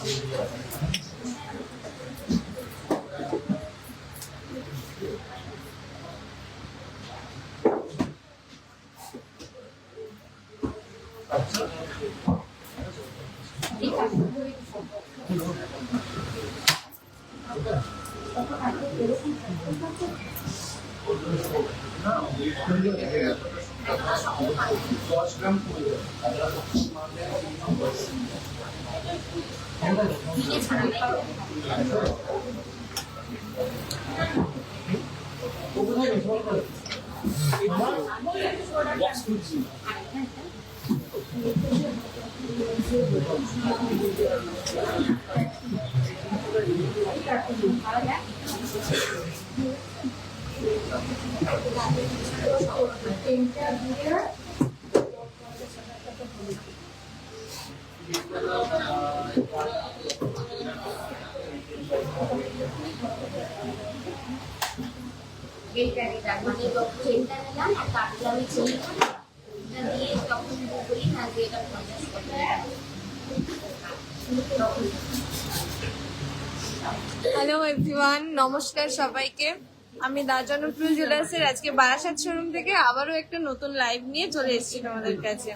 Hello everyone, নমস্কার সবাইকে। আমি দাজানুপ্রিয় জুয়েলার্সের আজকে বারাসাত শোরুম থেকে আবারও একটা নতুন লাইভ নিয়ে চলে এসেছি তোমাদের কাছে।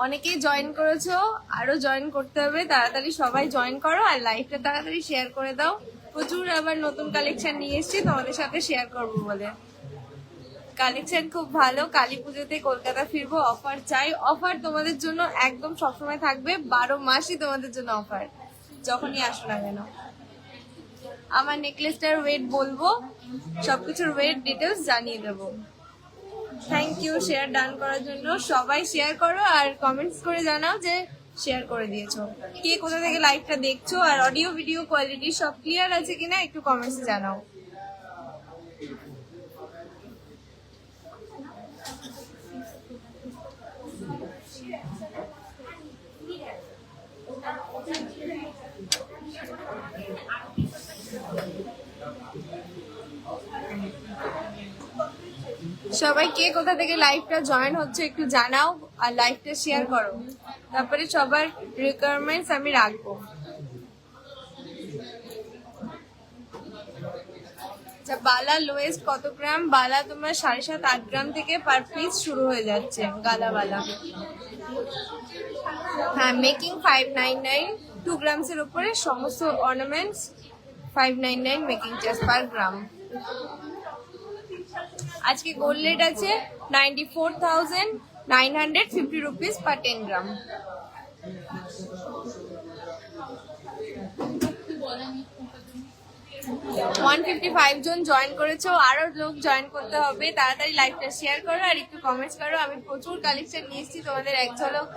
অনেকেই জয়েন করেছো, আরো জয়েন করতে হবে, তাড়াতাড়ি সবাই জয়েন করো আর লাইভটা তাড়াতাড়ি শেয়ার করে দাও। প্রচুর আবার নতুন কালেকশন নিয়ে এসেছি তোমাদের সাথে শেয়ার করবো বলে। কালেকশন খুব ভালো। কালী পুজোতে কলকাতা ফিরবো, অফার চাই। অফার তোমাদের জন্য একদম সবসময় থাকবে, 12 মাসই তোমাদের জন্য অফার, যখনই আসো না কেন। আমার নেকলেসটার ওয়েট বলবো, সবকিছুর ওয়েট ডিটেলস জানিয়ে দেবো। থ্যাংক ইউ শেয়ার ডান করার জন্য। সবাই শেয়ার করো আর কমেন্টস করে জানাও যে শেয়ার করে দিয়েছো। কে কোথা থেকে লাইভটা দেখছো আর অডিও ভিডিও কোয়ালিটি সব ক্লিয়ার আছে কিনা একটু কমেন্টসে জানাও। সবাই কে কোথা থেকে লাইভটা জয়েন হচ্ছে একটু জানাও আর লাইভটা শেয়ার করো, তারপরে সবার রিকোয়ারমেন্টস আমি রাখবো। বালা লোয়েস্ট কত গ্রাম? বালা তোমার 7.5-8 গ্রাম থেকে পার পিস শুরু হয়ে যাচ্ছে গালা বালা। হ্যাঁ, মেকিং 599, 2 গ্রামসের উপরে সমস্ত অর্নামেন্টস 599 মেকিং চার্জ পার গ্রাম। আজকে গোল্ড রেট আছে 94,950 রুপিস পার 10 গ্রাম। ওয়ান 155 জন জয়েন করেছো, আরো লোক জয়েন করতে হবে। তাড়াতাড়ি লাইভটা শেয়ার করো আর একটু কমেন্টস করো। আমি প্রচুর কালেকশন নিয়ে এসেছি, তোমাদের এক ঝলক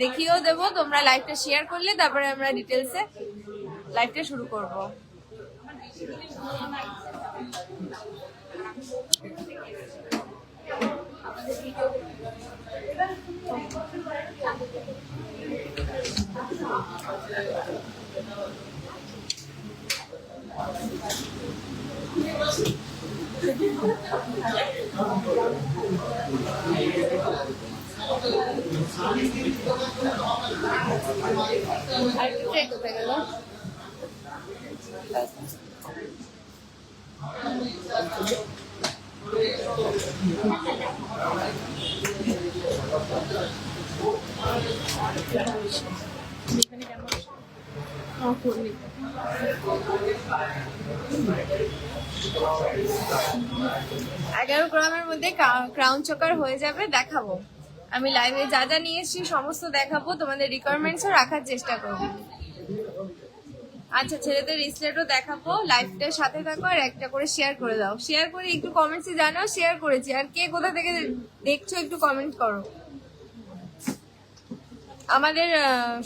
দেখিয়েও দেবো। তোমরা লাইভটা শেয়ার করলে তারপরে আমরা ডিটেলসে লাইভটা শুরু করব। এগারো গ্রামের মধ্যে ক্রাউন চকার হয়ে যাবে, দেখাবো। আমি লাইভে যা যা নিয়ে এসেছি সমস্ত দেখাবো, তোমাদের রিকোয়ারমেন্টসও রাখার চেষ্টা করবো। আচ্ছা, ছেলেদের রিসলেটও দেখাবো। লাইভটার সাথে থাকো আর একটা করে শেয়ার করে দাও। শেয়ার করে একটু কমেন্টসে জানাও শেয়ার করেছি, আর কে কোথা থেকে দেখছো একটু কমেন্ট করো। আমাদের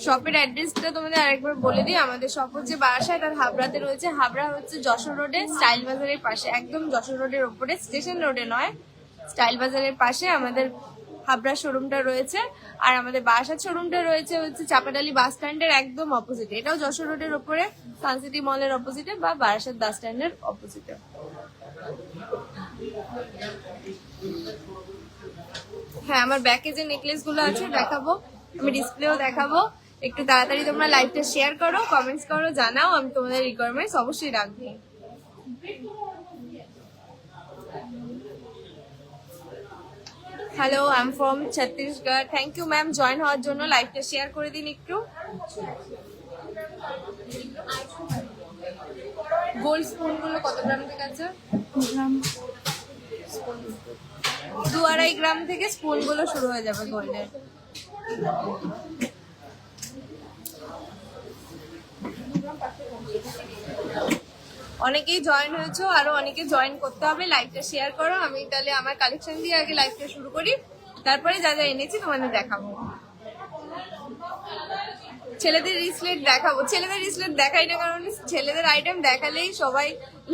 শপের অ্যাড্রেসটা তোমাদের আরেকবার বলে দিই। আমাদের শপ হচ্ছে বারাসাত আর হাবড়াতে রয়েছে। হাবড়া হচ্ছে যশোর রোডে স্টাইল বাজারের পাশে, একদম যশোর রোডের ওপরে, স্টেশন রোডে নয়, স্টাইল বাজারের পাশে আমাদের হাবড়া শোরুমটা রয়েছে। আর আমাদের বারাসাত শোরুমটা রয়েছে হচ্ছে চাপাডালি বাস স্ট্যান্ডের একদম অপোজিটে। এটাও যশোর রোডের ওপরে, সানসিটি মলের অপোজিটে বা বারাসাত বাস স্ট্যান্ডের অপোজিটে। হ্যাঁ, আমার ব্যাকে যে নেকলেস গুলো আছে দেখাবো, আমি ডিসপ্লেও দেখাবো। একটু তাড়াতাড়ি তোমরা লাইভটা শেয়ার করো, কমেন্টস করো, জানাও, আমি তোমাদের রিকোয়ারমেন্টস অবশ্যই রাখবো। Hello, I am from Chhattisgarh. Thank you ma'am join হওয়ার জন্য। লাইভটা শেয়ার করে দিন একটু। গোল্ড স্পুন গুলো কত গ্রাম থেকে আছে? 2-2.5 গ্রাম থেকে স্পুন গুলো শুরু হয়ে যাবে গোল্ডের। অনেকেই জয়েন হয়েছো, আরো অনেকে জয়েন করতে হবে। লাইভটা শেয়ার করো। আমি তাহলে আমার কালেকশন দিয়ে আগে লাইভটা শুরু করি, তারপরে যা যা এনেছি তোমাদের দেখাবো। ছেলেদের রিসলেট দেখাবো। ছেলেদের রিসলেট দেখাই না, কারণ ছেলেদের আইটেম দেখালেই সবাই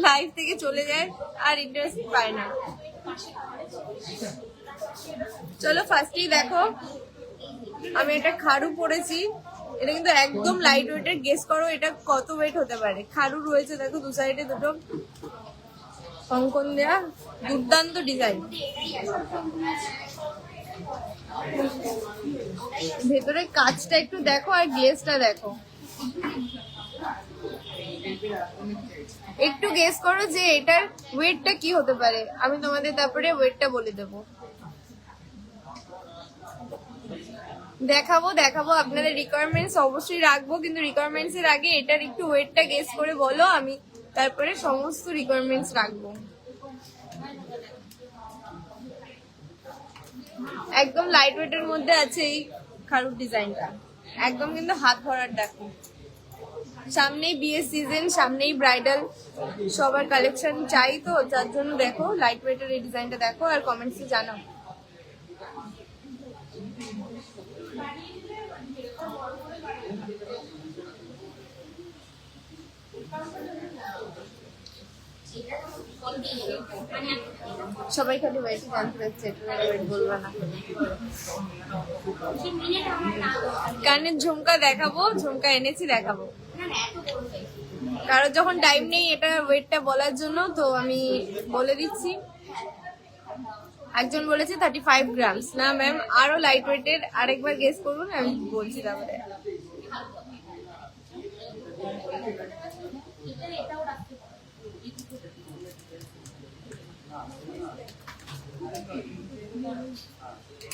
লাইভ থেকে চলে যায় আর ইন্টারেস্ট পায় না। চলো ফার্স্টেই দেখো, আমি একটা খাড়ু পরেছি। এটা কিন্তু একদম লাইট ওয়েটের। গেস করো এটা কত ওয়েট হতে পারে। খাড়ু রয়েছে দেখো, দু সাইডে দুটো কঙ্কন দেয়া, দুর্দান্ত ডিজাইন। ভেতরে কাজটা একটু দেখো আর গ্লেজটা দেখো। একটু গেস করো যে এটার ওয়েটটা কি হতে পারে। আমি তোমাদের তারপরে ওয়েটটা বলে দেবো। দেখাবো দেখাবো, আপনাদের রিকোয়ারমেন্টস অবশ্যই রাখবো, কিন্তু রিকোয়ারমেন্টস এর আগে এটার একটু ওয়েটটা গেস করে বলো, আমি তারপরে সমস্ত রিকোয়ারমেন্টস রাখবো। একদম লাইট ওয়েটের মধ্যে আছে এই খাড়ুর ডিজাইনটা, একদম কিন্তু হাত ভরার। দেখো সামনেই বিয়ের সিজন, সামনেই ব্রাইডাল, সবার কালেকশন চাই তো, যার জন্য দেখো লাইট ওয়েটের এই ডিজাইনটা দেখো আর কমেন্টসে জানাও। সবাই খালি ওয়েট জানতে চাচ্ছে, ওয়েট বলবো না। কানের ঝুমকা দেখাবো, ঝুমকা এনেছি দেখাবো। কারো যখন টাইম নেই এটা ওয়েটটা বলার জন্য, তো আমি বলে দিচ্ছি। একজন বলেছে 35 গ্রামস। না ম্যাম, আরো লাইট ওয়েটের। আরেকবার গেস করুন, আমি বলছি তারপরে।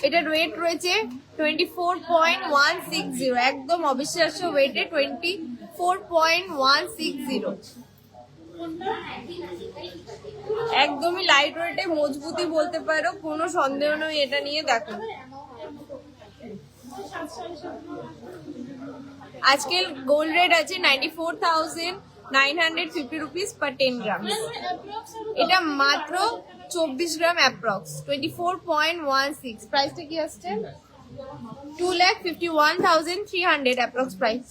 এটার ওয়েট রয়েছে 24.160। একদম অবিশ্বাস্য ওয়েটে 24.160। একদমই লাইট ওয়েটে, মজবুতি বলতে পারো, কোনো সন্দেহ নেই এটা নিয়ে। দেখো আজকের গোল্ড রেট আছে 94,950 রুপিস পার 10 গ্রাম। এটা মাত্র 24 গ্রাম অ্যাপ্রক্স, 24.16। প্রাইসটা কি আসছে? 2,51,300 অ্যাপ্রক্স প্রাইস।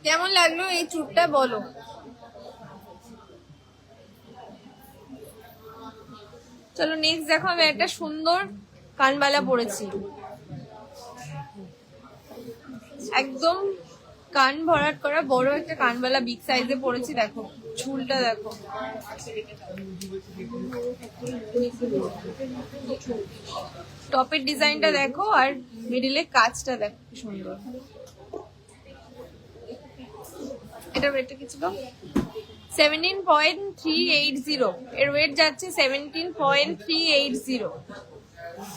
কেমন লাগলো এই চুটটা বলো। চলো নেক্সট দেখো, আমি একটা সুন্দর কানবালা পরেছি, একদম কান ভরাট করা বড় একটা কানবালা, বিগ সাইজে পরেছি। দেখো ঝুলটা দেখো, টপের ডিজাইনটা দেখো আর মিডিলে কাজটা দেখো কি সুন্দর। এটা ওয়েটটা কি ছিল? 17.380। এর ওয়েট যাচ্ছে 17.380।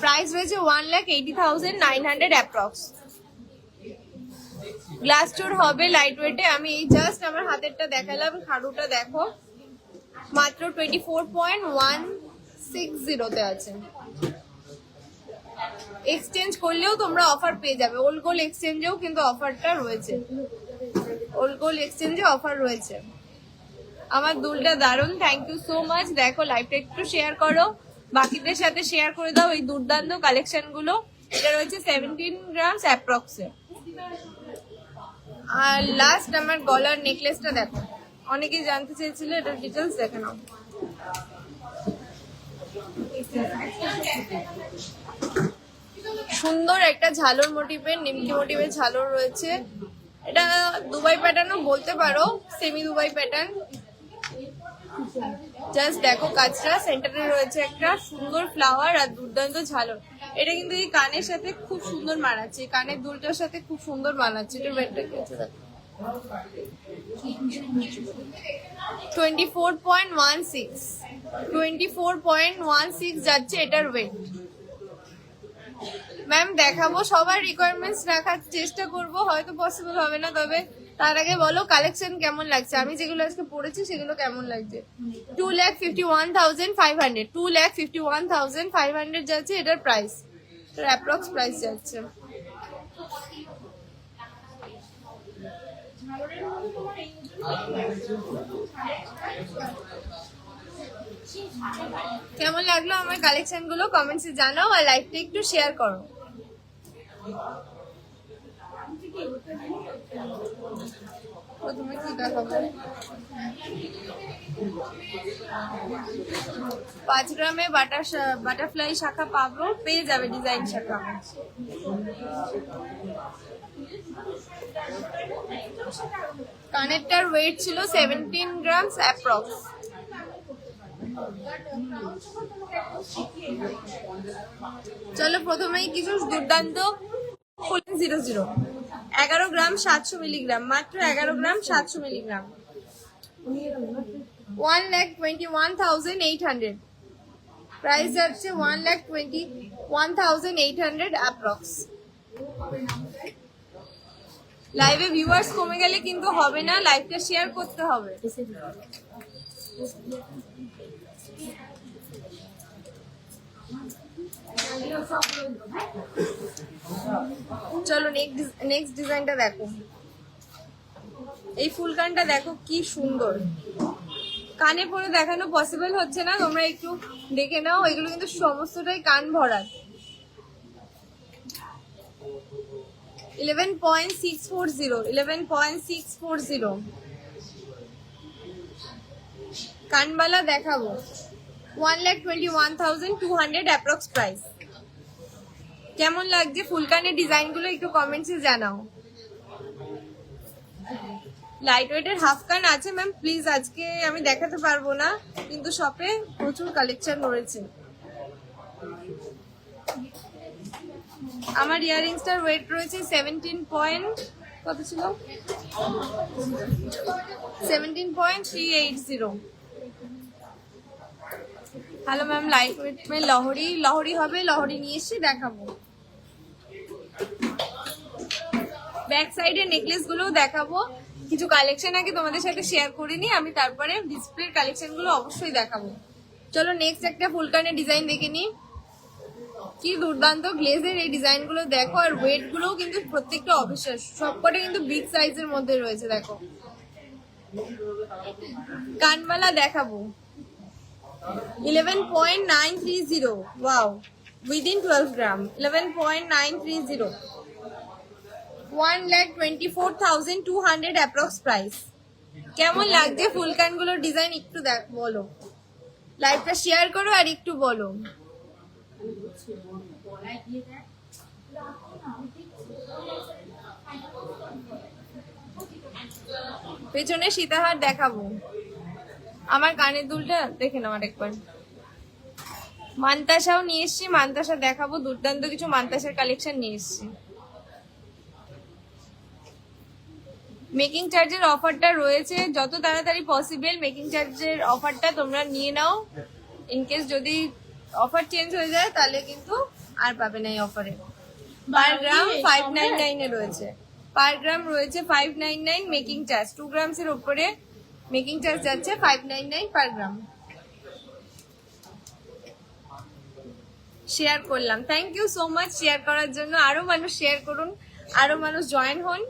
প্রাইস রয়েছে 1,80,900 অ্যাপ্রক্স। গ্লাস স্টোর হবে লাইট ওয়েটে। আমি এই জাস্ট আমার হাতেরটা দেখালাম, খাড়ুটা দেখো মাত্র 24.160 আছে। এক্সচেঞ্জ করলেও তোমরা অফার পেয়ে যাবে। ওল্ড গোল্ড এক্সচেঞ্জেও কিন্তু অফারটা রয়েছে, ওল্ড গোল্ড এক্সচেঞ্জে অফার রয়েছে। আমার দুলটা দারুণ, থ্যাংক ইউ সো মাচ। দেখো লাইভটা একটু শেয়ার করো, বাকিদের সাথে শেয়ার করে দাও এই দুর্দান্ত কালেকশন গুলো। এটা রয়েছে 17 গ্রামস অ্যাপ্রক্সে। আর লাস্ট আমার গলার নেকলেসটা দেখো, অনেকেই জানতে চেয়েছিল, এটার ডিটেলস দেখে নাও। সুন্দর একটা ঝালর মোটিভের, নিমকি মোটিভের ঝালর রয়েছে। এটা দুবাই প্যাটার্নও বলতে পারো, সেমি দুবাই প্যাটার্ন। জাস্ট দেখো কাজটা, সেন্টারে রয়েছে একটা সুন্দর ফ্লাওয়ার আর দুর্দান্ত ঝালর। এটা কিন্তু এই কানের সাথে খুব সুন্দর মানাচ্ছে, কানের দুলটার সাথে খুব সুন্দর মানাচ্ছে। এটা ওয়েটটা কি আছে দেখো, 24.16, 24.16 যাচ্ছে এটার ওয়েট। ম্যাম দেখাবো, সবার রিকোয়ারমেন্টস রাখার চেষ্টা করব, হয়তো পসিবল হবে না, তবে তার আগে বলো কালেকশন কেমন লাগছে, আমি যেগুলো আজকে পড়েছি সেগুলো কেমন লাগছে। 2,51,500, 2,51,500 যাচ্ছে এটার প্রাইস, এটার অ্যাপ্রক্স প্রাইস যাচ্ছে। কেমন লাগলো আমার কালেকশন গুলো কমেন্টসে জানাও, আর লাইভটা একটু শেয়ার করো। প্রথমে কি দেখাবো, 5 গ্রামে বাটারফ্লাই শাখা পাবো, পেয়ে যাবে ডিজাইন শাখা। কানেরটার ওয়েট ছিল 17 গ্রামস অ্যাপ্রক্স। চলো প্রথমেই কিছু দুর্দান্ত 00, 11 গ্রাম 700 মিলিগ্রাম, মাত্র 11 গ্রাম 700 মিলিগ্রাম, 1,21,800 প্রাইস যাচ্ছে, 1,21,800 অ্যাপ্রক্স। লাইভে ভিউয়ার্স কমে গেলে কিন্তু হবে না, লাইভটা শেয়ার করতে হবে। চলো নেক্সট ডিজাইনটা দেখো, এই ফুলকানটা দেখো কি সুন্দর, কানে পরে দেখানো পসিবল হচ্ছে না, তোমরা একটু দেখে নাও, এগুলো কিন্তু সমস্তটাই কান ভরার। 11.640, 11.640 কানবালা দেখাবো, 1,21,200 অ্যাপ্রক্স প্রাইস। কেমন লাগছে ফুলকানের ডিজাইন গুলো একটু কমেন্টসে জানাও। লাইট ওয়েটের হাফ কান আছে ম্যাম, প্লিজ আজকে আমি দেখাতে পারবো না, কিন্তু শপে প্রচুর কালেকশন রয়েছে। আমার ইয়াররিংসটার ওয়েট রয়েছে 17.380। হ্যালো ম্যাম, লাইট ওয়েট মে লহরি হবে, লহরি নিয়ে এসে দেখাবো। ব্যাক সাইডের নেকলেস গুলো দেখাবো, কিছু কালেকশন আগে তোমাদের সাথে শেয়ার করে নি আমি, তারপরে ডিসপ্লের কালেকশন গুলো অবশ্যই দেখাবো। চলো নেক্সট একটা ফুলকানের ডিজাইন দেখে নি, কি দুর্দান্ত গ্লেজের এই ডিজাইন গুলো দেখো, আর ওয়েট গুলো কিন্তু প্রত্যেকটা অবিশ্বাস্য, সবকটা কিন্তু বিগ সাইজের মধ্যে রয়েছে। দেখো কানমালা দেখাবো, 11.930, ওয়াও, উইদিন 12 গ্রাম, 11.930, 1,24,200 অ্যাপ্রক্স প্রাইস। কেমন লাগছে ফুলকান গুলোর ডিজাইন একটু বলো, লাইভটা শেয়ার করো আর একটু বলো। পেছনে সীতাহার দেখাবো, আমার কানের দুলটা দেখে নাও আরেকবার। মান্তাসাও নিয়ে এসছি, মান্তাসা দেখাবো, দুর্দান্ত কিছু মান্তাসার কালেকশন নিয়ে এসছি। মেকিং চার্জের অফারটা রয়েছে, যত তাড়াতাড়ি পসিবল মেকিং চার্জের অফারটা তোমরা নিয়ে নাও, ইনকেস যদি অফার চেঞ্জ হয়ে যায় তাহলে কিন্তু আর পাবে না এই অফারে। পার গ্রাম 599 এ রয়েছে, পার গ্রাম রয়েছে 599 মেকিং চার্জ, 2 গ্রামস এর উপরে মেকিং চার্জ যাচ্ছে 599 পার গ্রাম। শেয়ার করলাম, thank you so much share করার জন্য, আরো মানুষ শেয়ার করুন, আরো মানুষ জয়েন হন,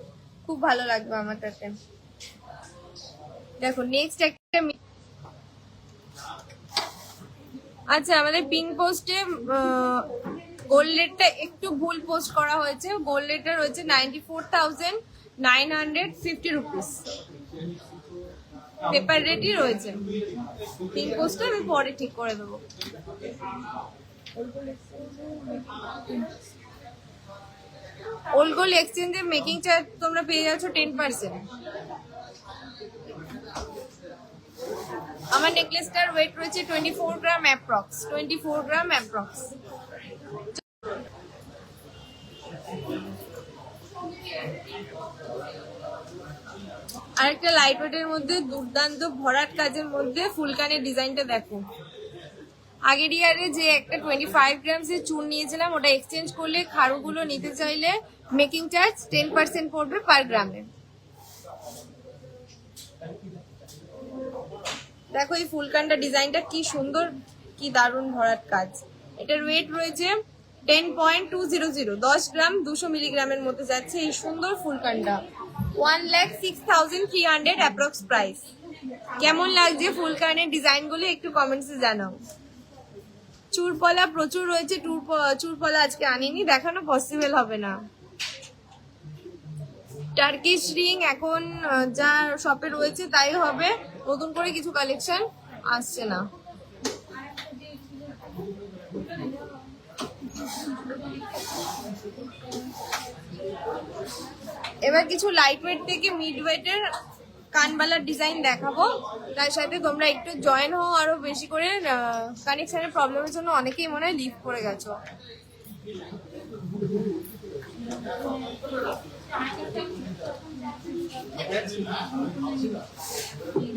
খুব ভালো লাগবে আমার তাতে। দেখো নেক্সট একটা, আচ্ছা আমাদের পিন পোস্টে গোল্ড রেটটা একটু ভুল পোস্ট করা হয়েছে, গোল্ড রেটটা রয়েছে 94,950 রুপিস, পেপার রেটই রয়েছে, পিন পোস্টটা আমি পরে ঠিক করে দেবো। ওল্ড গোল্ড এক্সচেঞ্জের মেকিং চার্জ তোমরা পেয়ে যাচ্ছ 10%। আমার নেকলেসটার ওয়েট রয়েছে 24 গ্রাম অ্যাপ্রক্স, 24 গ্রাম অ্যাপ্রক্স। আরেকটা লাইট ওয়েটের মধ্যে দুর্দান্ত ভরাট কাজের মধ্যে ফুলকানের ডিজাইনটা দেখো। আগের ইয়ারে যে একটা 25 গ্রামস এর চুন নিয়েছিলাম, ওটা এক্সচেঞ্জ করলে খাড়ুগুলো নিতে চাইলে মেকিং চার্জ 10% পড়বে পার গ্রামে। দেখো এই ফুলকানটা ডিজাইনটা কি সুন্দর, কি দারুণ ভরাট কাজ। এটার ওয়েট রয়েছে 10.200, 10 গ্রাম 200 মিলিগ্রামের মধ্যে যাচ্ছে এই সুন্দর ফুলকানটা। 1,06,300 অ্যাপ্রক্স প্রাইস। কেমন লাগছে ফুলকানের ডিজাইনগুলো একটু কমেন্টসে জানাও। চুরপলা প্রচুর রয়েছে, চুরপলা আজকে আনিনি, দেখানো পসিবল হবে না। টার্কিশ রিং এখন যা শপে রয়েছে তাই হবে, নতুন করে কিছু কালেকশন আসছে না। এবার কিছু লাইট ওয়েট থেকে মিড ওয়েটের কানবালার ডিজাইন দেখাবো, তার সাথে তোমরা একটু জয়েন হও আরো বেশি করে। কানেকশনের প্রবলেমের জন্য অনেকেই মনে হয় লিভ করে গেছো।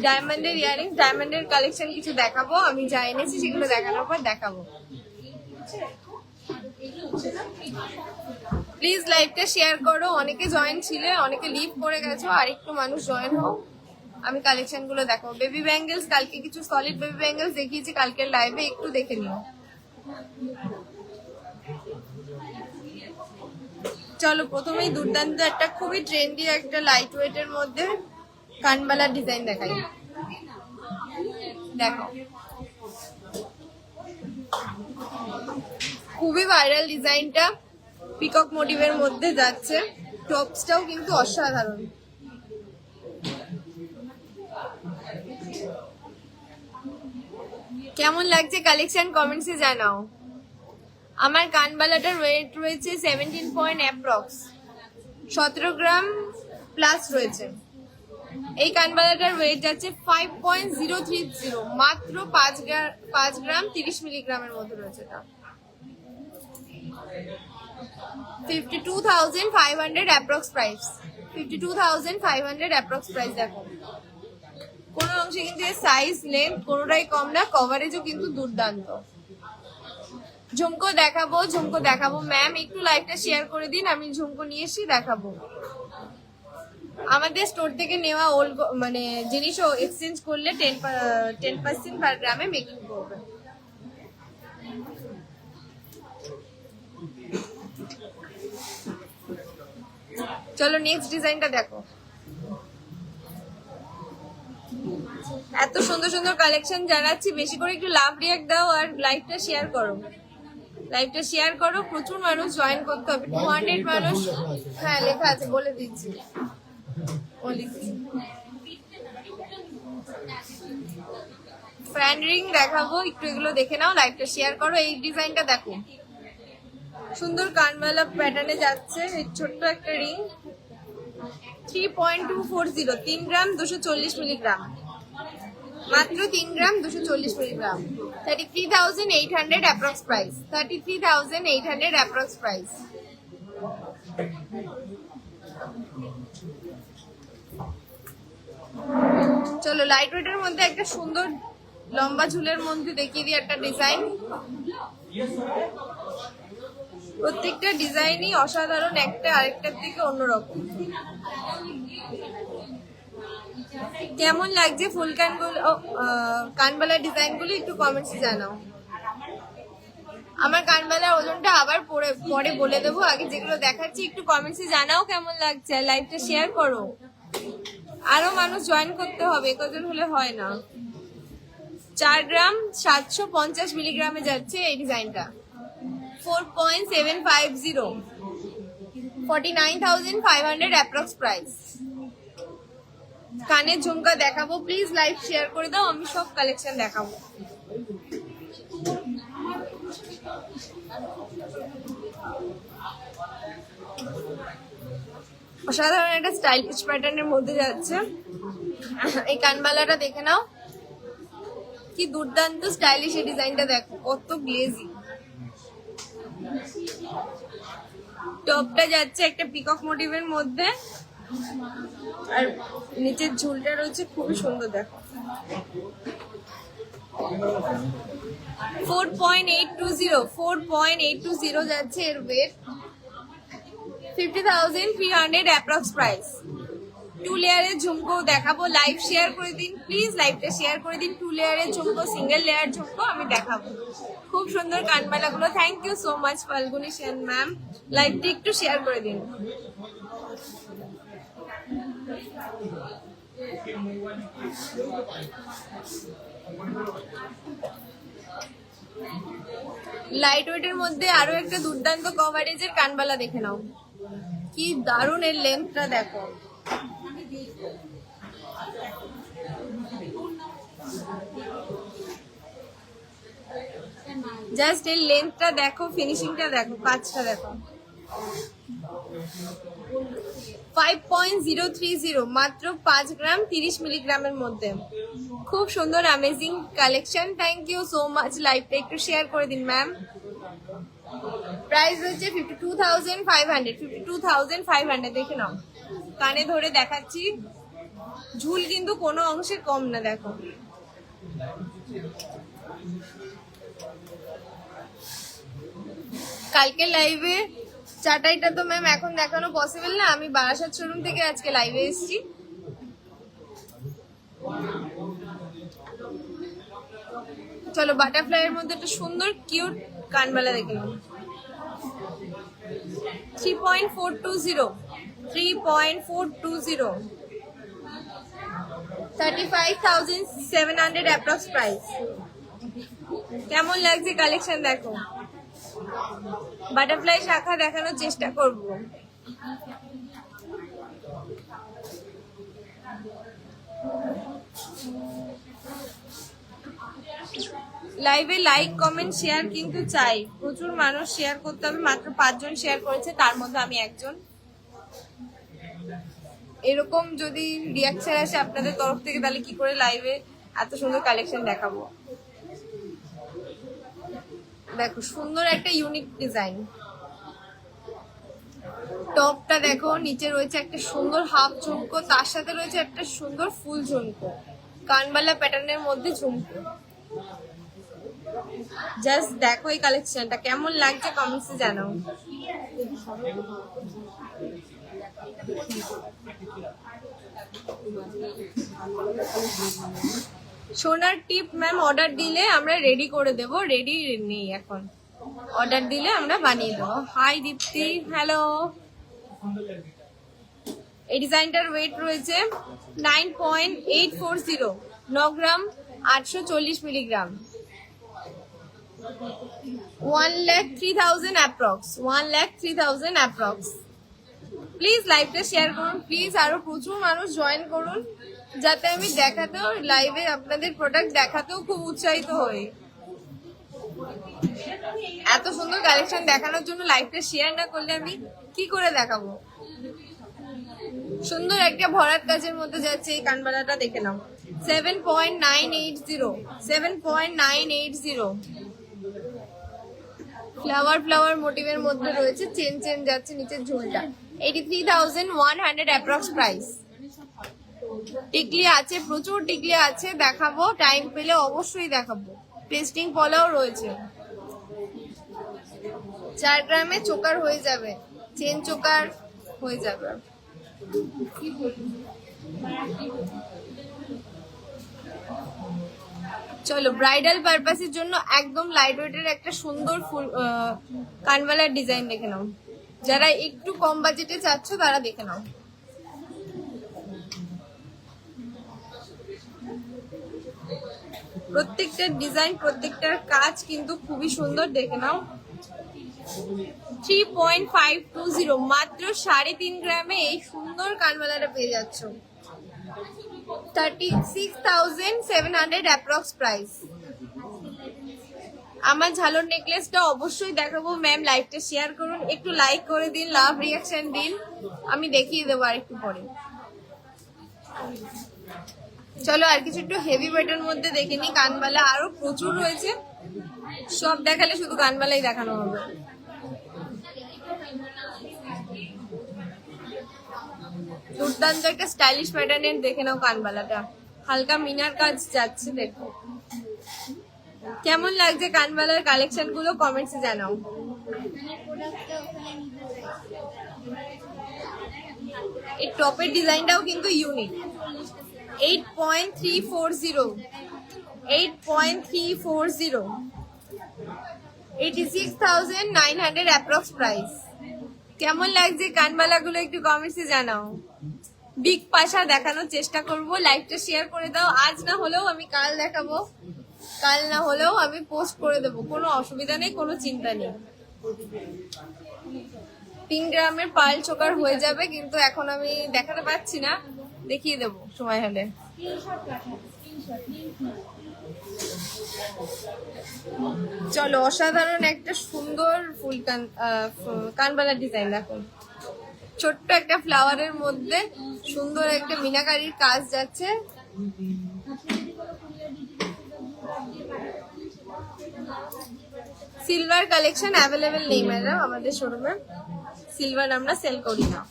ডায়মন্ডের ইয়ারিংস, ডায়মন্ডের কালেকশন কিছু দেখাবো, আমি যা এনেছি সেগুলো দেখানোর পর দেখাবো। প্লিজ লাইভটা শেয়ার করো, অনেকে জয়েন ছিলে, অনেকে লিভ করে গেছো, আর একটু মানুষ জয়েন হোক, আমি কালেকশন গুলো দেখাবো। বেবি ব্যাঙ্গেলস, কালকে কিছু সলিড বেবি ব্যাঙ্গেলস দেখিয়েছি কালকের লাইভে, একটু দেখে নিও। চলো প্রথমেই দুর্দান্ত একটা খুবই ট্রেন্ডি একটা লাইট ওয়েটের মধ্যে কানবালার ডিজাইন দেখাই। দেখো খুবই ভাইরাল ডিজাইনটা, পিকক মোটিভের মধ্যে যাচ্ছে, টপসটাও কিন্তু অসাধারণ। কেমন লাগছে কালেকশন কমেন্টসে জানাও। আমার কানবালাটার ওয়েট রয়েছে 17 পয়েন্ট অ্যাপ্রক্স, 17 গ্রাম প্লাস রয়েছে। এই কানবালাটার ওয়েট যাচ্ছে 5.030, মাত্র 5 গ্রাম 30 মিলিগ্রামের মধ্যে রয়েছে। এটা 52,500 অ্যাপ্রক্স প্রাইস, 52,500 অ্যাপ্রক্স প্রাইস। দেখো কোনো অংশে কিন্তু এর সাইজ লেন্থ কোনোটাই কম না, কভারেজও কিন্তু দুর্দান্ত। ঝুমকো দেখাবো, ঝুমকো দেখাবো। ম্যাম একটু লাইভটা শেয়ার করে দিন, আমি ঝুমকো নিয়ে এসে দেখাবো। আমাদের স্টোর থেকে নেওয়া ওল্ড মানে জিনিসও এক্সচেঞ্জ করলে 10% পার গ্রামে মেকিং করবে। চলো নেক্সট ডিজাইনটা দেখো। এত সুন্দর সুন্দর কালেকশন জানাচ্ছি, বেশি করে একটু লাভ রিয়াক্ট দাও আর লাইভটা শেয়ার করো। লাইভটা শেয়ার করো, প্রচুর মানুষ জয়েন করতে হবে। 200 মানুষ, হ্যাঁ লেখা আছে বলে দিচ্ছি। ফ্যান রিং দেখাবো, একটু এগুলো দেখে নাও, লাইভটা শেয়ার করো। এই ডিজাইনটা দেখো, সুন্দর কানবালা প্যাটার্নে যাচ্ছে, এই ছোট্ট একটা রিং, 3.240, 3 গ্রাম 240 মিলিগ্রাম, মাত্র 3 গ্রাম 240 milligram. 33,800 approx price, 33,800 approx price. চলো লাইট ওয়েটের মধ্যে একটা সুন্দর লম্বা ঝুলের মধ্যে দেখিয়ে দিই একটা ডিজাইন। প্রত্যেকটা ডিজাইনই অসাধারণ, একটা আরেকটার থেকে অন্যরকম। কেমন লাগছে ফুলকানগুলো, কানবালার ডিজাইনগুলো একটু কমেন্টসে জানাও। আমার কানবালার ওজনটা আবার পরে বলে দেবো, আগে যেগুলো দেখাচ্ছি একটু কমেন্টসে জানাও কেমন লাগছে, লাইভটা শেয়ার করো। আরো মানুষ জয়েন করতে হবে, কজন হলে হয় না। 4 গ্রাম 750 মিলিগ্রামে যাচ্ছে এই ডিজাইনটা, 4.750, 49,500 অ্যাপ্রক্স প্রাইস। কানের ঝুমকা দেখাবো, প্লিজ লাইভ শেয়ার করে দাও, আমি সব কালেকশন দেখাবো। অসাধারণ একটা স্টাইলিশ প্যাটার্নের মধ্যে যাচ্ছে। এই কানবালাটা দেখে নাও, কি দুর্দান্ত স্টাইলিশ এই ডিজাইনটা দেখো, কত গ্লেজি। টপটা যাচ্ছে একটা পিকক মোটিভের মধ্যে, আর নিচের ঝুলটা রয়েছে খুবই সুন্দর দেখো। 4.820 যাচ্ছে এর ওয়েট। 50,300 approx price. 2 লেয়ারের ঝুমকো দেখাবো, লাইভ শেয়ার করে দিন প্লিজ, লাইভটা শেয়ার করে দিন। 2 লেয়ারের ঝুমকো, সিঙ্গেল লেয়ার ঝুমকো আমি দেখাবো। খুব সুন্দর কানবালাগুলো। Thank you so much Falguni Sen ma'am, লাইভটা একটু শেয়ার করে দিন। লাইট ওয়েটের মধ্যে আরো একটা দুর্দান্ত কভারেজের কানবালা দেখে নাও, কি দারুণ এর লেন্থটা দেখো। জাস্ট এর লেন্থটা দেখো, ফিনিশিংটা দেখো, কাজটা দেখো। 5.030, মাত্র 5 গ্রাম 30 মিলিগ্রামের মধ্যে। খুব সুন্দর amazing collection. Thank you so much, লাইভটা একটু শেয়ার করে দিন ম্যাম। প্রাইস হচ্ছে 52,500। 52,500 দেখে নাও, কানে ধরে দেখাচ্ছি। ঝুল কিন্তু কোনো অংশে কম না, দেখো। কালকে লাইভে চাটাইটা তো ম্যাম এখন দেখানো পসিবল না, আমি বারাসাত শোরুম থেকে আজকে লাইভে এসেছি। চলো বাটারফ্লাই এর মধ্যে একটা সুন্দর কিউট কানবালা দেখে নাও। 3.420, 35,700 অ্যাপ্রক্স প্রাইস। কেমন লাগছে কালেকশন দেখো। বাটারফ্লাই শাখা দেখানোর চেষ্টা করব। লাইভে লাইক কমেন্ট শেয়ার কিন্তু চাই, প্রচুর মানুষ শেয়ার করতে হবে। মাত্র 5 জন শেয়ার করেছে, তার মধ্যে আমি একজন। এরকম যদি রিয়াকশন আসে আপনাদের তরফ থেকে, তাহলে কি করে লাইভে এত সুন্দর কালেকশন দেখাবো। দেখো সুন্দর একটা ইউনিক ডিজাইন। টপটা দেখো, নিচে রয়েছে একটা সুন্দর হাফ ঝুমকো, তার সাথে রয়েছে একটা সুন্দর ফুল ঝুমকো, কানবালা প্যাটার্নের মধ্যে ঝুমকো। জাস্ট দেখো এই কালেকশনটা কেমন লাগছে, কমেন্টসে জানাও। সোনার টিপ ম্যাম অর্ডার দিলে আমরা রেডি করে দেব, রেডি নেই এখন, অর্ডার দিলে আমরা বানিয়ে দেবো। হাই দীপ্তি, হ্যালো। এই ডিজাইনটার ওয়েট রয়েছে 9.840, 9 গ্রাম 840 মিলিগ্রাম। 1,03,000 approx, 1,03,000 approx. প্লিজ লাইভটা শেয়ার করুন প্লিজ, আরো প্রচুর মানুষ জয়েন করুন, যাতে আমি দেখাতেও, লাইভে আপনাদের প্রোডাক্ট দেখাতেও খুব উৎসাহিত হই। এত সুন্দর কালেকশন দেখানোর জন্য লাইভটা শেয়ার না করলে আমি কি করে দেখাবো। সুন্দর একটা ভরাট কাজের মধ্যে যাচ্ছে এই কানবালাটা, দেখে নাও। 7.980, 7.980। ফ্লাওয়ার মোটিভের মধ্যে রয়েছে, চেন যাচ্ছে নিচের ঝুলটা। 83,100 অ্যাপ্রক্স প্রাইস। টিকলি আছে, প্রচুর টিকলি আছে, দেখাবো টাইম পেলে অবশ্যই দেখাবো। পেস্টিং পলাও রয়েছে। 4 গ্রামে চোকার হয়ে যাবে, চেন চোকার হয়ে যাবে। চলো ব্রাইডাল পারপাসের জন্য একদম লাইট ওয়েটের একটা সুন্দর ফুল কানবালার ডিজাইন দেখে নাও। যারা একটু কম বাজেটে চাচ্ছ তারা দেখে নাও। প্রত্যেকটা ডিজাইন, প্রত্যেকটার কাজ কিন্তু খুবই সুন্দর, দেখে নাও। 3.520, মাত্র 3.5 গ্রামে এই সুন্দর কানবালাটা পেয়ে যাচ্ছ। 36,700 অ্যাপ্রক্স প্রাইস। আমার ঝালর নেকলেসটা অবশ্যই দেখাবো ম্যাম, লাইভটা শেয়ার করুন, একটু লাইক করে দিন, লাভ রিয়াকশন দিন, আমি দেখিয়ে দেবো আর একটু পরে। চলো আর কিছু একটু হেভি ওয়েটের মধ্যে দেখে নি। কানবালা আরো প্রচুর রয়েছে, সব দেখালে শুধু কানবালাই দেখানো হবে। দুর্দান্ত একটা স্টাইলিশ প্যাটার্নের দেখে নাও কানবালাটা, হালকা মিনার কাজ যাচ্ছে। দেখো কেমন লাগছে কানবালার কালেকশন গুলো, কমেন্টসে জানাও। এই টপের ডিজাইনটাও কিন্তু ইউনিক। 8.340 8.340 86,900 approx price. কেমন লাগছে কানবালা গুলো একটু কমেন্টসে জানাও। বিগ পাশা দেখানোর চেষ্টা করব, লাইভটা শেয়ার করে দাও। আজ না হলেও আমি কাল দেখাবো, কাল না হলেও আমি পোস্ট করে দেবো, কোনো অসুবিধা নেই, কোনো চিন্তা নেই। 3 গ্রামের পাল চোকার হয়ে যাবে, কিন্তু এখন আমি দেখাতে পাচ্ছি না, দেখিয়ে দেবো সময় হলে। চলো অসাধারণ একটা সুন্দর ফুল কানবালা ডিজাইন দেখো, ছোট্ট একটা ফ্লাওয়ারের মধ্যে সুন্দর একটা মিনাকারির কাজ যাচ্ছে। সিলভার কালেকশন অ্যাভেলেবেল নেই ম্যাডাম আমাদের শোরুমে, সিলভার আমরা সেল করি না।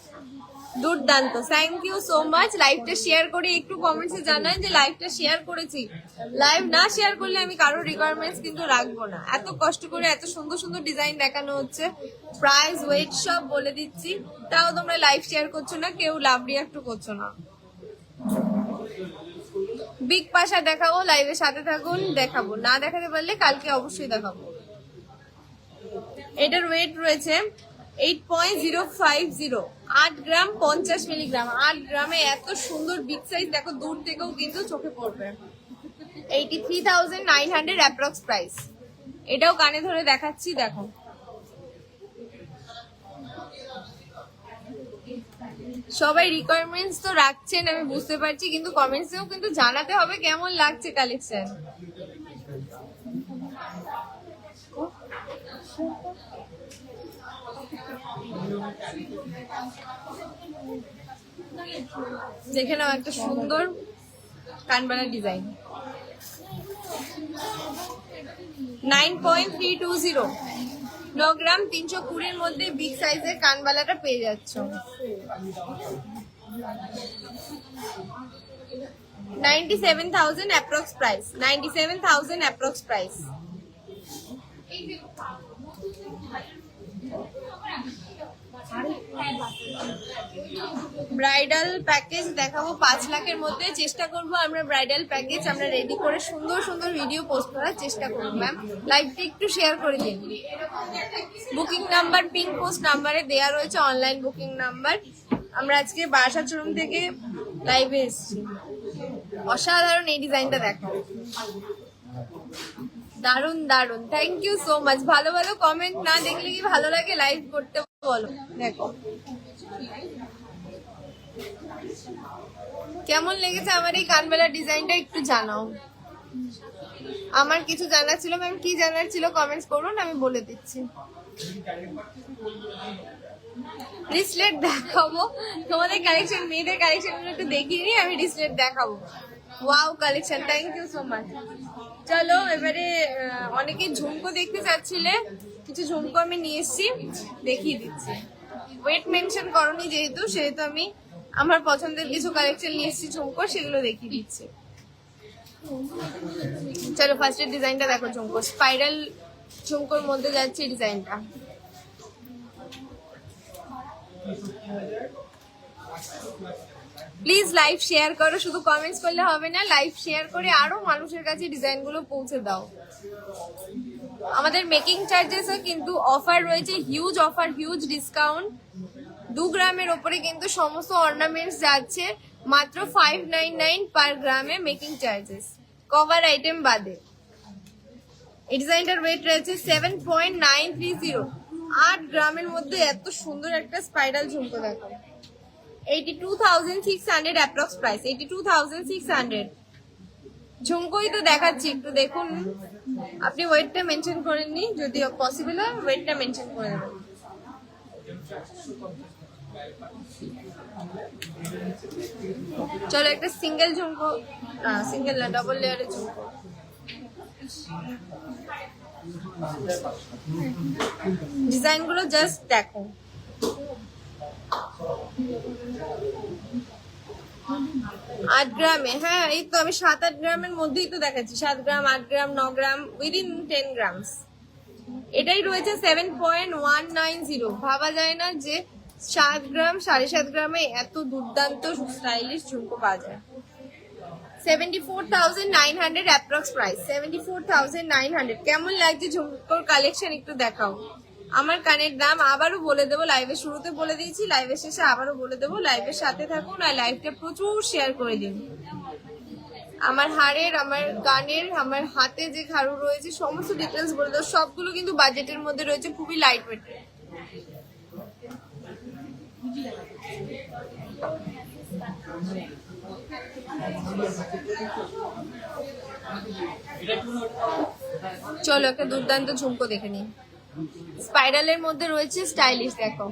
দুর্দান্ত, থ্যাংক ইউ সো মাচ। লাইভটা শেয়ার করে একটু কমেন্টসে জানান যে লাইভটা শেয়ার করেছি। লাইভ না শেয়ার করলে আমি কারোর রিকোয়ারমেন্টস কিন্তু রাখবো না। এত কষ্ট করে এত সুন্দর সুন্দর ডিজাইন দেখানো হচ্ছে, প্রাইস ওয়েট সব বলে দিচ্ছি, তাও তোমরা লাইভ শেয়ার করছো না, কেউ লাভ রিয়াক্ট করছো না। বিগ পাশা দেখাবো, লাইভের সাথে থাকুন, দেখাবো। না দেখাতে পারলে কালকে অবশ্যই দেখাবো। এটার ওয়েট রয়েছে 8.050, 8 গ্রাম 50 মিলিগ্রাম। 8 গ্রামে এত সুন্দর বিগ সাইজ দেখো, দূর থেকেও কিন্তু চোখে পড়বে। 83,900 অ্যাপ্রক্স প্রাইস। এটাও কানে ধরে দেখাচ্ছি, দেখো সবাই রিকোয়ারমেন্টস তো রাখছেন আমি বুঝতে পারছি, কিন্তু কমেন্টসেও কিন্তু জানাতে হবে কেমন লাগছে কালেকশন। দেখে নাও একটা সুন্দর কানবালা ডিজাইন। 9.320, 9 গ্রাম 320-র মধ্যে বিগ সাইজের কানবালাটা পেয়ে যাচ্ছ। 97,000 approx price, 97,000 approx price. Bridal package দেখাবো 5 লাখের মধ্যে। চেষ্টা করব আমরা ব্রাইডাল প্যাকেজ আমরা রেডি করে সুন্দর সুন্দর ভিডিও পোস্ট করার চেষ্টা করব। ম্যাম লাইভটা একটু শেয়ার করে দিন। বুকিং নাম্বার পিঙ্ক পোস্ট নাম্বারে দেয়া রয়েছে, অনলাইন বুকিং নাম্বার। আমরা আজকে বারাসাত শোরুম থেকে লাইভে এসেছি। অসাধারণ এই ডিজাইনটা দেখো, দারুন দারুন, থ্যাংক ইউ সো মাচ। ভালো ভালো কমেন্ট না দেখলে কি ভালো লাগে লাইভ করতে বলো। দেখো কেমন লেগেছে আমার এই কানবালা ডিজাইনটা একটু জানাও। আমার কিছু জানার ছিল ম্যাম, কি জানার ছিল কমেন্টস করুন, আমি বলে দিচ্ছি। রিসলেট দেখাবো তোমাদের কালেকশন, মেয়েদের কালেকশন গুলো একটু দেখিয়ে নিই, আমি রিসলেট দেখাবো। Wow collection, thank you so much. চলো এবারে অনেকে ঝুমকো দেখতে চাচ্ছিলে, কিছু ঝুমকো আমি নিয়ে এসেছি, দেখিয়ে দিচ্ছি। ওয়েট মেনশন করনি যেহেতু, সেহেতু আমি আমার পছন্দের কিছু কালেকশন নিয়ে এসেছি ঝুমকো, সেগুলো দেখিয়ে দিচ্ছি। চলো ফার্স্টের ডিজাইনটা দেখো, ঝুমকো স্পাইরাল ঝুমকোর মধ্যে যাচ্ছে এই ডিজাইনটা। প্লিজ লাইভ শেয়ার করো, শুধু কমেন্টস করলে হবে না, লাইভ শেয়ার করে আরো মানুষের কাছে ডিজাইনগুলো পৌঁছে দাও। আমাদের মেকিং চার্জেসও কিন্তু অফার রয়েছে, হিউজ অফার, হিউজ ডিসকাউন্ট। 2 গ্রামের ওপরে কিন্তু সমস্ত অর্নামেন্টস যাচ্ছে মাত্র 599 পার গ্রামে মেকিং চার্জেস, কভার আইটেম বাদে। এই ডিজাইনটার ওয়েট রয়েছে 7.930, 8 গ্রামের মধ্যে এত সুন্দর একটা স্পাইরাল ঝুমকো দেখো। 82,600 অ্যাপ্রক্স প্রাইস, 82,600। ঝুমকোই তো দেখাচ্ছি, একটু দেখুন। আপনি ওয়েটটা মেনশন করেননি, যদি পসিবল হয় ওয়েটটা মেনশন করে দেবেন। চলো একটা সিঙ্গেল ঝুমকো, না সিঙ্গেল না, ডাবল লেয়ারের ঝুমকো। ডিজাইন গুলো জাস্ট দেখো। 8 গ্রামে, হ্যাঁ এই তো আমি 7-8 গ্রামের মধ্যেই তো দেখাচ্ছি, 7 গ্রাম, 8 গ্রাম, 9 গ্রাম, উইদিন 10 গ্রামস। এটাই রয়েছে 7.190। ভাবা যায় না যে 7 গ্রাম 7.5 গ্রামে এত দুর্দান্ত স্টাইলিশ ঝুমকো পাওয়া যায়। 74,900 অ্যাপ্রক্স প্রাইস, 74,900। কেমন লাগছে ঝুমকোর কালেকশন একটু দেখাও। আমার কানের দাম আবারও বলে দেবো, লাইভের শুরুতে বলে দিয়েছি, লাইভের শেষে আবারও বলে দেবো। লাইভের সাথে থাকুন আর লাইভটা প্রচুর শেয়ার করে দিন। আমার হাড়ের, আমার কানের, আমার হাতে যে খাড়ু রয়েছে সমস্ত ডিটেলস বলে দাও। সবগুলো কিন্তু বাজেটের মধ্যে রয়েছে, খুবই লাইট ওয়েট। চলো একটা দুর্দান্ত ঝুমকো দেখে নিই। স্পাইরালের মধ্যে রয়েছে, স্টাইলিশ। দেখো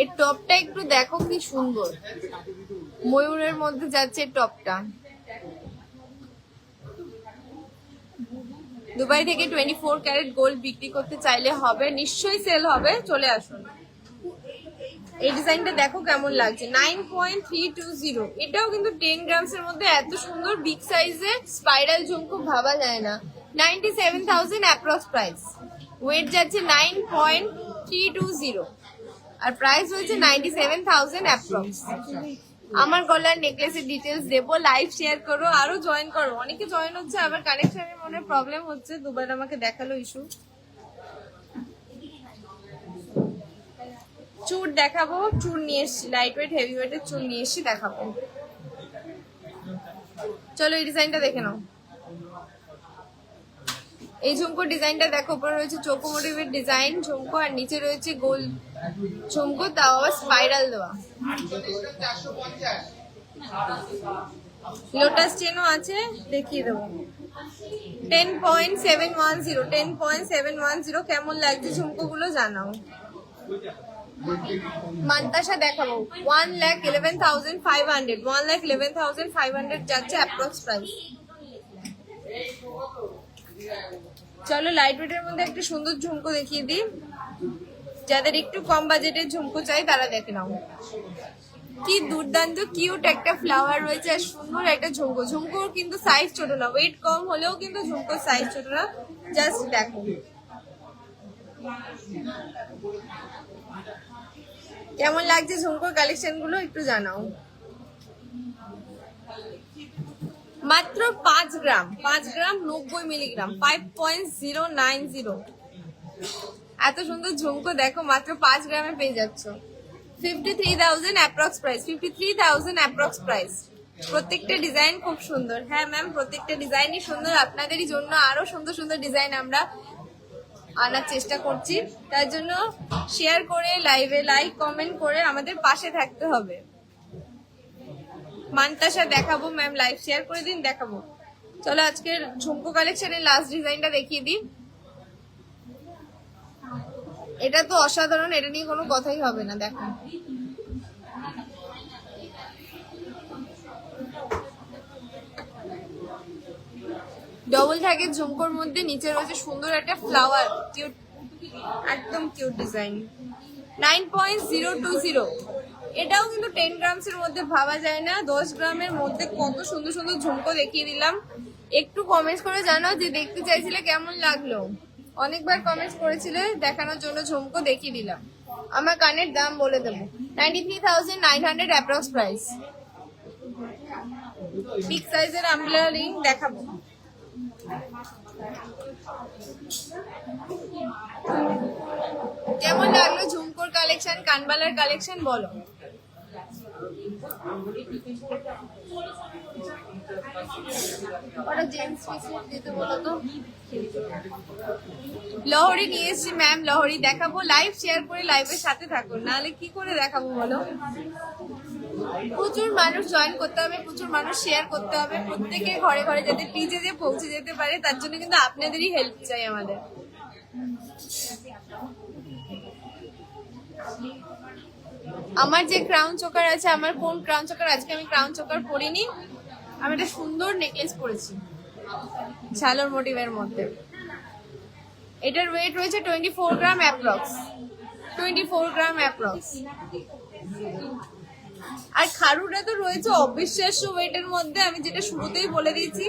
এর টপটা একটু দেখো কি সুন্দর, ময়ূরের মধ্যে যাচ্ছে টপটা। দুবাই থেকে 24 ক্যারেট গোল্ড বিক্রি করতে চাইলে হবে, নিশ্চয়ই সেল হবে, চলে আসুন। এই ডিজাইনটা দেখো কেমন লাগছে, 9.320। এটাও কিন্তু 10 গ্রামস এর মধ্যে এত সুন্দর বিগ সাইজের স্পাইরাল ঝুমকো ভাবা যায় না। 97,000 অ্যাপ্রক্স প্রাইস, ওয়েট যাচ্ছে 9.320 আর প্রাইস হচ্ছে 97,000 অ্যাপ্রক্স। আমার গলার নেকলেসের ডিটেলস দেবো, লাইভ শেয়ার করো, আরো জয়েন করো। অনেকে জয়েন হচ্ছে, আবার কানেকশনের মনে প্রবলেম হচ্ছে, দুবার আমাকে দেখালো ইস্যু। চুর দেখাবো, চুর নিয়ে এসছি, লাইট ওয়েট হেভি ওয়েটের চুর নিয়ে এসছি, দেখাবো। চলো এই ডিজাইনটা দেখে নাও। এই ঝুমকো ডিজাইনটা দেখো, উপরে রয়েছে চৌকো মোটিভের ডিজাইন ঝুমকো আর নিচে রয়েছে গোল ঝুমকো, তাও আবার স্পাইরাল দেওয়া। লোটাস চেনও আছে, দেখিয়ে দেবো। 10.710, 10.710। কেমন লাগছে ঝুমকো গুলো জানাও। মান্তাসা দেখাবো, 1,11,500, 1,11,500 যাচ্ছে অ্যাপ্রক্স প্রাইস। চলো লাইট ওয়েটের মধ্যে একটা সুন্দর ঝুমকো দেখিয়ে দিই। যাদের একটু কম বাজেটের ঝুমকো চাই তারা দেখে নাও। কি দুর্দান্ত কিউট একটা ফ্লাওয়ার রয়েছে আর সুন্দর একটা ঝুমকো। ঝুমকোর কিন্তু সাইজ ছোট না, ওয়েট কম হলেও কিন্তু ঝুমকোর সাইজ ছোট না। জাস্ট দেখো কেমন লাগছে ঝুমকোর কালেকশন গুলো একটু জানাও। মাত্র 5 গ্রাম, 5 গ্রাম 90 মিলিগ্রাম, 5.090। এত সুন্দর ঝুমকো দেখো, মাত্র 5 গ্রামে পেয়ে যাচ্ছ। 53,000 অ্যাপ্রক্স প্রাইস, 53,000 অ্যাপ্রক্স প্রাইস। প্রত্যেকটা ডিজাইন খুব সুন্দর। হ্যাঁ ম্যাম, প্রত্যেকটা ডিজাইনই সুন্দর। আপনাদেরই জন্য আরো সুন্দর সুন্দর ডিজাইন আমরা আনার চেষ্টা করছি, তার জন্য শেয়ার করে, লাইভে লাইক কমেন্ট করে আমাদের পাশে থাকতে হবে। মান্তাসা দেখাবো ম্যাম, লাইভ শেয়ার করে দিন, দেখাবো। চলো আজকের ঝুমকো কালেকশনের লাস্ট ডিজাইনটা দেখিয়ে দিই। এটা তো অসাধারণ, এটা নিয়ে কোনো কথাই হবে না। দেখো ডবল থাকে ঝুমকোর মধ্যে, নিচে রয়েছে সুন্দর একটা ফ্লাওয়ার, কিউট, একদম কিউট ডিজাইন। 9.020। এটাও কিন্তু 10 গ্রামস এর মধ্যে ভাবা যায় না। 10 গ্রামের মধ্যে কত সুন্দর সুন্দর ঝুমকো দেখিয়ে দিলাম। একটু কমেন্ট করে জানাও যে দেখতে চাইছিলে কেমন লাগলো। অনেকবার কমেন্ট করেছিলে, দেখানোর জন্য ঝুমকো দেখিয়ে দিলাম। আমার কানের দাম বলে দেবো, 93,900 অ্যাপ্রক্স প্রাইস। বিগ সাইজের আমব্রেলা রিং দেখাবো। কেমন লাগলো ঝুমকোর কালেকশন, কানবালার কালেকশন বলো। লহরি নিয়ে এসছি ম্যাম, লহরি দেখাবো। লাইভ শেয়ার করে লাইভের সাথে থাকুন, নাহলে কি করে দেখাবো বলো। প্রচুর মানুষ জয়েন করতে হবে, প্রচুর মানুষ শেয়ার করতে হবে, প্রত্যেকের ঘরে ঘরে যাতে পিজে যে পৌঁছে যেতে পারে, তার জন্য কিন্তু আপনাদেরই হেল্প চাই আমাদের। আমার যে ক্রাউন চোকার আছে, আমার কোন ক্রাউন চোকার, আজকে আমি ক্রাউন চোকার পরিনি, আমি একটা সুন্দর নেকলেস পরেছি ঝালর মোটিভের মধ্যে। এটার ওয়েট রয়েছে 24 গ্রাম অ্যাপ্রক্স, 24 গ্রাম অ্যাপ্রক্স। আর খারুটা তো রয়েছে অবিশ্বাস্য ওয়েটের মধ্যে, আমি যেটা শুরুতেই বলে দিয়েছি।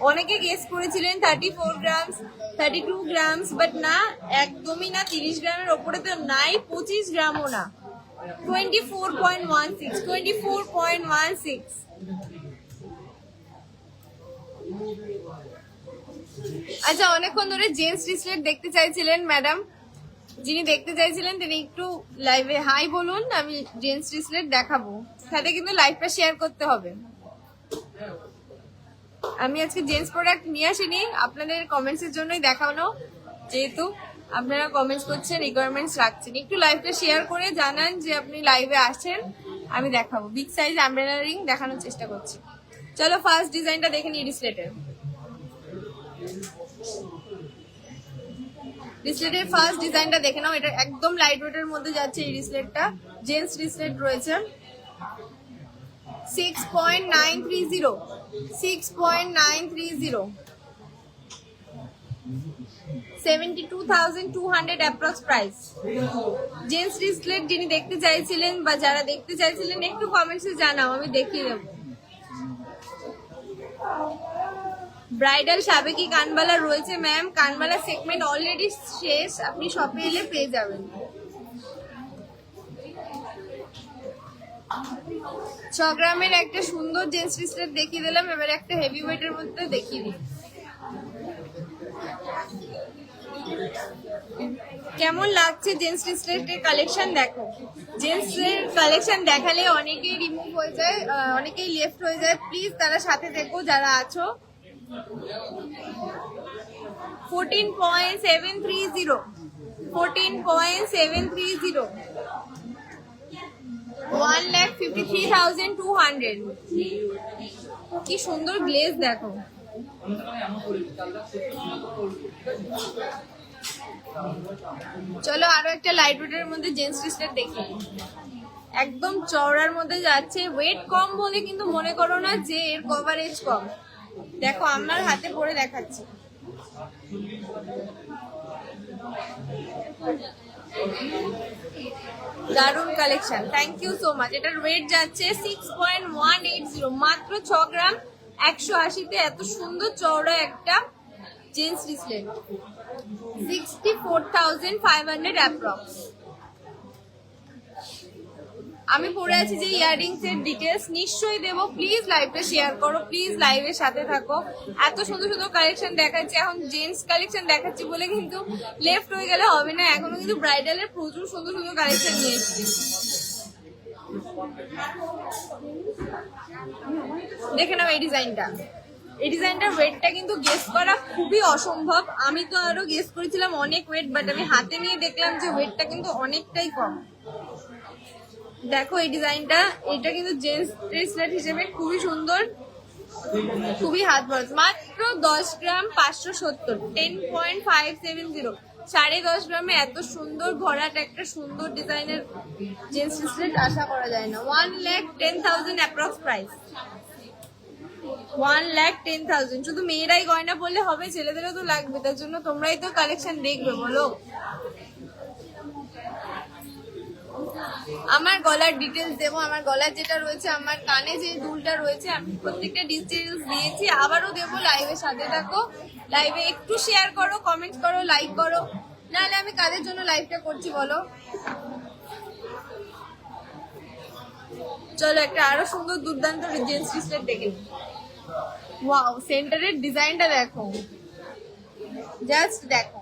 অনেকে গেস করেছিলেন 34 গ্রামস, 32 গ্রামস, বাট না, একদমই না। 30 গ্রামের ওপরে তো নাই, 25 গ্রামও না। 24.16, 24.16। আচ্ছা, অনেকক্ষণ ধরে জেন্টস রিসলেট দেখতে চাইছিলেন ম্যাডাম, যিনি দেখতে চাইছিলেন তিনি একটু লাইভে হাই বলুন, আমি জেন্টস রিসলেট দেখাবো। সাথে কিন্তু লাইভটা শেয়ার করতে হবে। আমি আজকে জেন্টস প্রোডাক্ট নিয়ে আসিনি, আপনাদের কমেন্টস এর জন্যই দেখানো, যেহেতু আপনারা কমেন্টস করছেন, রিকোয়ারমেন্টস রাখছেন। একটু লাইভটা শেয়ার করে জানান যে আপনি লাইভে আসেন, আমি দেখাবো। বিগ সাইজ আমব্রেলা রিং দেখানোর চেষ্টা করছি। চলো ফার্স্ট ডিজাইনটা দেখে নিই রিসলেটের। রিসলেটের ফার্স্ট ডিজাইনটা দেখে নাও। এটা একদম লাইট ওয়েটের মধ্যে যাচ্ছে এই রিসলেটটা। জেন্টস রিসলেট রয়েছে 6.930, 6.930, 72,200 অ্যাপ্রক্স প্রাইস। জেন্টস রিসলেট যিনি দেখতে চাইছিলেন বা যারা দেখতে চাইছিলেন একটু কমেন্টসে জানাও, আমি দেখিয়ে দেবো। ব্রাইডাল সাবেকি কানবালা রয়েছে ম্যাম, কানবালা সেগমেন্ট অলরেডি শেষ, আপনি শপে এলে পেয়ে যাবেন। 6 গ্রামের একটা সুন্দর জেন্টস রিসলেট দেখিয়ে দিলাম, এবার একটা হেভি ওয়েটের মধ্যে দেখিয়ে দিই। কেমন লাগছে জেন্টস রিসলেটের কালেকশন দেখো। জেন্টস এর কালেকশন দেখালে অনেকেই রিমুভ হয়ে যায়, অনেকেই লেফট হয়ে যায়, প্লিজ তারা সাথে দেখো যারা আছো। 14.730, 14.730, 1,53,200। কি সুন্দর গ্লেজ দেখো। চলো আরো একটা লাইট ওয়েটের মধ্যে জেন্টস রিসলেট দেখি। একদম চওড়ার মধ্যে যাচ্ছে, ওয়েট কম বলে কিন্তু মনে করো না যে এর কভারেজ কম। দেখো আমার হাতে পরে দেখাচ্ছি। দারুন collection, thank you so much. এটার ওয়েট যাচ্ছে 6.180, মাত্র 6 গ্রাম 180-তে এত সুন্দর চওড়া একটা জেন্টস রিসলেট। 64,500 অ্যাপ্রক্স। আমি পরে আছি যে ইয়াররিংস এর ডিটেলস নিশ্চয়ই দেবো, প্লিজ লাইভটা শেয়ার করো, প্লিজ লাইভের সাথে থাকো। এত সুন্দর সুন্দর কালেকশন দেখাচ্ছি, এখন জেন্টস কালেকশন দেখাচ্ছি বলে কিন্তু লেফট হয়ে গেলে হবে না। এখনো কিন্তু ব্রাইডালের প্রচুর সুন্দর সুন্দর কালেকশন নিয়ে এসেছি। দেখে নাও এই ডিজাইনটা। এই ডিজাইনটার ওয়েটটা কিন্তু গেস করা খুবই অসম্ভব। আমি তো আরো গেস করেছিলাম অনেক ওয়েট, বাট আমি হাতে নিয়ে দেখলাম যে ওয়েটটা কিন্তু অনেকটাই কম। দেখো এই ডিজাইনটা, এটা কিন্তু জেন্টস ব্রেসলেট হিসেবে খুবই সুন্দর, খুবই হাত বড়। মাত্র 10 গ্রাম 570, 10.570, 10.5 গ্রামে এত সুন্দর ভরাট একটা সুন্দর ডিজাইনের জেন্টস ব্রেসলেট আশা করা যায় না। 1,10,000 অ্যাপ্রক্স প্রাইস, 1,10,000। শুধু মেয়েরাই গয়না পরলে হবে, ছেলেদেরও তো লাগবে, তার জন্য তোমরাই তো কালেকশন দেখবে বলো। আমার গলার ডিটেলস দেবো, আমার গলার যেটা রয়েছে, আমার কানে যে দুলটা রয়েছে, আমি প্রত্যেকটা ডিটেলস দিয়েছি, আবারও দেবো। লাইভের সাথে থাকো, লাইভে একটু শেয়ার করো, কমেন্ট করো, লাইক করো, নাহলে আমি কাদের জন্য লাইভটা করছি বলো। চলো একটা আরো সুন্দর দুর্দান্ত জেন্টস ব্রেসলেট দেখে নিই। ওয়াও, সেন্টারের ডিজাইনটা দেখো, জাস্ট দেখো।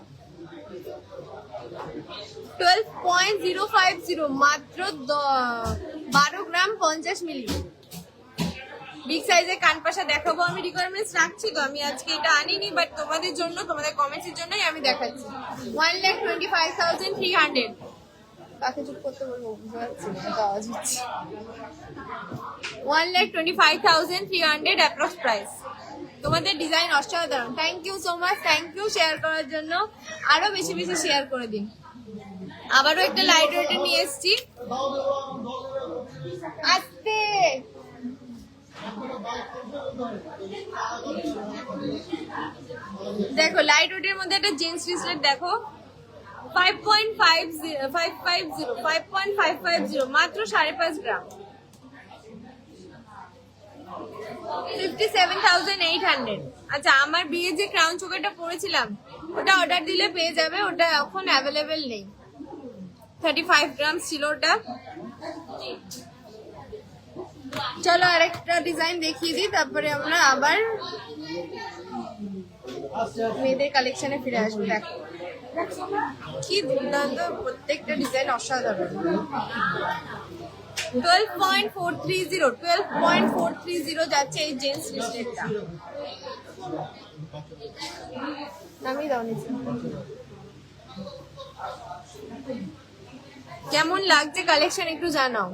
12.050, মাত্র 12 গ্রাম 50 মিলি। বিগ সাইজের কানপাশা দেখাবো, আমি রিকোয়ারমেন্টস রাখছি তো, আমি আজকে এটা আনিনি, বাট তোমাদের জন্য, তোমাদের কমেন্টসের জন্যই আমি দেখাচ্ছি। 1,25,300। কাকে চুপ করতে বলবো, বুঝতে পারছি না, আওয়াজ হচ্ছে। 1,25,300 অ্যাপ্রক্স প্রাইস। তোমাদের ডিজাইন অসাধারণ, thank you so much, thank you share করার জন্য। আরো বেশি বেশি শেয়ার করে দিন। আবারও একটা লাইট ওয়েটের নিয়ে এসেছি। আস্তে দেখো লাইট ওয়েটের মধ্যে একটা জিন্স রিসলেট দেখো 5.50 মাত্র 5.5 গ্রাম 57,800। আচ্ছা আমার বিয়ে যে ক্রাউন চোকারটা পরেছিলাম ওটা অর্ডার দিলে পেয়ে যাবে, ওটা এখন অ্যাভেলেবেল নেই। 35 গ্রাম ছিল ওটা। চলো আরেকটা ডিজাইন দেখিয়ে দিই, তারপরে আমরা আবার মেয়েদের কালেকশনে ফিরে আসবো। দেখো কি দুর্দান্ত, প্রত্যেকটা ডিজাইন অসাধারণ। 12.430 যাচ্ছে এই জেন্টস লিস্টেডটা। নামিয়ে দাও নিচে। কেমন লাগছে কালেকশন একটু জানাও।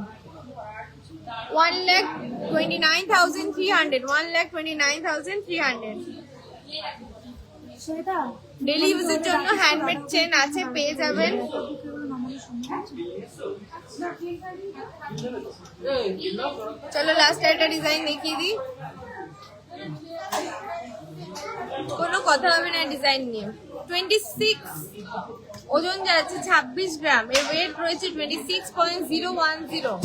1,29,300 1,29,300। ডেলি ইউজের জন্য হ্যান্ডমেড চেন আছে, পেয়ে যাবেন। চলো লাস্ট একটা ডিজাইন দেখিয়ে দিই, কোনো কথা হবে না ডিজাইন নিয়ে। 26 ওজন যাচ্ছে 26 গ্রাম, এর ওয়েট রয়েছে 26.010।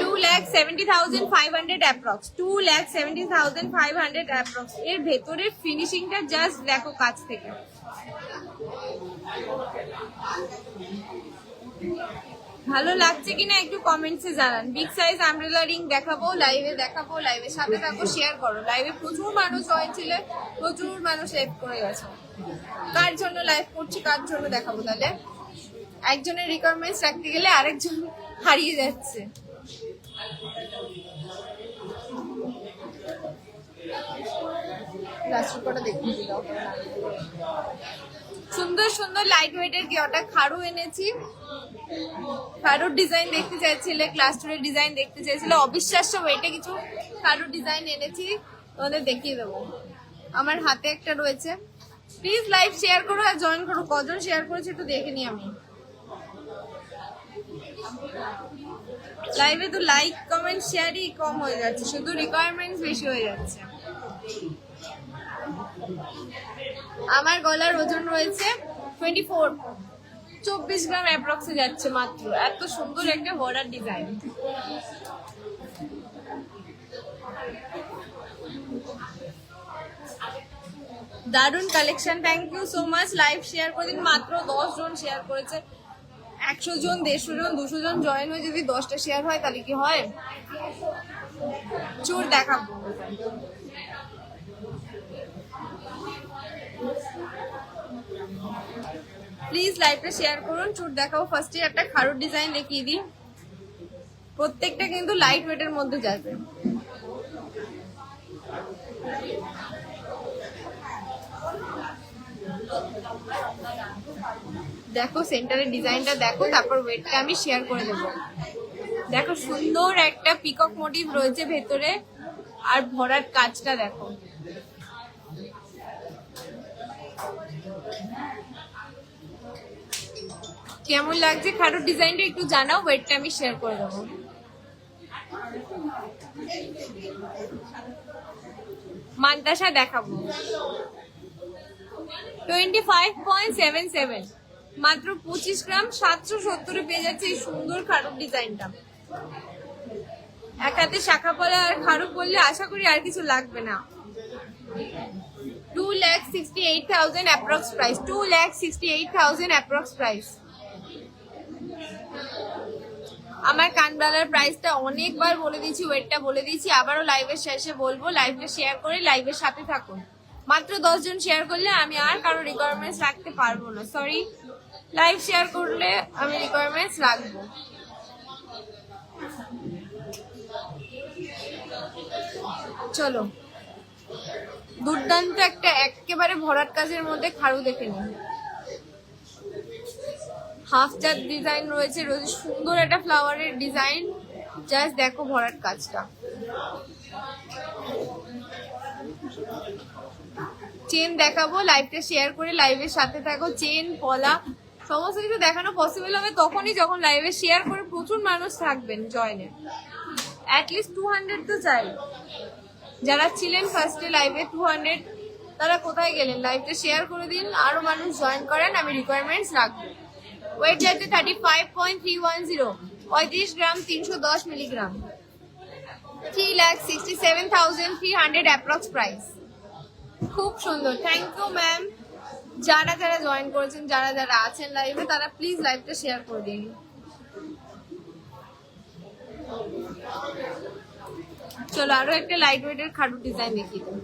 2,70,500 অ্যাপ্রক্স, 2,70,500 অ্যাপ্রক্স। এর ভেতরে ফিনিশিংটা জাস্ট দেখো কাছ থেকে। ভালো লাগছে কিনা একটু কমেন্টসে জানান। বিগ সাইজ আমব্রেলা রিং দেখাবো, লাইভে দেখাবো, লাইভের সাথে থাকো, শেয়ার করো। লাইভে প্রচুর মানুষ হয়েছিল, প্রচুর মানুষ লাইভ করে গেছে। কার জন্য লাইভ করছি, কার জন্য দেখাবো, তাহলে একজনের রিকোয়ারমেন্টস রাখতে গেলে আরেকজন হারিয়ে যাচ্ছে। সুন্দর সুন্দর লাইট ওয়েটের কি ওটা খাড়ু এনেছি। খাড়ুর ডিজাইন দেখতে চাইছিলে, ক্লাস্টারের ডিজাইন দেখতে চাইছিলে, অবিশ্বাস্য ওয়েটে কিছু খাড়ুর ডিজাইন এনেছি, তোমাদের দেখিয়ে দেবো। আমার হাতে একটা রয়েছে। প্লিজ লাইভ শেয়ার করো আর জয়েন করো। কজন শেয়ার করেছে একটু দেখে নি আমি। লাইভে তো লাইক কমেন্ট শেয়ারই কম হয়ে যাচ্ছে, শুধু রিকোয়ারমেন্টস বেশি হয়ে যাচ্ছে। আমার গলার ওজন রয়েছে 24 গ্রাম অ্যাপ্রক্সে যাচ্ছে মাত্র। এত সুন্দর একটা বর্ডার ডিজাইন। দারুন collection, thank you so much. Live share করে দিন, মাত্র 10 জন শেয়ার করেছে। 100 জন, 150 জন, 200 জন জয়েন হয়ে যদি 10টা শেয়ার হয় তাহলে কি হয়। চোর দেখাবো। প্লিজ লাইভটা শেয়ার করুন, চুট দেখাবো। ফার্স্টে একটা খাড়ুর ডিজাইন দেখিয়ে দিই, প্রত্যেকটা কিন্তু লাইট ওয়েটের মধ্যে যাবে। দেখো সেন্টারের ডিজাইনটা দেখো, তারপর ওয়েটটা আমি শেয়ার করে দেবো। দেখো সুন্দর একটা পিকক মোটিভ রয়েছে ভেতরে, আর ভরার কাজটা দেখো। কেমন লাগছে খাড়ুর ডিজাইনটা একটু জানাও, ওয়েটটা আমি শেয়ার করে দেবো। মান্তাসা দেখাবো 25.77, মাত্র 25 গ্রাম 770 পেয়ে যাচ্ছে এই সুন্দর খাড়ুর ডিজাইনটা। এক হাতে শাখা পলা আর খাড়ু পরলে আশা করি আর কিছু লাগবে না। 2,68,000 অ্যাপ্রক্স প্রাইস, 2,68,000 অ্যাপ্রক্স প্রাইস। আমার কানবালার প্রাইসটা অনেকবার বলে দিয়েছি, ওয়েটটা বলে দিয়েছি, আবারও লাইভের শেষে বলবো। লাইভটা শেয়ার করে লাইভের সাথে থাকুন। মাত্র 10 জন শেয়ার করলে আমি আর কারো রিকোয়ারমেন্টস রাখতে পারবো না, সরি। লাইভ শেয়ার করলে আমি রিকোয়ারমেন্টস রাখবো। চলো দুর্দান্ত একটা একেবারে ভরাট কাজের মধ্যে খাড়ু দেখে নিন। হাফ চাঁদ ডিজাইন রয়েছে, সুন্দর একটা ফ্লাওয়ারের ডিজাইন, জাস্ট দেখো ভরাট কাজটা। চেন দেখাবো, লাইভটা শেয়ার করে লাইভের সাথে থাকো। চেন, পলা সমস্ত কিছু দেখানো পসিবল হবে তখনই যখন লাইভে শেয়ার করে প্রচুর মানুষ থাকবেন জয়েনে। অ্যাটলিস্ট 200 তো চাই। যারা ছিলেন ফার্স্টে লাইভে 200, তারা কোথায় গেলেন? লাইভটা শেয়ার করে দিন, আরো মানুষ জয়েন করেন, আমি রিকোয়ারমেন্টস রাখবো। ওয়েট যাচ্ছে 35.310, 35 গ্রাম 310 মিলিগ্রাম, 3,67,300 অ্যাপ্রক্স প্রাইস। খুব সুন্দর, থ্যাংক ইউ ম্যাম। যারা যারা জয়েন করেছেন, যারা যারা আছেন লাইভে, তারা প্লিজ লাইভটা শেয়ার করে দিন। চলো আরো একটা লাইট ওয়েটের খাড়ুর ডিজাইন দেখিয়ে দিন।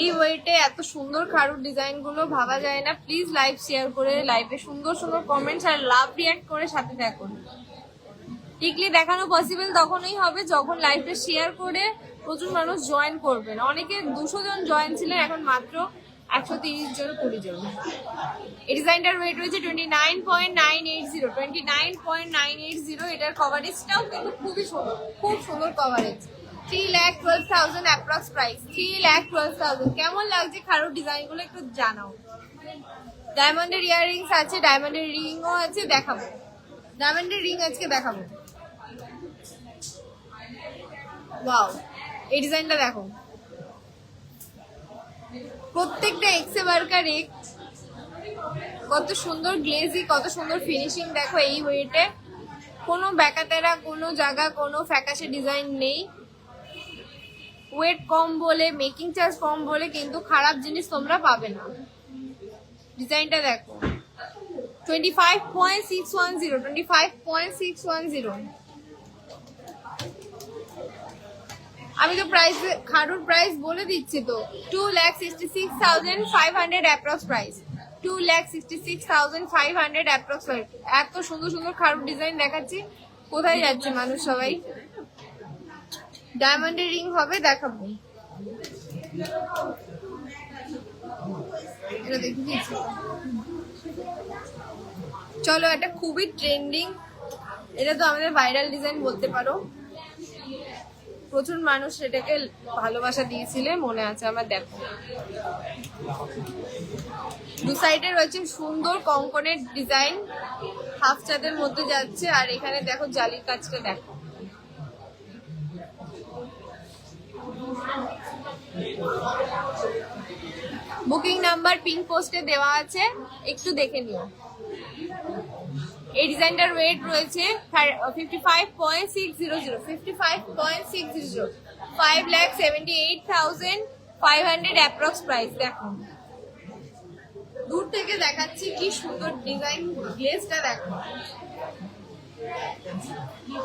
এই ওয়েটে এত সুন্দর খাড়ুর ডিজাইন গুলো ভাবা যায় না। প্লিজ লাইভ শেয়ার করে, লাইভে সুন্দর সুন্দর কমেন্টস আর লাভ রিয়াক্ট করে সাথে থাকুন। টিকলি দেখানো পসিবল তখনই হবে যখন লাইভটা শেয়ার করে প্রচুর মানুষ জয়েন করবেন। অনেকে 200 জন জয়েন ছিলেন, এখন মাত্র 130 জন, 20 জন। এই ডিজাইনটার ওয়েট রয়েছে 29.980, 29.980। এটার কভারেজটাও কিন্তু খুবই সুন্দর, খুব সুন্দর কভারেজ। 3,12,000 approx price, 3,12,000। কেমন লাগছে খাড়ুর ডিজাইনগুলো একটু জানাও। ডায়মন্ডের ইয়াররিংস আছে, ডায়মন্ডের রিংও আছে, দেখাবো। ডায়মন্ডের রিং আজকে দেখাবো। ওয়াও, এই ডিজাইনটা দেখো, প্রত্যেকটা এক্সে বারকার এক, কত সুন্দর গ্লেজি, কত সুন্দর ফিনিশিং দেখো এই ওয়েটে। কোনো ব্যাকাতেরা, কোনো জায়গা, কোনো ফ্যাকাশে ডিজাইন নেই। ওয়েট কম বলে, মেকিং চার্জ কম বলে কিন্তু খারাপ জিনিস তোমরা পাবে না। ডিজাইনটা দেখো, 25.610, 25.610। আমি তো প্রাইস, খাড়ুর প্রাইস বলে দিচ্ছি তো, 2,66,500 অ্যাপ্রক্স প্রাইস, 2,66,500 অ্যাপ্রক্স প্রাইস। এত সুন্দর সুন্দর খাড়ুর ডিজাইন দেখাচ্ছি, কোথায় যাচ্ছে মানুষ সবাই? ডায়মন্ডের রিং হবে, দেখাবো। এটা দেখে দিচ্ছি। চলো, এটা খুবই ট্রেন্ডিং, এটা তো আমাদের ভাইরাল ডিজাইন বলতে পারো। প্রচুর মানুষ এটাকে ভালোবাসা দিয়েছিলে, মনে আছে আমার। দেখো, দু সাইডে রয়েছে সুন্দর কঙ্কনের ডিজাইন, হাফ চাঁদের মধ্যে যাচ্ছে। আর এখানে দেখো জালির কাজটা দেখো, বুকিং নাম্বার পিন পোস্টে দেওয়া আছে, একটু দেখে নিও। এই ডিজাইনটার ওয়েট রয়েছে 55.600, 55.600, 5,78,500 অ্যাপ্রক্স প্রাইস। দেখো, দূর থেকে দেখাচ্ছি কি সুন্দর ডিজাইন, গ্লেজটা দেখো।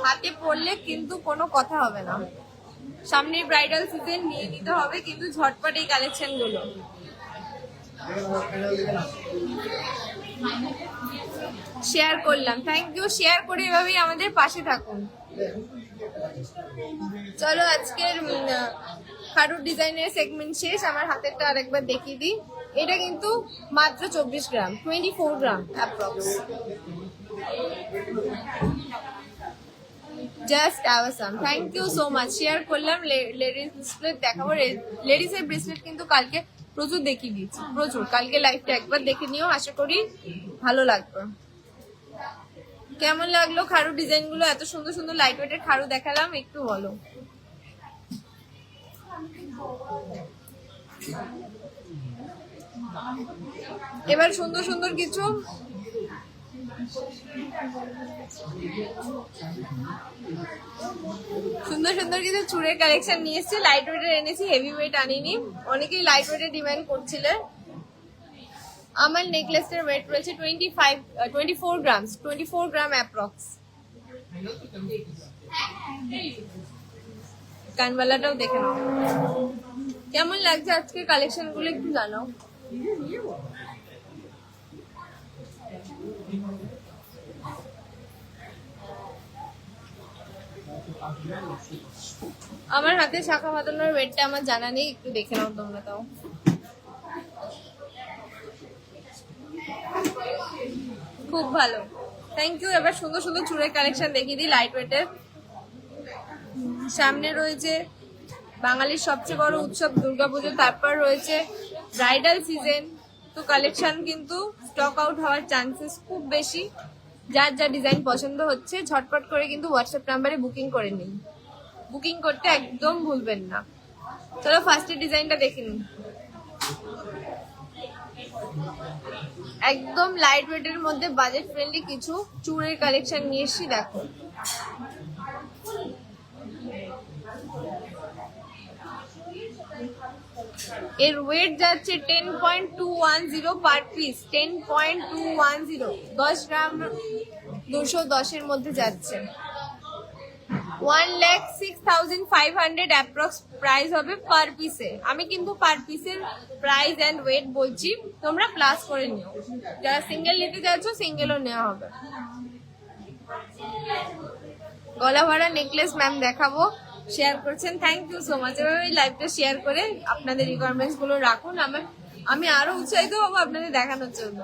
হাতে পড়লে কিন্তু কোনো কথা হবে না। সামনের ব্রাইডাল সিজন নিয়ে নিতে হবে কিন্তু ঝটপট এই কালেকশন গুলো। শেয়ার করলাম, থ্যাংক ইউ। শেয়ার করে এভাবেই আমাদের পাশে থাকুন। চলো, আজকের খাড়ুর ডিজাইনের সেগমেন্ট শেষ। আমার হাতেরটা আরেকবার দেখিয়ে দিই। এটা কিন্তু মাত্র 24 gram, 24 gram approx. Just awesome, thank you so much. Share করলাম। লেডিস ব্রেসলেট দেখাবো। লেডিসের ব্রেসলেট কিন্তু কালকে প্রচুর দেখিয়ে দিয়েছি, প্রচুর। কালকে লাইভটা একবার দেখে নিও, আশা করি ভালো লাগবে। কেমন লাগলো খাড়ু ডিজাইন গুলো? এত সুন্দর সুন্দর লাইট ওয়েটের খাড়ু দেখালাম, একটু বলো। এবার সুন্দর সুন্দর কিছু চুড়ের কালেকশন নিয়ে এসেছি। লাইট ওয়েটের এনেছি, হেভি ওয়েট আনিনি। অনেকেই লাইট ওয়েটের ডিমান্ড করছিলে। আমার নেকলেসের ওয়েট রয়েছে 24 গ্রাম, 24 গ্রাম অ্যাপ্রক্স। কানবালাটাও দেখে নাও। কেমন লাগছে আজকের কালেকশন গুলো একটু জানাও। আমার হাতে শাখা বাঁধানোর ওয়েটটা আমার জানা নেই, একটু দেখে নাও তোমরা। তাও খুব ভালো, থ্যাংক ইউ। এবার সুন্দর সুন্দর চুড়ের কালেকশন দেখিয়ে দিই লাইট ওয়েটের। সামনে রয়েছে বাঙালির সবচেয়ে বড় উৎসব দুর্গাপুজো, তারপর রয়েছে ব্রাইডাল সিজন। তো কালেকশন কিন্তু স্টক আউট হওয়ার চান্সেস খুব বেশি। যার যা ডিজাইন পছন্দ হচ্ছে ঝটপট করে কিন্তু হোয়াটসঅ্যাপ নাম্বারে বুকিং করে নিন। বুকিং করতে একদম ভুলবেন না। চলো ফার্স্টের ডিজাইনটা দেখে নিন। একদম লাইট ওয়েটের মধ্যে বাজেট ফ্রেন্ডলি কিছু চুড়ের কালেকশন নিয়ে এসেছি, দেখো। এর ওয়েট যাচ্ছে 10.210 পার পিস। 10.210, 10 গ্রাম 210 এর মধ্যে যাচ্ছে। 1,06,500 অ্যাপ্রক্স প্রাইস হবে পার পিসে। আমি কিন্তু পার পিসের প্রাইস এন্ড ওয়েট বলছি, তোমরা প্লাস করে নিও। যারা সিঙ্গেল নিতে যাচ্ছ সিঙ্গেলও নেওয়া হবে। গলা ভরা নেকলেস ম্যাম দেখাবো, শেয়ার করছেন, থ্যাংক ইউ সো মাচ। এভাবে লাইভটা শেয়ার করে আপনাদের রিকোয়ারমেন্টস গুলো রাখুন, আমি আরো উৎসাহিত হবো আপনাদের দেখানোর জন্য।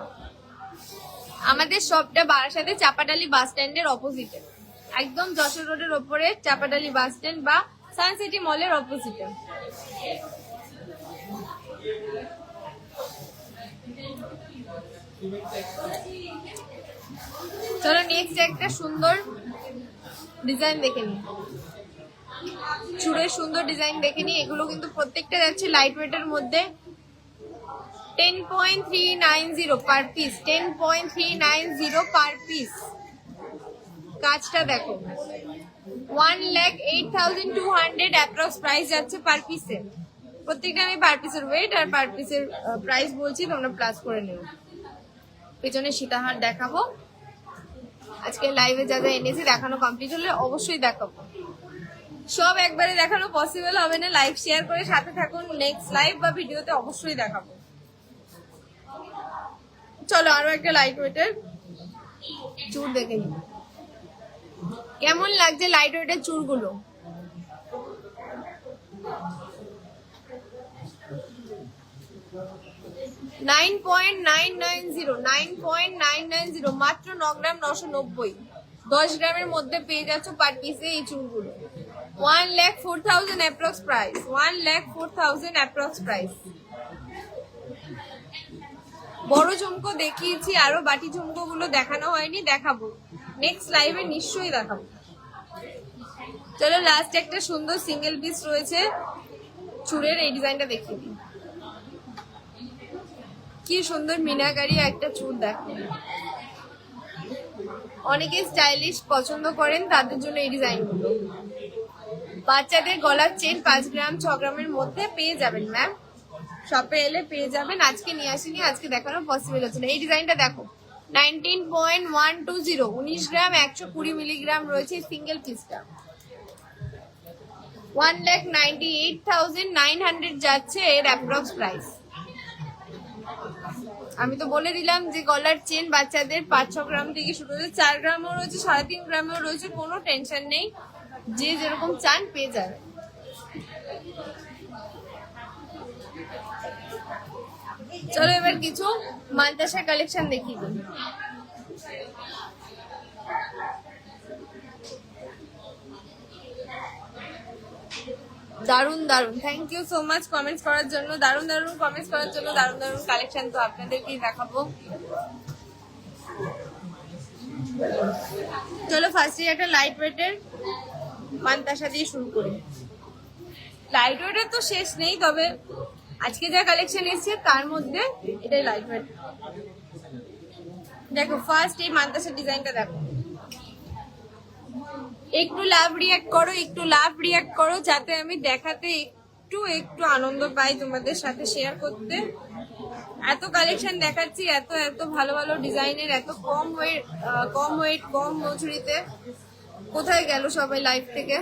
আমাদের শপটা বারাসাতে চাপাটালি বাস স্ট্যান্ডের অপোজিটে, একদম যশোর রোডের ওপরে চাপাটালি বাস স্ট্যান্ড বা সানসিটি মলের অপোজিটে। চলো নেক্সট একটা সুন্দর ডিজাইন দেখে নিই। চুড়ের সুন্দর ডিজাইন দেখে নিই। এগুলো কিন্তু প্রত্যেকটা যাচ্ছে লাইট ওয়েটের মধ্যে। 10.390 পার পিস। 10.390 per piece. কাজটা দেখো। 1,08,200 অ্যাপ্রক্স প্রাইস যাচ্ছে পার পিসে। প্রত্যেকটা আমি পার পিসের ওয়েট আর পার পিসের প্রাইস বলছি, তোমরা প্লাস করে নিও। পেছনে সীতাহার দেখাবো। আজকে লাইভে যা যা এনেছি দেখানো কমপ্লিট হলে অবশ্যই দেখাবো। সব একবারে দেখানো পসিবল হবে না, লাইভ শেয়ার করে সাথে থাকুন। নেক্সট লাইভ বা ভিডিওতে অবশ্যই দেখাবো। চলো আরো একটা লাইট ওয়েটের চুড় দেখে নিই। কেমন লাগছে লাইট ওয়েটের চুড়গুলো? $9.990 মাত্র 9 গ্রাম 990। 10 গ্রামের মধ্যে পেয়ে যাচ্ছ পার পিসে এই চুড়গুলো। 1,04,000 অ্যাপ্রক্স প্রাইস। 1,04,000 approx price. বড় ঝুমকো দেখিয়েছি, আরো বাটি ঝুমকো গুলো দেখানো হয়নি, দেখাবো নেক্সট লাইভে, নিশ্চয়ই দেখাবো। চলো লাস্ট একটা সুন্দর সিঙ্গেল পিস রয়েছে চুড়ের, এই ডিজাইনটা দেখিয়ে দিই। কি সুন্দর মিনাকারি একটা চুড় দেখো। অনেকে স্টাইলিশ পছন্দ করেন, তাদের জন্য এই ডিজাইনগুলো। বাচ্চাদের গলার চেন 5 গ্রাম 6 গ্রামের মধ্যে পেয়ে যাবেন ম্যাম, শপে এলে পেয়ে যাবেন। আজকে নিয়ে আসিনি, আজকে দেখানো পসিবল হচ্ছে না। এই ডিজাইনটা দেখো। 19.120, 19 গ্রাম 120 মিলিগ্রাম রয়েছে সিঙ্গেল পিসটা। 1,98,900 যাচ্ছে এর অ্যাপ্রক্স প্রাইস। আমি তো বলে দিলাম যে গলার চেন বাচ্চাদের 5-6 গ্রাম থেকে শুরু হয়েছে, 4 গ্রামও রয়েছে, 3.5 গ্রামেও রয়েছে, কোনো টেনশন নেই, যে যেরকম চান পেয়ে যাবে। চলো এবার কিছু মালতাসা কালেকশন দেখিয়ে দিই। দারুন দারুন, thank you so much comments করার জন্য, দারুন দারুন কমেন্টস করার জন্য। দারুন দারুন কালেকশন তো আপনাদেরকেই দেখাবো। চলো ফার্স্টে একটা লাইট ওয়েটের মানতাসা দিয়ে শুরু করি। লাইট ওয়েটের তো শেষ নেই, তবে আজকে যা কালেকশন এসেছে তার মধ্যে এটাই লাইট ওয়েট। দেখো ফার্স্ট এই মানতাসার ডিজাইনটা দেখো। একটু লাভ রিয়াক্ট করো, একটু লাভ রিয়াক্ট করো, যাতে আমি দেখাতে একটু আনন্দ পাই তোমাদের সাথে শেয়ার করতে। এত কালেকশন দেখাচ্ছি, এত এত ভালো ভালো ডিজাইনের, এত কম ওয়েট কম মজুরিতে। কোথায় গেল সবাই লাইভ থেকে?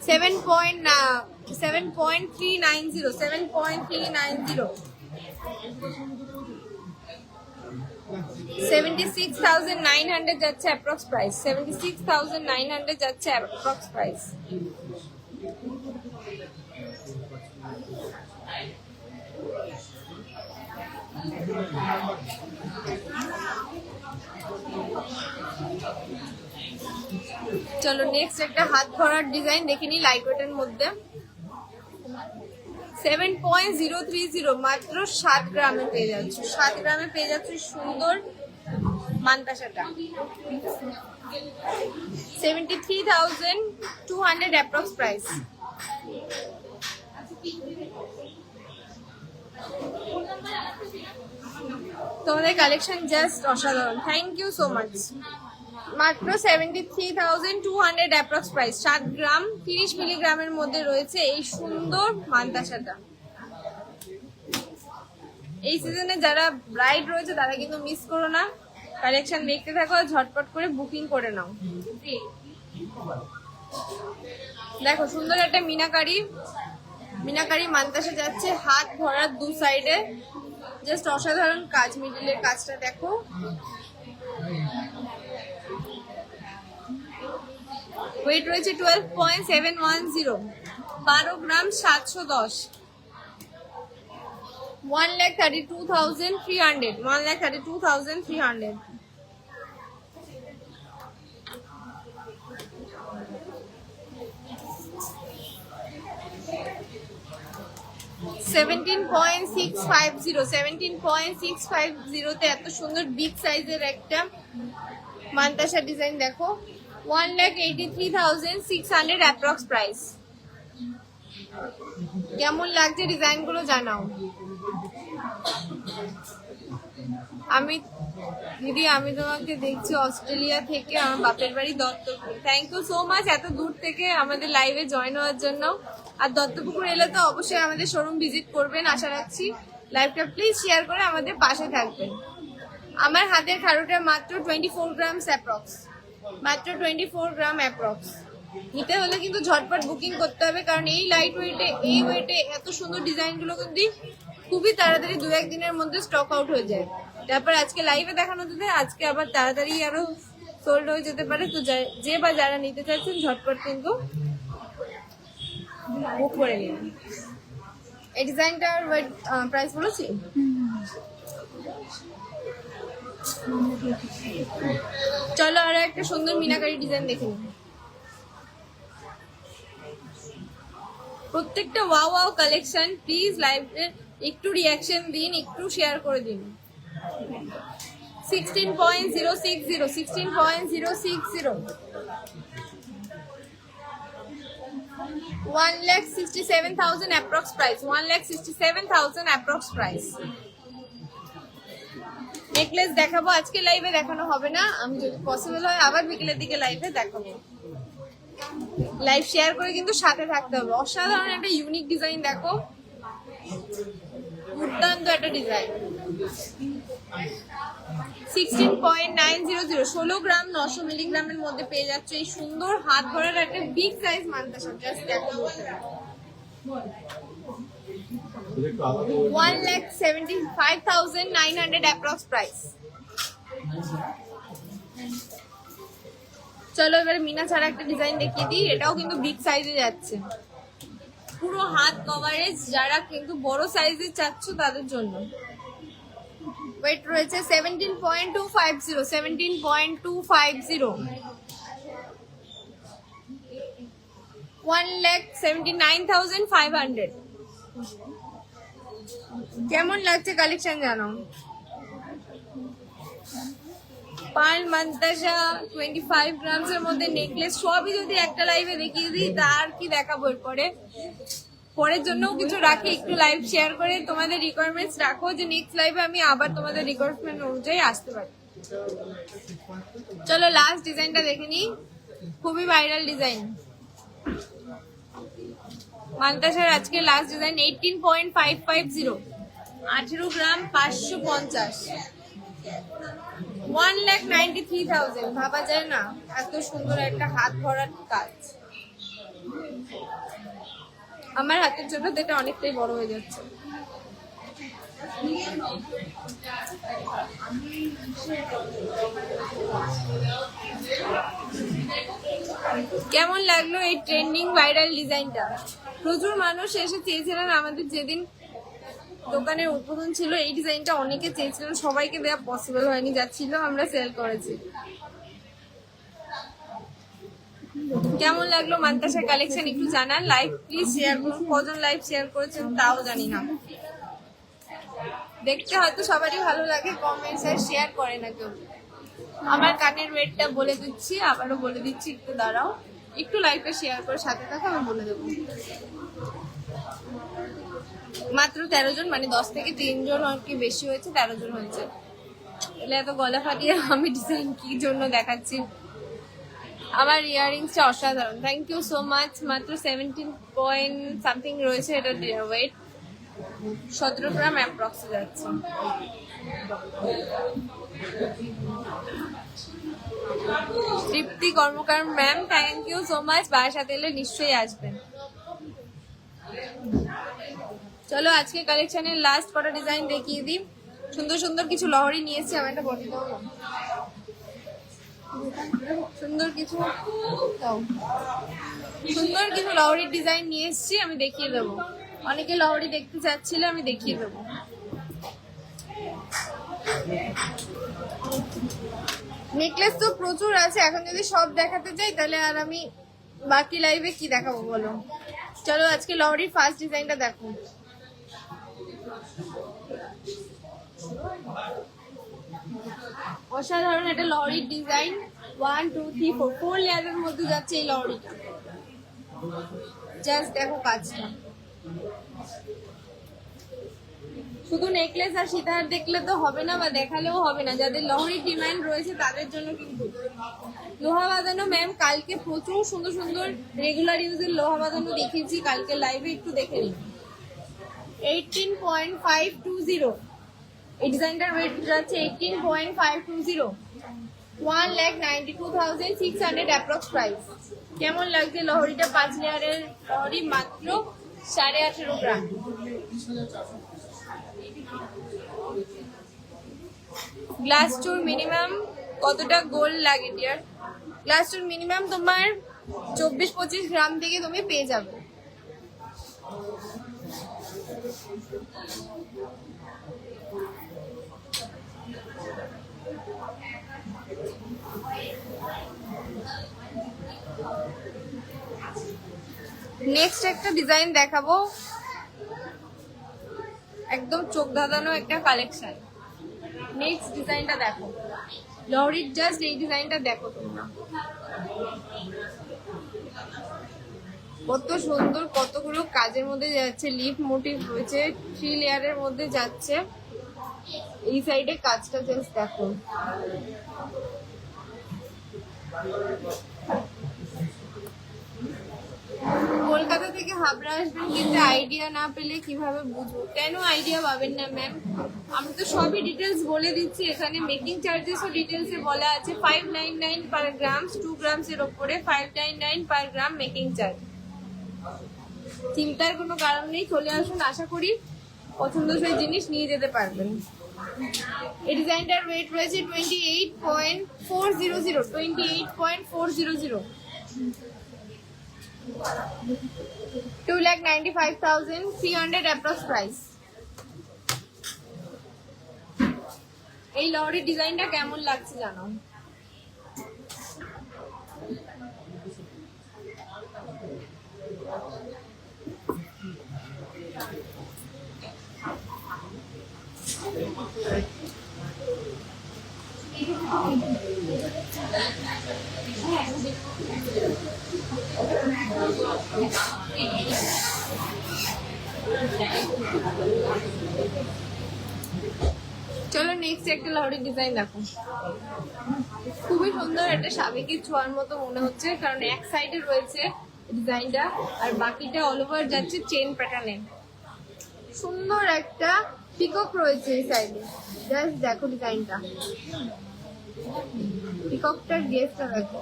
7.390 76,900 যাচ্ছে অ্যাপ্রক্স প্রাইস। 76,900 যাচ্ছে অ্যাপ্রক্স প্রাইস। চলো নেক্সট একটা হাত ভরার ডিজাইন দেখিনি লাইট ওয়েটের মধ্যে। 7.030 মাত্র 7 গ্রামে পেয়ে যাচ্ছ, 7 গ্রামে পেয়ে যাচ্ছ সুন্দর মান্তাসাটা। 73,200 অ্যাপ্রক্স প্রাইস। তোমাদের কালেকশন জাস্ট অসাধারণ, থ্যাংক ইউ সো মাচ। মাত্র 73,200 অ্যাপ্রক্স প্রাইস। 7 গ্রাম 30 মিলিগ্রামের মধ্যে রয়েছে এই সুন্দর মান্তাসাটা। এই সিজনে যারা ব্রাইড রয়েছে তারা কিন্তু মিস করো না, কালেকশন দেখতে থাকো, ঝটপট করে বুকিং করে নাও। দেখো সুন্দর একটা মিনাকারি মান্তাসা যাচ্ছে, হাত ভরার দু সাইডে, জাস্ট অসাধারণ কাজ। মিডিলের কাজটা দেখো, ওয়েট রয়েছে 12.710, 12 গ্রাম 710। 1,32,300, 1,32,300। 17.650 তে এত সুন্দর বিগ সাইজের একটা মান্তাসা ডিজাইন দেখো। 1,83,600 অ্যাপ্রক্স প্রাইস। কেমন লাগছে ডিজাইন গুলো জানাও। দিদি আমি তোমাকে দেখছি অস্ট্রেলিয়া থেকে, আমার বাপের বাড়ি Duttapur. Thank you so much এত দূর থেকে আমাদের লাইভে জয়েন হওয়ার জন্য। আর দত্তপুকুর এলে তো অবশ্যই আমাদের শোরুম ভিজিট করবেন আশা রাখছি। লাইভটা প্লিজ শেয়ার করে আমাদের পাশে থাকবেন। আমার হাতের খাড়ুটা মাত্র 24 গ্রাম অ্যাপ্রক্স, মাত্র 24 গ্রাম অ্যাপ্রক্স। নিতে হলে কিন্তু ঝটপট বুকিং করতে হবে, কারণ এই লাইট ওয়েটে এই ওয়েটে এত সুন্দর ডিজাইনগুলো কিন্তু খুবই তাড়াতাড়ি 2-1 দিনের মধ্যে স্টক আউট হয়ে যায়। তারপর আজকে লাইভে দেখানো যেতে আজকে আবার তাড়াতাড়ি আরো সোল্ড হয়ে যেতে পারে। তো যে বা যারা নিতে চাইছেন ঝটপট কিন্তু বুক করে নিন। এই ডিজাইনটার প্রাইস বলেছি। চলো আরো একটা সুন্দর মিনাকারি ডিজাইন দেখে নিন। প্রত্যেকটা ওয়াও ওয়াও কালেকশন, প্লিজ লাইভে একটু রিয়াকশন দিন, একটু শেয়ার করে দিন। 16.060, 16.060, 1,67,000 approx price, 1,67,000 approx price. Necklace দেখাবো, আজকে লাইভে দেখানো হবে না, আমি যদি পসিবল হয় আবার বিকেলের দিকে লাইভে দেখাবো। লাইভ শেয়ার করে কিন্তু সাথে থাকতে হবে। অসাধারণ একটা ইউনিক ডিজাইন দেখো, দুর্দান্ত একটা ডিজাইন। 16.900, 16 গ্রাম 900 মিলিগ্রামের মধ্যে পেয়ে যাচ্ছে এই সুন্দর হাত ভরার একটা বিগ সাইজ মান্তাসা। জাস্ট দেখো, 1,75,900 অ্যাপ্রক্স প্রাইস। চলো এবার মিনা ছাড়া একটা ডিজাইন দেখিয়ে দিই, এটাও কিন্তু বিগ সাইজে যাচ্ছে, পুরো হাত কভারেজ। যারা কিন্তু বড় সাইজে চাচ্ছ তাদের জন্য। ওয়েট রয়েছে 17.250, 17.250, 1,79,500। কেমন লাগছে কালেকশন জানো। পার্ল মান্তাসা 25 গ্রামস এর মধ্যে নেকলেস সবই যদি একটা লাইভে দেখিয়ে দিই তার কি দেখাবো। পরের জন্যও কিছু রাখি, একটু লাইভ শেয়ার করে তোমাদের রিকোয়ারমেন্টস রাখো যে নেক্সট লাইভে আমি আবার তোমাদের রিকোয়ারমেন্ট অনুযায়ী আসতে পারি। চলো লাস্ট ডিজাইনটা দেখে নিই, খুবই ভাইরাল ডিজাইন মান্তাসার আজকে লাস্ট ডিজাইন। 18.550, 18 গ্রাম 550, 1,93,000। ভাবা যায় না এত সুন্দর একটা হাত ভরার কাজ। আমার হাতের জন্য তো এটা অনেকটাই বড় হয়ে যাচ্ছে। কেমন লাগলো এই ট্রেন্ডিং ভাইরাল ডিজাইনটা? প্রচুর মানুষ এসে চেয়েছিলেন, আমাদের যেদিন দোকানের উদ্বোধন ছিল এই ডিজাইনটা অনেকে চেয়েছিলেন, সবাইকে দেওয়া পসিবল হয়নি, যা ছিল আমরা সেল করেছি। কেমন লাগলো মান্তাসার কালেকশন একটু জানান, লাইভ প্লিজ শেয়ার করুন। কজন লাইভ শেয়ার করেছেন তাও জানি না, দেখতে হয়তো সবারই ভালো লাগে, কমেন্টস আর শেয়ার করে না কেউ। আমার কানের ওয়েটটা বলে দিচ্ছি, আবারও বলে দিচ্ছি, একটু দাঁড়াও, একটু লাইভটা শেয়ার করে সাথে থাকো, আমি বলে দেবো। মাত্র 13 জন, মানে 10 থেকে 3 জন আর কি বেশি হয়েছে, 13 জন হয়েছে। এলে এত গলা ফাটিয়ে আমি ডিজাইন কি জন্য দেখাচ্ছি। আমার ইয়াররিংসটা অসাধারণ, থ্যাংক ইউ সো মাচ। মাত্র 17 পয়েন্ট সামথিং রয়েছে, এটা ওয়েট 17 গ্রাম অ্যাপ্রক্সে যাচ্ছে। Tripti Karmakar ma'am, thank you so much. বাসাতে এলে নিশ্চয়ই আসবেন। চলো আজকে কালেকশনের লাস্ট কটা ডিজাইন দেখিয়ে দিই। সুন্দর সুন্দর কিছু লহরি নিয়েছি, আমার একটা বডি দাও না। সুন্দর কিছু দাও, সুন্দর কিছু লহরির ডিজাইন নিয়ে এসেছি, আমি দেখিয়ে দেবো। অনেকে লহরি দেখতে চাচ্ছিল, আমি দেখিয়ে দেবো। নেকলেস তো প্রচুর আছে, এখন যদি সব দেখাতে যাই তাহলে আর আমি বাকি লাইভে কি দেখাবো বলো। চলো আজকে লহরির ফার্স্ট ডিজাইনটা দেখো। অসাধারণ একটা লহরির ডিজাইন, 1 2 3 4 লেয়ারের মধ্যে যাচ্ছে এই লহরিটা। জাস্ট দেখো কাজটা, শুধু নেকলেস আর সীতাহার দেখলে তো হবে না, বা দেখালেও হবে না। যাদের লহরির ডিমান্ড রয়েছে তাদের জন্য কিন্তু লোহা বাঁধানো ম্যাম কালকে প্রচুর সুন্দর সুন্দর রেগুলার ইউজের লোহা বাঁধানো দেখিয়েছি, কালকে লাইভে একটু দেখে নিন। 18.520, এই ডিজাইনটার ওয়েট যাচ্ছে 18.520, 1,92,600 অ্যাপ্রক্স প্রাইস। কেমন লাগছে লহরিটা? 5 লেয়ারের লহরি, মাত্র 18.5 গ্রাম। গ্লাস টুর মিনিমাম কতটা গোল্ড লাগে ডিয়ার? গ্লাস টুর মিনিমাম তোমার 24-25 গ্রাম থেকে তুমি পেয়ে যাবে। নেক্সট একটা ডিজাইন দেখাবো, একদম চোখ ধাঁধানো একটা কালেকশন। নেক্সট ডিজাইনটা দেখো, লহরির জাস্ট এই ডিজাইনটা দেখো তোমরা, কত সুন্দর, কতগুলো কাজের মধ্যে যাচ্ছে। লিফ মোটিভ রয়েছে, 3 লেয়ারের মধ্যে যাচ্ছে। এই সাইডে কাজটা জাস্ট দেখো, কলকাতা থেকে হাবড়া আসবেন, কিন্তু আইডিয়া না পেলে কিভাবে বুঝবো? কেন আইডিয়া পাবেন না ম্যাম? আমি তো সবই ডিটেলস বলে দিচ্ছি এখানে। মেকিং চার্জেসও ডিটেলসে বলা আছে, 599 পার গ্রাম, 2 গ্রামসের ওপরে 599 পার গ্রাম মেকিং চার্জ। চিন্তার কোনো কারণ নেই, চলে আসুন, আশা করি পছন্দসই জিনিস নিয়ে যেতে পারবেন। এই ডিজাইনটার ওয়েট রয়েছে 28.400, 28.400, 2,95,300 অ্যাপ্রক্স প্রাইস। এই লহরির ডিজাইনটা কেমন লাগছে জানো? চলো নেক্সট একটা লহরির ডিজাইন দেখো, খুবই সুন্দর, একটা সাবেকি ছোঁয়ার মতো মনে হচ্ছে, কারণ এক সাইডে রয়েছে ডিজাইনটা আর বাকিটা অল ওভার যাচ্ছে চেন প্যাটার্নে। সুন্দর একটা পিকক রয়েছে এই সাইডে, জাস্ট দেখো ডিজাইনটা, পিককটার গেসটা দেখো।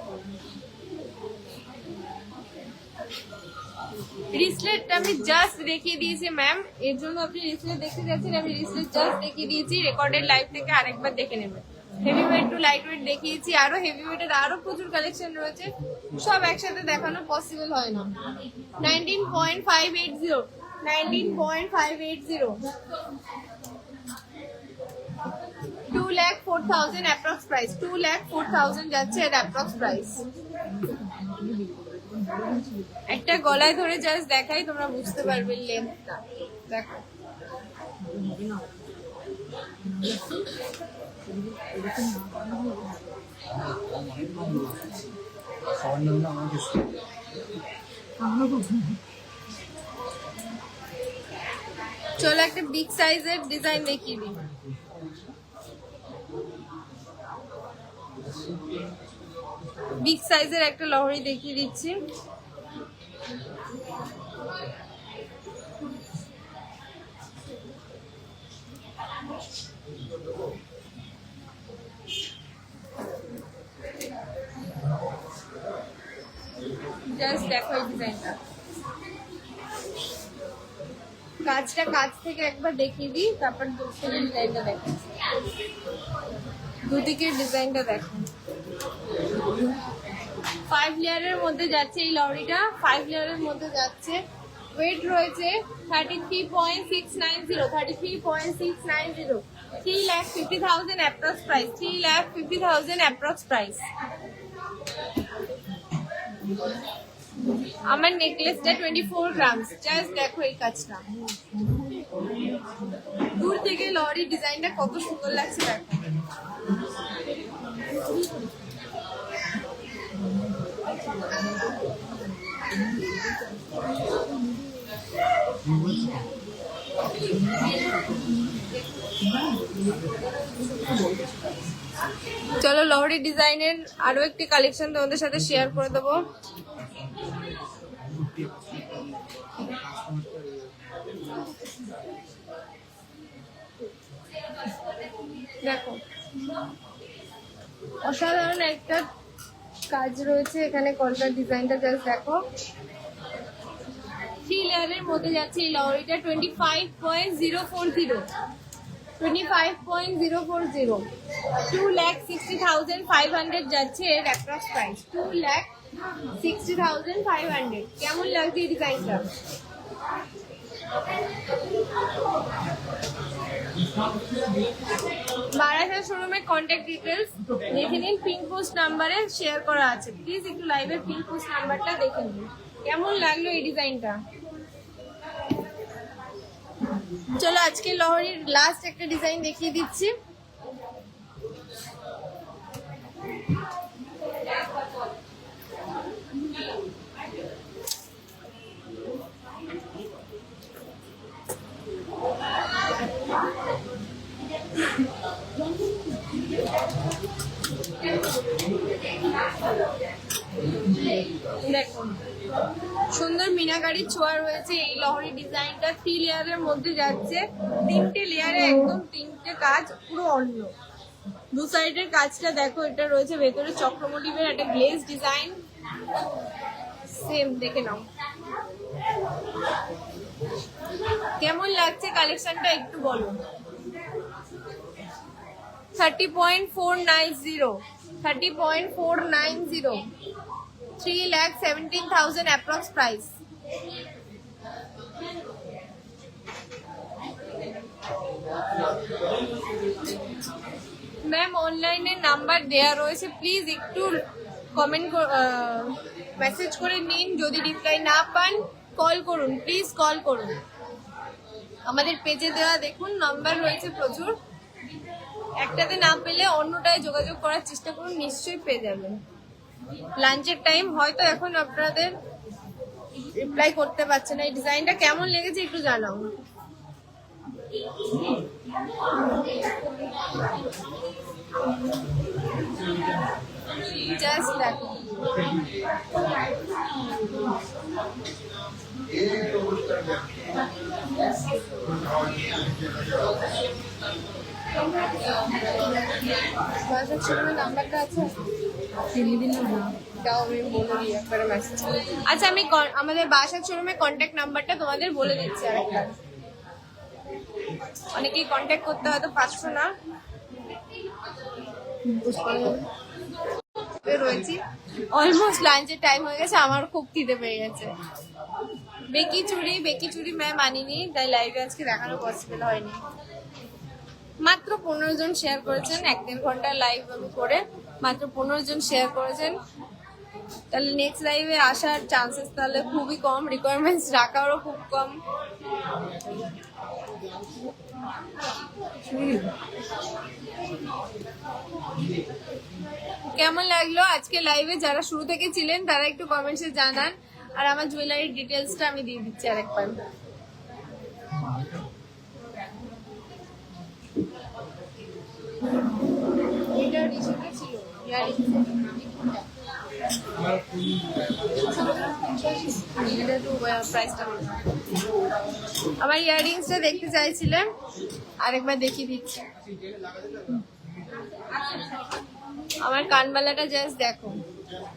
রিসলেটটা আমি জাস্ট দেখিয়ে দিয়েছি ম্যাম, এর জন্য আপনি রিসলেট দেখতে যাচ্ছেন, আমি রিসলেট জাস্ট দেখিয়ে দিয়েছি। রেকর্ডেড লাইভ থেকে আরেকবার দেখে নেবেন। Heavy weight to light weight দেখিয়েছি, আরো হেভি ওয়েটের আরো প্রচুর কালেকশন রয়েছে, সব একসাথে দেখানো পসিবল হয় না। 19.580, 19.580, 2,04,000 অ্যাপ্রক্স প্রাইস, 2,04,000 যাচ্ছে এর অ্যাপ্রক্স প্রাইস। একটা গলায় ধরে জাস্ট দেখাই, তোমরা বুঝতে পারবে লেন্থটা। দেখো চলো একটা বিগ সাইজের ডিজাইন দেখিয়ে দিই। বিগ সাইজের একটা লহরি দেখিয়ে দিচ্ছি। জাস্ট দেখো এই ডিজাইনটা, কাজটা কাছ থেকে একবার দেখিয়ে দিই, তারপর ডিজাইনটা দেখো, দুদিকের ডিজাইনটা দেখো। 5 লেয়ারের মধ্যে যাচ্ছে এই লরিটা, 5 লেয়ারের মধ্যে যাচ্ছে। ওয়েট রয়েছে 33.690, 33.690, 3,50,000 অ্যাপ্রক্স প্রাইস, 3,50,000 অ্যাপ্রক্স প্রাইস। আমার নেকলেসটা 24 গ্রাম। জাস্ট দেখো এই কাজটা, দূর থেকে লরি ডিজাইনটা কত সুন্দর লাগছে দেখো। চলো লহরি ডিজাইনের আরো একটি কালেকশন তোমাদের সাথে শেয়ার করে দেবো। দেখো অসাধারণ একটা কাজ রয়েছে এখানে, কলকার ডিজাইনটা জাস্ট দেখো। 3 লেয়ারের মধ্যে যাচ্ছে এই লহরিটা, 25.040, 25.040, 2,60,500 যাচ্ছে এর অ্যাপ্রক্স প্রাইস, 2,60,500। কেমন লাগছে এই ডিজাইনটা? বারাসাত শোরুমের কন্ট্যাক্ট ডিটেলস দেখে নিন, পিন পোস্ট নাম্বারে শেয়ার করা আছে। প্লিজ একটু লাইভের পিন পোস্ট নাম্বারটা দেখে নিন। কেমন লাগলো এই ডিজাইনটা? চলো আজকে লহরির লাস্ট একটা ডিজাইন দেখিয়ে দিচ্ছি। দেখো সুন্দর মিনাকারির ছোঁয়া রয়েছে এই লহরি ডিজাইনটা। 3 লেয়ারের মধ্যে যাচ্ছে, 3টে লেয়ারে একদম 3টে কাজ পুরো অন্য। দু সাইডের কাজটা দেখো, এটা রয়েছে ভেতরে চক্র মোটিভের একটা গ্লেজ ডিজাইন, সেম দেখে নাও। কেমন লাগছে কালেকশনটা একটু বলো। 30.490, 30.490, 3,17,000 approx price। ম্যাম অনলাইনে নাম্বার দেয়া রয়েছে, প্লিজ একটু কমেন্ট মেসেজ করে নিন। যদি রিপ্লাই না পান কল করুন, প্লিজ কল করুন। আমাদের পেজে দেওয়া দেখুন নাম্বার রয়েছে প্রচুর, একটাতে না পেলে অন্যটায় যোগাযোগ করার চেষ্টা করুন, নিশ্চয়ই পেয়ে যাবেন। লাঞ্চের টাইম, হয়তো এখন আপনাদের রিপ্লাই করতে পারছে না। এই ডিজাইনটা কেমন লেগেছে একটু জানাও। জাস্ট দেখো নাম্বারটা আছে, আচ্ছা আমি আমাদের বাসার শোরুমে কন্ট্যাক্ট নাম্বারটা তোমাদের বলে দিচ্ছি আরেকবার। অনেকেই কন্ট্যাক্ট করতে হয়তো পারছো না। রয়েছি, অলমোস্ট লাঞ্চের টাইম হয়ে গেছে, আমার খুব খিদে পেয়ে গেছে। বেকি চুড়ি ম্যাম আনিনি, তাই লাইভে আজকে দেখানো পসিবল হয়নি। মাত্র 15 জন শেয়ার করেছেন, 1-1.5 ঘন্টা লাইভ আমি করে মাত্র 15 জন শেয়ার করেছেন। তাহলে নেক্সট লাইভে আসার চান্সেস তাহলে খুবই কম, রিকোয়ারমেন্টস রাখারও খুব কম। কেমন লাগলো আজকে লাইভে? যারা শুরু থেকে ছিলেন তারা একটু কমেন্টসে জানান। আর আমার জুয়েলারির ডিটেলসটা আমি দিয়ে দিচ্ছি আরেকবার। এটা রিসেন্টলি ছিল আমার ইয়াররিংসটা দেখতে চাইছিলেন, আরেকবার দেখিয়ে দিচ্ছি। আমার কানবালাটা জাস্ট দেখো,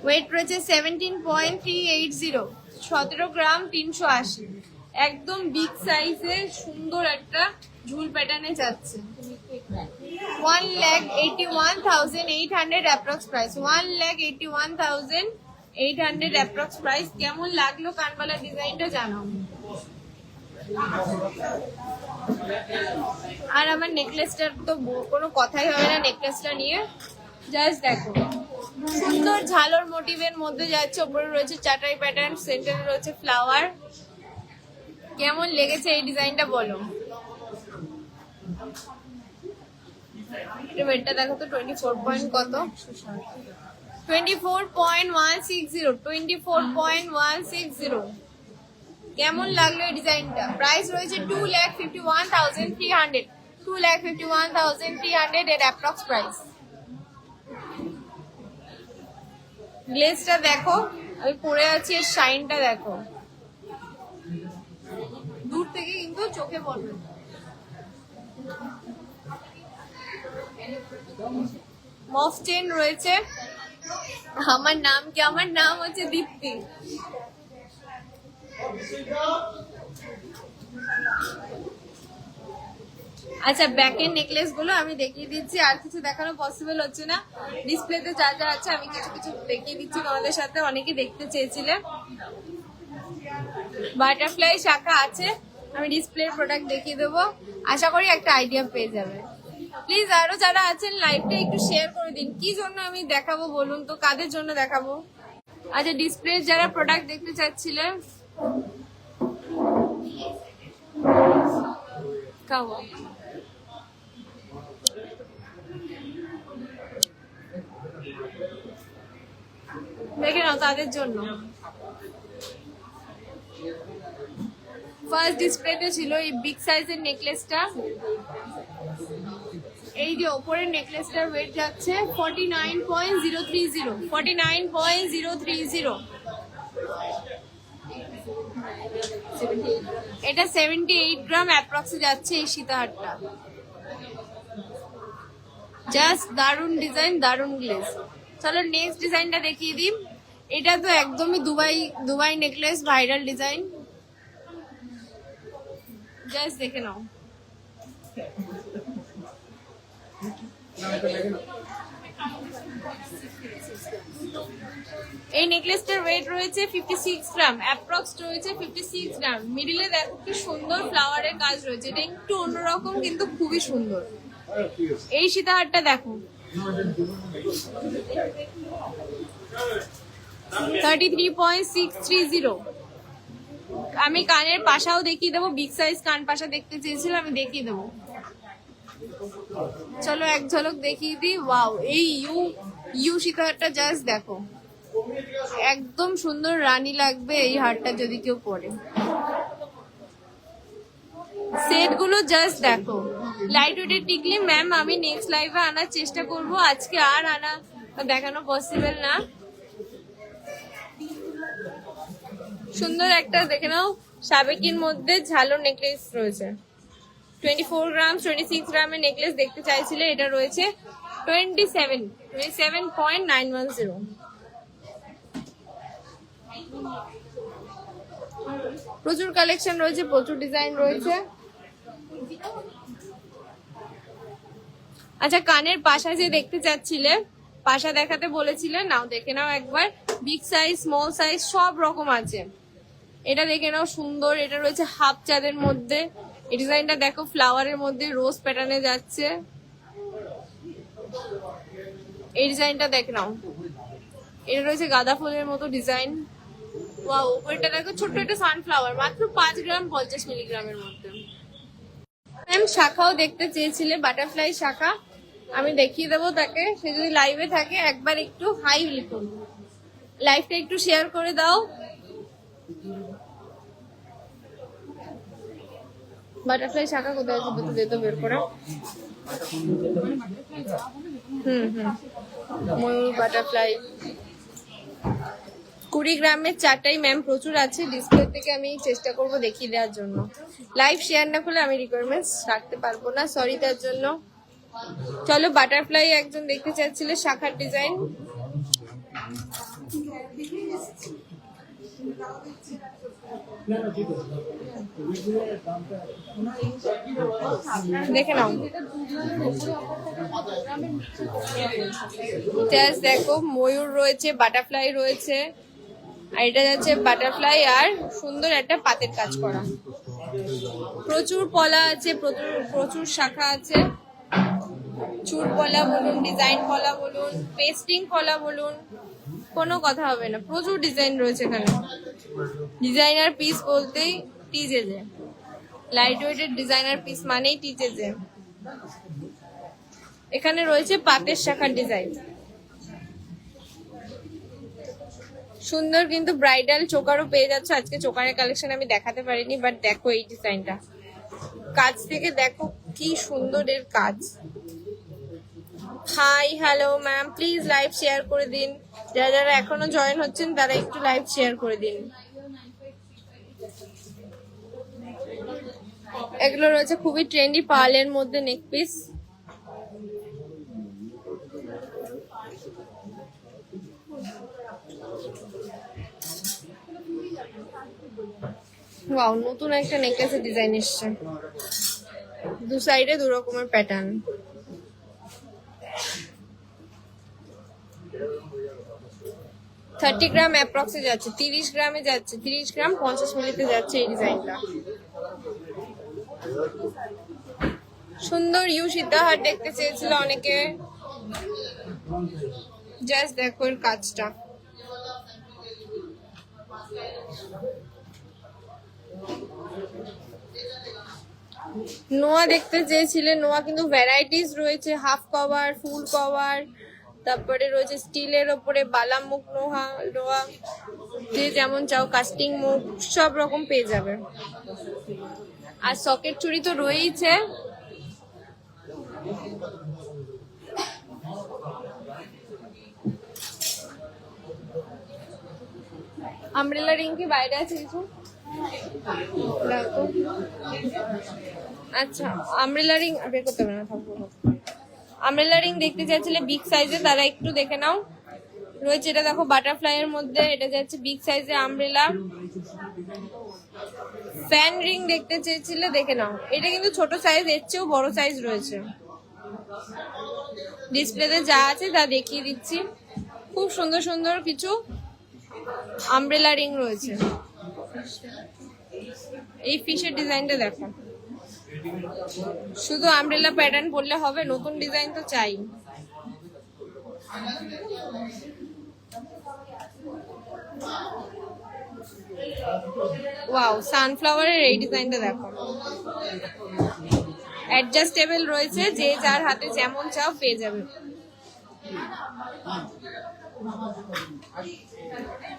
ওয়েট রয়েছে 17.380, 17 গ্রাম 380, একদম বিগ সাইজের সুন্দর একটা ঝুল প্যাটার্নে যাচ্ছে। 1,81,800 অ্যাপ্রক্স প্রাইস, 1,81,800 অ্যাপ্রক্স প্রাইস। কেমন লাগলো কানবালা ডিজাইনটা জানাও। আর আমার নেকলেসটার তো কোনো কথাই হবে না, নেকলেসটা নিয়ে জাস্ট দেখো, সুন্দর ঝালর মোটিভের মধ্যে যাচ্ছে। ওপরে রয়েছে চাটাই প্যাটার্ন, সেন্টারে রয়েছে ফ্লাওয়ার। কেমন লেগেছে এই ডিজাইনটা বলো। ওয়েটটা দেখো তো, 24 পয়েন্ট কত, 24.160, 24.160। কেমন লাগলো এই ডিজাইনটা? প্রাইস রয়েছে 2,51,300, 2,51,300 এর অ্যাপ্রক্স প্রাইস। গ্লেজটা দেখো, আমি পরে আছি, এর শাইনটা দেখো, দূর থেকে কিন্তু চোখে পড়বে। মফ চেন রয়েছে। আমার নাম কি? আমার নাম হচ্ছে দীপ্তি। আচ্ছা, ব্যাকের নেকলেস গুলো আমি দেখিয়ে দিচ্ছি, আর কিছু দেখানো পসিবল হচ্ছে না। ডিসপ্লেতে যা যা আছে আমি কিছু কিছু দেখিয়ে দিচ্ছি তোমাদের সাথে, অনেকে দেখতে চেয়েছিলে। বাটারফ্লাই শাখা আছে, আমি ডিসপ্লের প্রোডাক্ট দেখিয়ে দেবো, আশা করি একটা আইডিয়া পেয়ে যাবে। প্লিজ আরো যারা আছেন লাইভটা একটু শেয়ার করে দিন। কি জন্য আমি দেখাবো বলুন তো, কাদের জন্য দেখাবো? আচ্ছা, ডিসপ্লে যারা প্রোডাক্ট দেখতে চাচ্ছিলেন, দেখে নাও তাদের জন্য। ফার্স্ট ডিসপ্লেতে ছিল এই বিগ সাইজের নেকলেসটা। এই যে ওপরের নেকলেসটার ওয়েট যাচ্ছে 49.030, 49.030। এটা 78 গ্রাম অ্যাপ্রক্সে যাচ্ছে এই সীতাহারটা। জাস্ট দারুন ডিজাইন, দারুন গ্লেজ। চলো নেক্সট ডিজাইনটা দেখিয়ে দিই। এটা তো একদমই Dubai necklace, viral design, just দেখে নাও। এই নেকলেসটার ওয়েট রয়েছে 56 গ্রাম, অ্যাপ্রক্স রয়েছে 56 গ্রাম। মিডিলে দেখো কি সুন্দর ফ্লাওয়ারের কাজ রয়েছে, এটা একটু অন্যরকম কিন্তু খুবই সুন্দর। এই সীতাহারটা দেখো, 33.630। আমি কানের পাশাও দেখিয়ে দেবো, বিগ সাইজ কান পাশা দেখতে চেয়েছিলাম, আমি দেখিয়ে দেবো। চলো এক ঝলক দেখিয়ে দিই। ওয়াও, এই ইউ সীতাহারটা জাস্ট দেখো, একদম সুন্দর রানী লাগবে এই হারটা যদি কেউ পরে। সেট গুলো জাস্ট দেখো, লাইট ওয়েটের টিকলি। ম্যাম আমি নেক্সট লাইভে আনার চেষ্টা করব, আজকে আর আনা দেখানো পসিবল না। সুন্দর একটা দেখে নাও, সাবেকির মধ্যে ঝালর নেকলেস রয়েছে। 24 গ্রাম 26 গ্রামের নেকলেস দেখতে চাইছিলে, এটা রয়েছে 27.910। প্রচুর কালেকশন রয়েছে, প্রচুর ডিজাইন রয়েছে। আচ্ছা, কানের পাশা যে দেখতে চাচ্ছিলে, পাশা দেখাতে বলেছিলে, নাও দেখে নাও একবার। বিগ সাইজ, স্মল সাইজ সব রকম আছে। এটা দেখে নাও সুন্দর, এটা রয়েছে হাফ চাঁদের মধ্যে। এই ডিজাইনটা দেখো, ফ্লাওয়ারের মধ্যে রোজ প্যাটার্নে যাচ্ছে। এই ডিজাইনটা দেখে নাও, এটা রয়েছে গাঁদা ফুলের মতো ডিজাইন। ওয়াও, উপরটা দেখো ছোট্ট একটা সানফ্লাওয়ার, মাত্র 5 গ্রাম 50 মিলিগ্রামের মধ্যে। ম্যাম শাখাও দেখতে চেয়েছিলে, বাটারফ্লাই শাখা, আমি দেখিয়ে দেবো তাকে। সে যদি লাইভে থাকে একবার একটু হাই লিখুন, লাইভটা একটু শেয়ার করে দাও। বাটারফ্লাই শাখা কোথায় আছে তো দে তো বের করে। ময়ূর বাটারফ্লাই 20 গ্রামের 4টাই ম্যাম প্রচুর আছে। ডিসপ্লে থেকে আমি চেষ্টা করব দেখিয়ে দেওয়ার জন্য। লাইভ শেয়ার না করলে আমি রিকোয়ারমেন্টস রাখতে পারবো না, সরি তার জন্য। চলো, বাটারফ্লাই একজন দেখতে চাচ্ছিল শাখার ডিজাইন। দেখে নাও, জাস্ট দেখো, ময়ূর রয়েছে, বাটারফ্লাই রয়েছে, আর এটা যাচ্ছে বাটারফ্লাই আর সুন্দর একটা পাতের কাজ করা। প্রচুর পলা আছে, প্রচুর শাখা আছে। চুর পলা বলুন, ডিজাইন পলা বলুন, পেস্টিং পলা বলুন, কোনো কথা হবে না। প্রচুর ডিজাইন রয়েছে এখানে। ডিজাইনার পিস বলতেই টিজেজে, লাইট ওয়েটের ডিজাইনার পিস মানেই টিজেজে। এখানে রয়েছে পাতের শাখার ডিজাইন, সুন্দর কিন্তু ব্রাইডাল চোকারও পেয়ে যাচ্ছে। আজকে চোকারের কালেকশন আমি দেখাতে পারিনি, বাট দেখো এই ডিজাইনটা, কাজ থেকে দেখো কি সুন্দর এর কাজ। Hi hello ma'am, please live share করে দিন। যারা যারা এখনো জয়েন হচ্ছেন তারা একটু লাইভ শেয়ার করে দিন। এগুলো রয়েছে খুবই ট্রেন্ডি পার্লের মধ্যে নেক পিস। ওয়াও, নতুন একটা নেকলেসের ডিজাইন এসছে, দু সাইডে দু রকমের প্যাটার্ন। $30 গ্রাম অ্যাপ্রক্সে যাচ্ছে, 30 গ্রামে যাচ্ছে, 30 গ্রাম 50 মিলিতে যাচ্ছে এই ডিজাইনটা। সুন্দর ইউ সীতাহার দেখতে চেয়েছিল অনেকে, জাস্ট দেখো এর কাজটা। নোয়া দেখতে চেয়েছিলে, নোয়া কিন্তু ভ্যারাইটিস রয়েছে, হাফ কভার, ফুল কভার, তারপরে রয়েছে স্টিলের ওপরে বালা মুখ নোয়া, যে যেমন চাও, কাস্টিং মুখ, সব রকম পেয়ে যাবে। আর সকেট চুড়ি তো রয়েইছে। আমব্রেলা রিং কি বাইরে আছে কিছু? আচ্ছা, আমব্রেলা রিং বের করতে হবে না, থাকবো। আমব্রেলা রিং দেখতে চাইছিলে বিগ সাইজে, তারা একটু দেখে নাও। রয়েছে এটা দেখো বাটারফ্লাই এর মধ্যে, এটা যাচ্ছে বিগ সাইজে আমব্রেলা। ফ্যান রিং দেখতে চেয়েছিলে, দেখে নাও। এটা কিন্তু ছোট সাইজ, এর চেয়েও বড় সাইজ রয়েছে। ডিসপ্লেতে যা আছে তা দেখিয়ে দিচ্ছি। খুব সুন্দর সুন্দর কিছু আমব্রেলা রিং রয়েছে। এই ফিশের ডিজাইনটা দেখো, শুধু আমব্রেলা প্যাটার্ন বললে হবে, নতুন ডিজাইন তো চাই। ওয়াও, সানফ্লাওয়ারের এই ডিজাইনটা দেখো, অ্যাডজাস্টেবল রয়েছে, যে যার হাতে যেমন চাও পেয়ে যাবে।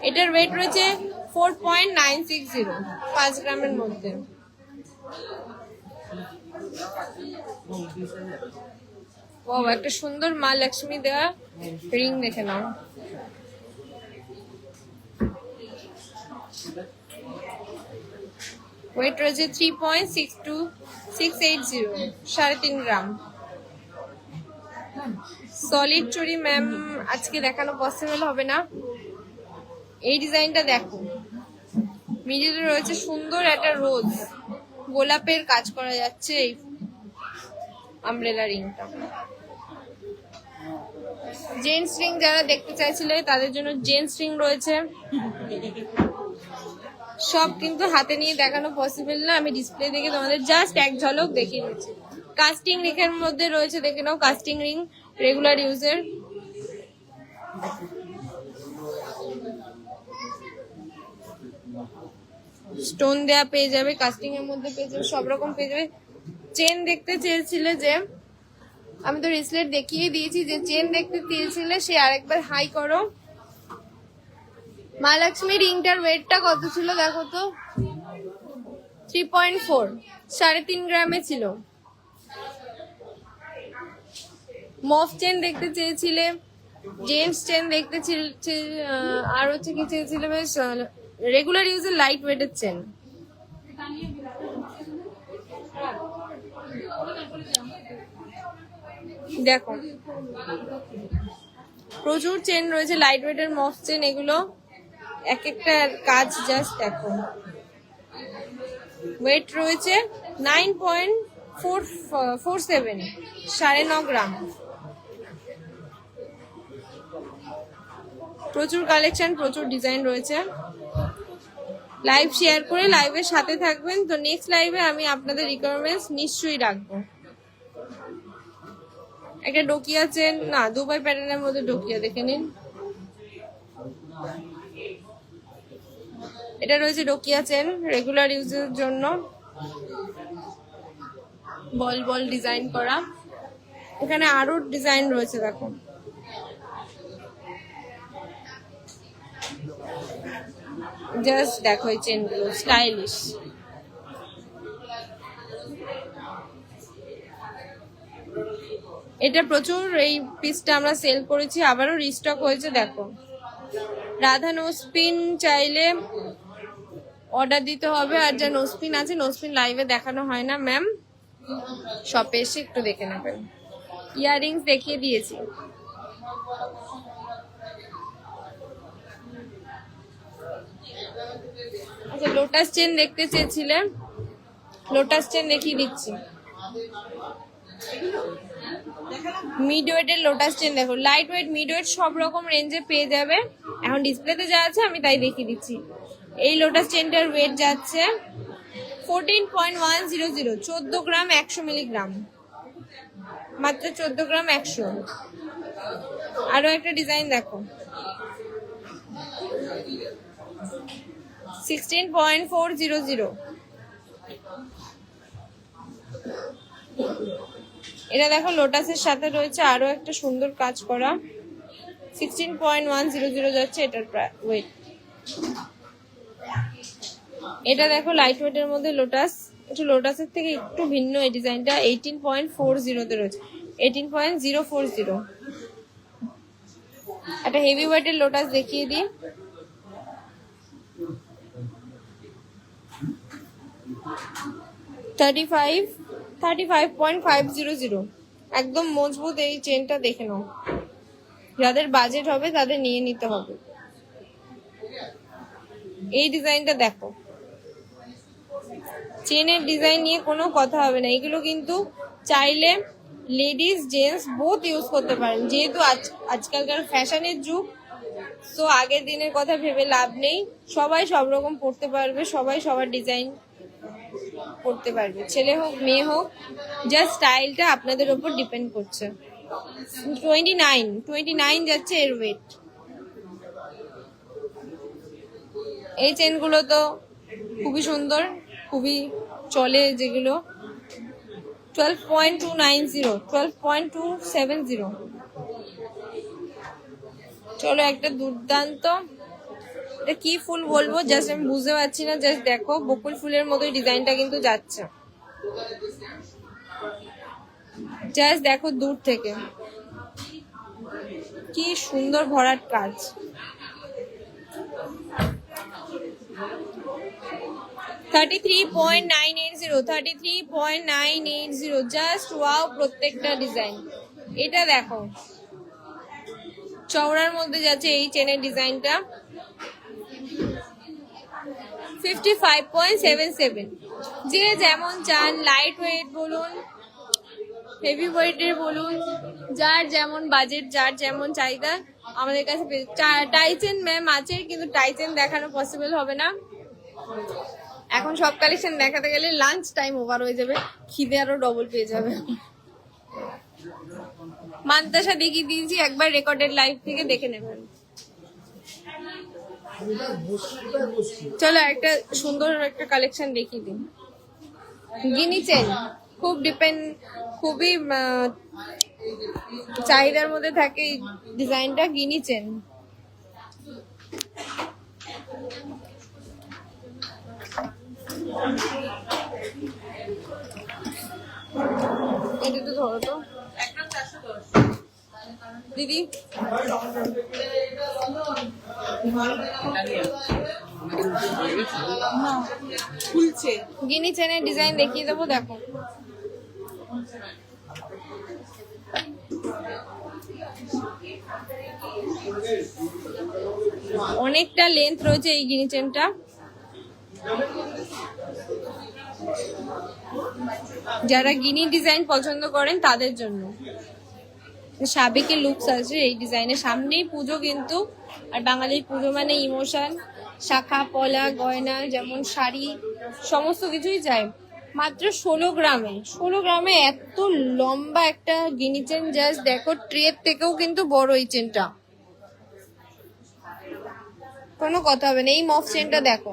এটার ওয়েট রয়েছে 4.960, 5 গ্রামের মধ্যে। ও, একটা সুন্দর মা লক্ষ্মী দেওয়া রিং দেখে নাও। ওয়েট রয়েছে 3.680, 3.5 গ্রাম। সলিড চুড়ি ম্যাম আজকে দেখানো পসিবল হবে না। এই ডিজাইনটা দেখো, মিডিলে রয়েছে সুন্দর একটা রোজ গোলাপের কাজ করা যাচ্ছে এই আমব্রেলা রিংটা। জেন্টস রিং যারা দেখতে চাইছিলে তাদের জন্য জেন্টস রিং রয়েছে। সব কিন্তু হাতে নিয়ে দেখানো পসিবল না, আমি ডিসপ্লে দেখে তোমাদের জাস্ট এক ঝলক দেখিয়ে দিচ্ছি। কাস্টিং রিংয়ের মধ্যে রয়েছে, দেখে নাও, কাস্টিং রিং রেগুলার ইউজের। স্টোন দেয়া পেয়ে যাবে, কাস্টিং এর মধ্যে পেয়ে যাবে, সব রকম পেয়ে যাবে। চেন দেখতে চেয়েছিলে যে, আমি তো রিসলেট দেখিয়ে দিয়েছি, যে চেন দেখতে চেয়েছিলে সে আরেকবার হাই করো। মা লক্ষ্মী রিংটার ওয়েটটা কত ছিল দেখো তো, 3.4, 3.5 গ্রামে ছিল। মফ চেন দেখতে চেয়েছিলে, জেন্টস চেন দেখতে আর হচ্ছে কি চেয়েছিলে বেশ রেগুলার ইউজের লাইট ওয়েটের চেন। দেখো প্রচুর চেন রয়েছে, লাইট ওয়েটের মফ চেন, এগুলো এক একটা কাজ জাস্ট দেখো। ওয়েট রয়েছে 9.47, 9.5 গ্রাম। প্রচুর কালেকশন, প্রচুর ডিজাইন রয়েছে। লাইভ শেয়ার করে লাইভের সাথে থাকবেন, তো নেক্সট লাইভে আমি আপনাদের রিকোয়ারমেন্টস নিশ্চয়ই রাখবো। একটা ডোকিয়া চেন, না দুবাই প্যাটার্নের মধ্যে ডোকিয়া দেখে নিন, এটা রয়েছে ডোকিয়া চেন রেগুলার ইউজের জন্য, বল বল ডিজাইন করা। এখানে আরো ডিজাইন রয়েছে দেখো, জাস্ট দেখো এই চেনগুলো স্টাইলিশ। এটা প্রচুর, এই পিসটা আমরা সেল করেছি, আবারও রিস্টক হয়েছে দেখো। রাধা নোসপিন চাইলে অর্ডার দিতে হবে, আর যা নোসপিন আছে নোসপিন লাইভে দেখানো হয় না ম্যাম, শপে এসে একটু দেখে নেবেন। ইয়াররিংস দেখিয়ে দিয়েছি। আচ্ছা লোটাস চেন দেখতে চেয়েছিলে, লোটাস চেন দেখিয়ে দিচ্ছি। মিড ওয়েটের লোটাস চেন দেখো, লাইট ওয়েট মিড ওয়েট সব রকম রেঞ্জে পেয়ে যাবে। এখন ডিসপ্লেতে যা আছে আমি তাই দেখিয়ে দিচ্ছি। এই লোটাস চেনটার ওয়েট যাচ্ছে 14.100, 14 গ্রাম 100 মিলিগ্রাম, মাত্র 14 গ্রাম 100। আরো একটা ডিজাইন দেখো, 16.400, এটা দেখো লোটাসের সাথে রয়েছে আরো একটা সুন্দর কাজ করা, 16.100 যাচ্ছে এটার ওয়েট। এটা দেখো লাইট ওয়েটের মধ্যে লোটাস, একটু লোটাসের থেকে একটু ভিন্ন এই ডিজাইনটা, 18.40 তে রয়েছে, 18.040। একটা হেভি ওয়েটের লোটাস দেখিয়ে দিই, $35, 35.500, একদম মজবুত এই চেনটা, দেখে নাও। যাদের বাজেট হবে তাদের নিয়ে নিতে হবে। এই ডিজাইনটা দেখো, চেনের ডিজাইন নিয়ে কোনো কথা হবে না, এগুলো কিন্তু চাইলে লেডিস জেন্টস বোথ ইউজ করতে পারেন, যেহেতু আজকালকার ফ্যাশনের যুগ, তো আগের দিনের কথা ভেবে লাভ নেই, সবাই সব রকম পড়তে পারবে, সবাই সবার ডিজাইন করতে পারবে, ছেলে হোক মেয়ে হোক, জাস্ট স্টাইলটা আপনাদের উপর ডিপেন্ড করছে। 29 যাচ্ছে এর ওয়েট। এই চেনগুলো তো খুবই সুন্দর, খুবই চলে যেগুলো, 12.290, 12.270। চলো একটা দুর্দান্ত, এটা কি ফুল বলবো জাস্ট আমি বুঝতে পারছি না, জাস্ট দেখো বকুল ফুলের মতো ডিজাইনটা কিন্তু যাচ্ছে, জাস্ট দেখো দূর থেকে কি সুন্দর ভরাট কাজ। $33.980, জাস্ট ওয়াও প্রত্যেকটা ডিজাইন। এটা দেখো চওড়ার মধ্যে যাচ্ছে এই চেনের ডিজাইনটা, 55.77। যে যেমন চান, লাইট ওয়েট বলুন হেভি ওয়েটের বলুন, যার যেমন বাজেট যার যেমন চাহিদা আমাদের কাছে। টাইচেন ম্যাম আছে, কিন্তু টাইচেন দেখানো পসিবল হবে না এখন, সব কালেকশন দেখাতে গেলে লাঞ্চ টাইম ওভার হয়ে যাবে, খিদে আরো ডবল পেয়ে যাবে। মান্তাসা দেখিয়ে দিয়েছি, একবার রেকর্ডেড লাইভ থেকে দেখে নেবেন। চলো একটা সুন্দর একটা কালেকশন দেখিয়ে দিন। গিনি চেন খুবই চাহিদার মধ্যে থাকে এই ডিজাইনটা, গিনি চেন। এটা তো ধরো তো দিদি। খুলছে গিনি চেনের ডিজাইন দেখিয়ে দেবো, দেখো। অনেকটা লেন্থ রয়েছে এই গিনি চেনটা। যারা গিনি ডিজাইন পছন্দ করেন তাদের জন্য সাবেকি লুকস আছে এই ডিজাইনের। সামনেই পুজো কিন্তু, আর বাঙালির পুজো মানে ইমোশন, শাখা পলা গয়না যেমন শাড়ি সমস্ত কিছুই চাই। মাত্র 16 গ্রামে এত লম্বা একটা গিনি চেন, জাস্ট দেখো ট্রের থেকেও কিন্তু বড় এই চেনটা, কোনো কথা হবে না। এই মফ চেনটা দেখো,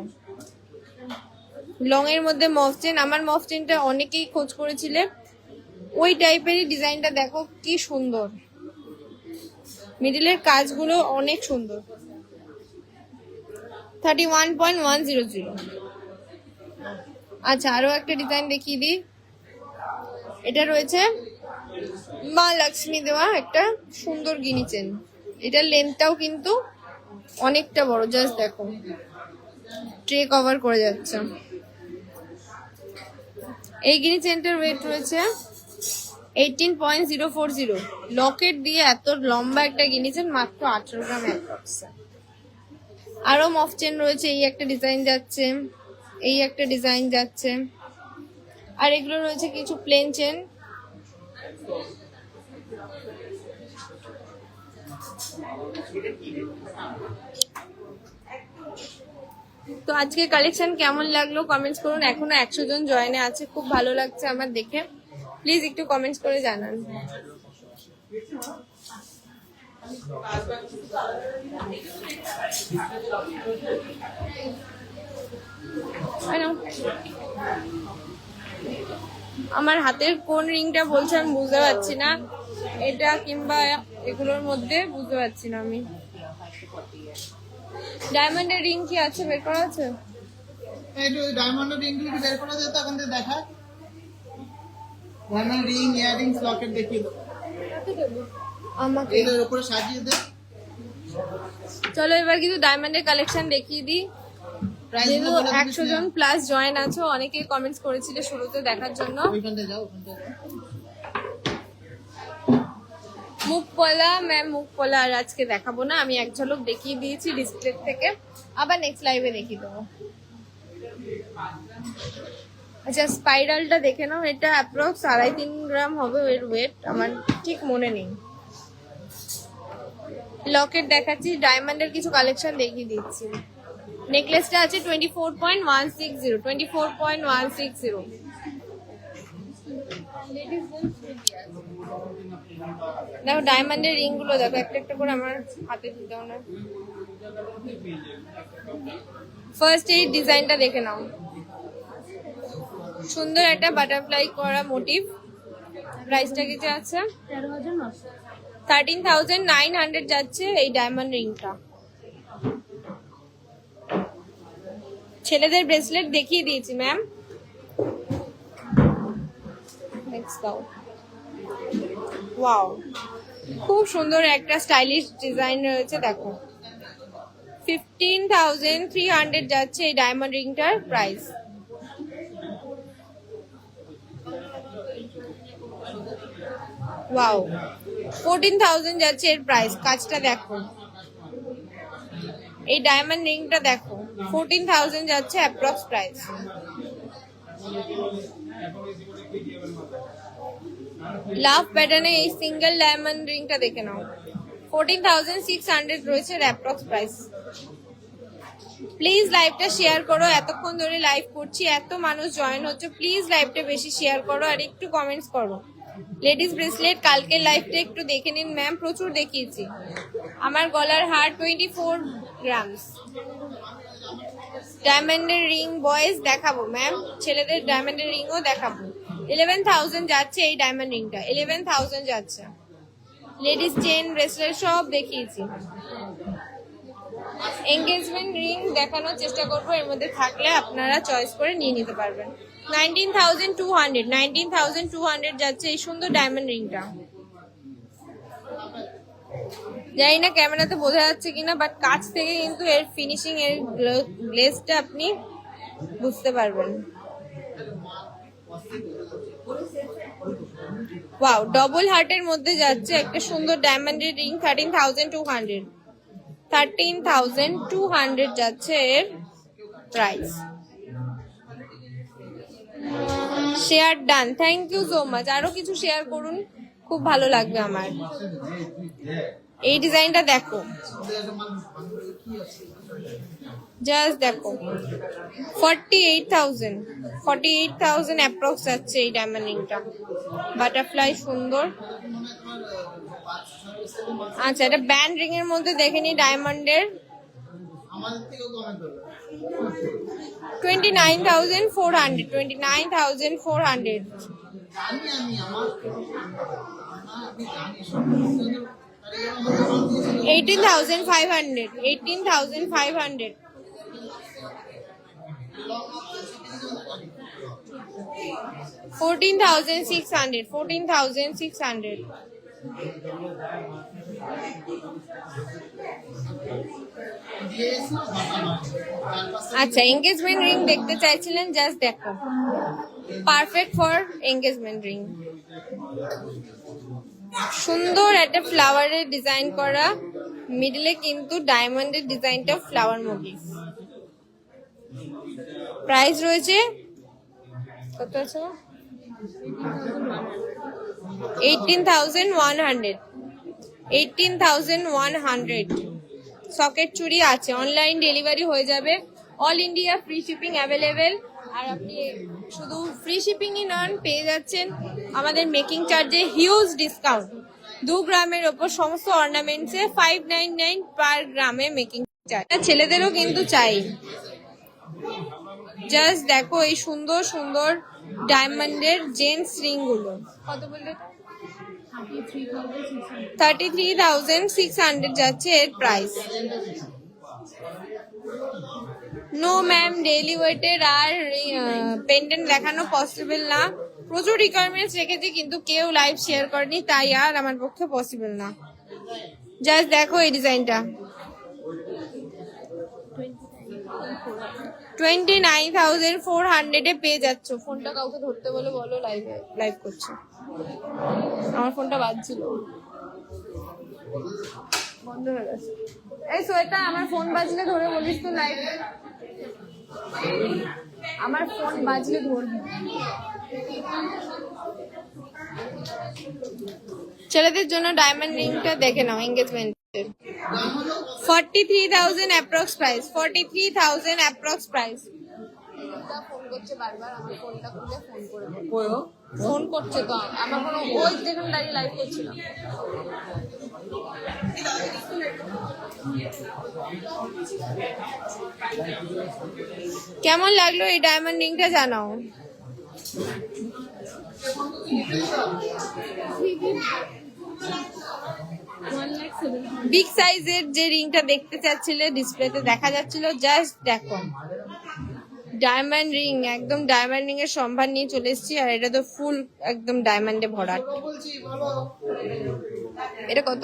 লং এর মধ্যে মফ চেন। আমার মফ চেনটা অনেকেই খোঁজ করেছিলে, ওই টাইপেরই ডিজাইনটা দেখো কি সুন্দর, মিডিলের কাজগুলো অনেক সুন্দর। 31.100। আচ্ছা আরো একটা ডিজাইন দেখিয়ে দিই। এটা রয়েছে মা লক্ষ্মী দেওয়া একটা সুন্দর গিনি চেন। এটার লেন্থটাও কিন্তু অনেকটা বড়, জাস্ট দেখো ট্রে কভার করে যাচ্ছে। এই গিনি চেনটার ওয়েট রয়েছে 18.040। লকেট দিয়ে এত লম্বা একটা গিনি চেন মাত্র 18 গ্রাম অ্যাপ্রক্স। আরো মফ চেন রয়েছে, এই একটা ডিজাইন যাচ্ছে, এই একটা ডিজাইন যাচ্ছে, আর এগুলো রয়েছে কিছু প্লেন চেন। তো আজকে কালেকশন কেমন লাগলো কমেন্টস করুন। এখনো 100 জন জয়েনে আছে, খুব ভালো লাগছে আমার দেখে। প্লিজ একটু কমেন্টস করে জানান। আমার হাতের কোন রিংটা বলছে আমি বুঝতে পারছি না, এটা কিংবা এগুলোর মধ্যে বুঝতে পারছি না আমি। ডায়মন্ডের রিং কি আছে, বের করা আছে? একটু ডায়মন্ডের রিং গুলো বের করা যেত, এখন থেকে দেখা। ডায়মন্ড রিং, ইয়ারিংস, লকেট দেখিয়ে দাও আমাকে, এর উপরে সাজিয়ে দে। চলো এবার কিছু ডায়মন্ডের কালেকশন দেখিয়ে দিই। যেহেতু 100 জন প্লাস জয়েন আছো, অনেকেই কমেন্টস করেছিলে শুরুতে দেখার জন্য। মুখ পলা ম্যাম, মুখ পলা আর আজকে দেখাবো না, আমি এক ঝলক দেখিয়ে দিয়েছি ডিসপ্লে থেকে, আবার নেক্সট লাইভে দেখিয়ে দেবো। আচ্ছা স্পাইরালটা দেখে নাও, এটা অ্যাপ্রক্স 3.5 গ্রাম হবে এর ওয়েট, আমার ঠিক মনে নেই। লকেট দেখাচ্ছি, ডায়মন্ডের কিছু কালেকশন দেখিয়ে দিচ্ছি। নেকলেসটা আছে 24.160, 24.160। দেখো ডায়মন্ডের রিং গুলো দেখো, একটা একটা করে আমার হাতে দিতে না। ফার্স্ট এই ডিজাইনটা দেখে নাও, সুন্দর একটা বাটারফ্লাই করা মোটিভ। প্রাইসটা কিছু আছে 13,900 যাচ্ছে এই ডায়মন্ড রিংটা। ছেলেদের ব্রেসলেট দেখিয়ে দিয়েছি ম্যাম, নেক্সট দাও। ওয়াও, খুব সুন্দর একটা স্টাইলিশ ডিজাইন রয়েছে দেখো। 15,300 যাচ্ছে এই ডায়মন্ড রিংটার প্রাইস। ওয়াও, 14,000 যাচ্ছে এর প্রাইস। কাজটা দেখো, এই ডায়মন্ড রিংটা দেখো, 14,000 যাচ্ছে অ্যাপ্রক্স প্রাইস। লাভ প্যাটার্নে এই সিঙ্গেল ডায়মন্ড রিংটা দেখে নাও, 14,600 রয়েছে অ্যাপ্রক্স প্রাইস। প্লিজ লাইভটা শেয়ার করো, এতক্ষণ ধরে লাইভ করছি, এত মানুষ জয়েন হচ্ছে, প্লিজ লাইভটা বেশি শেয়ার করো আর একটু কমেন্টস করো। লেডিস ব্রেসলেট কালকে লাইভটা একটু দেখে নিন ম্যাম, প্রচুর দেখিয়েছি। আমার গলার হার গ্রামস। ডায়মন্ডের রিং বয়েজ দেখাবো ম্যাম, ছেলেদের ডায়মন্ডের রিংও দেখাবো। 11,000 যাচ্ছে এই ডায়মন্ড রিংটা, 11,000 যাচ্ছে। লেডিস চেন ব্রেসলেট সব দেখিয়েছি। এঙ্গেজমেন্ট রিং দেখানোর চেষ্টা করবো, এর মধ্যে থাকলে আপনারা চয়েস করে নিয়ে নিতে পারবেন। 19,200, 19,200 যাচ্ছে এই সুন্দর ডায়মন্ড রিংটা। জানি না ক্যামেরাতে বোঝা যাচ্ছে কিনা, বাট কাছ থেকে কিন্তু এর ফিনিশিং, এর গ্লেজটা আপনি বুঝতে পারবেন। ওয়াও, ডবল হার্টের মধ্যে যাচ্ছে একটা সুন্দর ডায়মন্ডের রিং। 13,200, 13,200 যাচ্ছে এর price. Share done, thank you so much. আরো কিছু শেয়ার করুন, খুব ভালো লাগবে আমার। এই ডিজাইনটা দেখো, জাস্ট দেখো। 48,000, 48,000 অ্যাপ্রক্স যাচ্ছে এই ডায়মন্ড রিংটা। বাটারফ্লাই সুন্দর। আচ্ছা, এটা ব্যান্ড রিং এর মধ্যে দেখে নি ডায়মন্ডের। 29,400, 29,400। 18,500, 18,500। 14,600, 14,600। আচ্ছা, এঙ্গেজমেন্ট রিং দেখতে চাইছিলেন, জাস্ট দেখো, পারফেক্ট ফর এঙ্গেজমেন্ট রিং। সুন্দর একটা ফ্লাওয়ারের ডিজাইন করা, মিডলে কিন্তু ডায়মন্ডের ডিজাইনটা ফ্লাওয়ার মোটিভ। প্রাইস রয়েছে কত আছে? 18,100, 18,100। সকেট চুড়ি আছে, অনলাইন ডেলিভারি হয়ে যাবে, all India free shipping available. আর আপনি শুধু ফ্রি শিপিংই নন, পেয়ে যাচ্ছেন আমাদের মেকিং চার্জে হিউজ ডিসকাউন্ট। 2 গ্রামের ওপর সমস্ত অর্নামেন্টসে 599 পার গ্রামে মেকিং চার্জ। ছেলেদেরও কিন্তু চাই। জাস্ট দেখো এই সুন্দর সুন্দর ডায়মন্ডের জেন্টস রিং গুলো। কত বললে? 33,600 যাচ্ছে এর প্রাইস। নো ম্যাম, ডেইলি ওয়েটের আর পেন্ডেন্ট দেখানো পসিবল না। প্রচুর রিকোয়ারমেন্টস রেখেছি, কিন্তু কেউ লাইভ শেয়ার করেনি, তাই আর আমার পক্ষে পসিবল না। জাস্ট দেখো এই ডিজাইনটা। 29,400 এ পেয়ে যাচ্ছ। ফোনটা কাউকে ধরতে বলে বলো, লাইভ করছে। আমার ফোনটা বাজছিল, বন্ধ হয়ে গেছে। এই সোয়েটা, আমার ফোন বাজলে ধরে বলিস তো লাইভ। আমার ফোন বাজলে ধরবি। ছেলেদের জন্য ডায়মন্ড রিংটা দেখে নাও, এঙ্গেজমেন্টের। 43,000 approx price, 43,000 approx price. Phone করছে বারবার, আমি ফোনটা খুলে ফোন করে ফোন করছে তো আমার কোনো, ওই দেখুন দাঁড়িয়ে লাইভ করছিলাম। কেমন লাগলো এই ডায়মন্ড রিংটা জানাও। বিগ সাইজের যে রিংটা দেখতে চাচ্ছিলে, ডিসপ্লেতে দেখা যাচ্ছিল, জাস্ট দেখো ডায়মন্ড রিং, একদম ডায়মন্ড রিং এর সম্ভার নিয়ে চলে এসেছি। আর এটা তো ফুল একদম ডায়মন্ডে ভরা। এটা কত?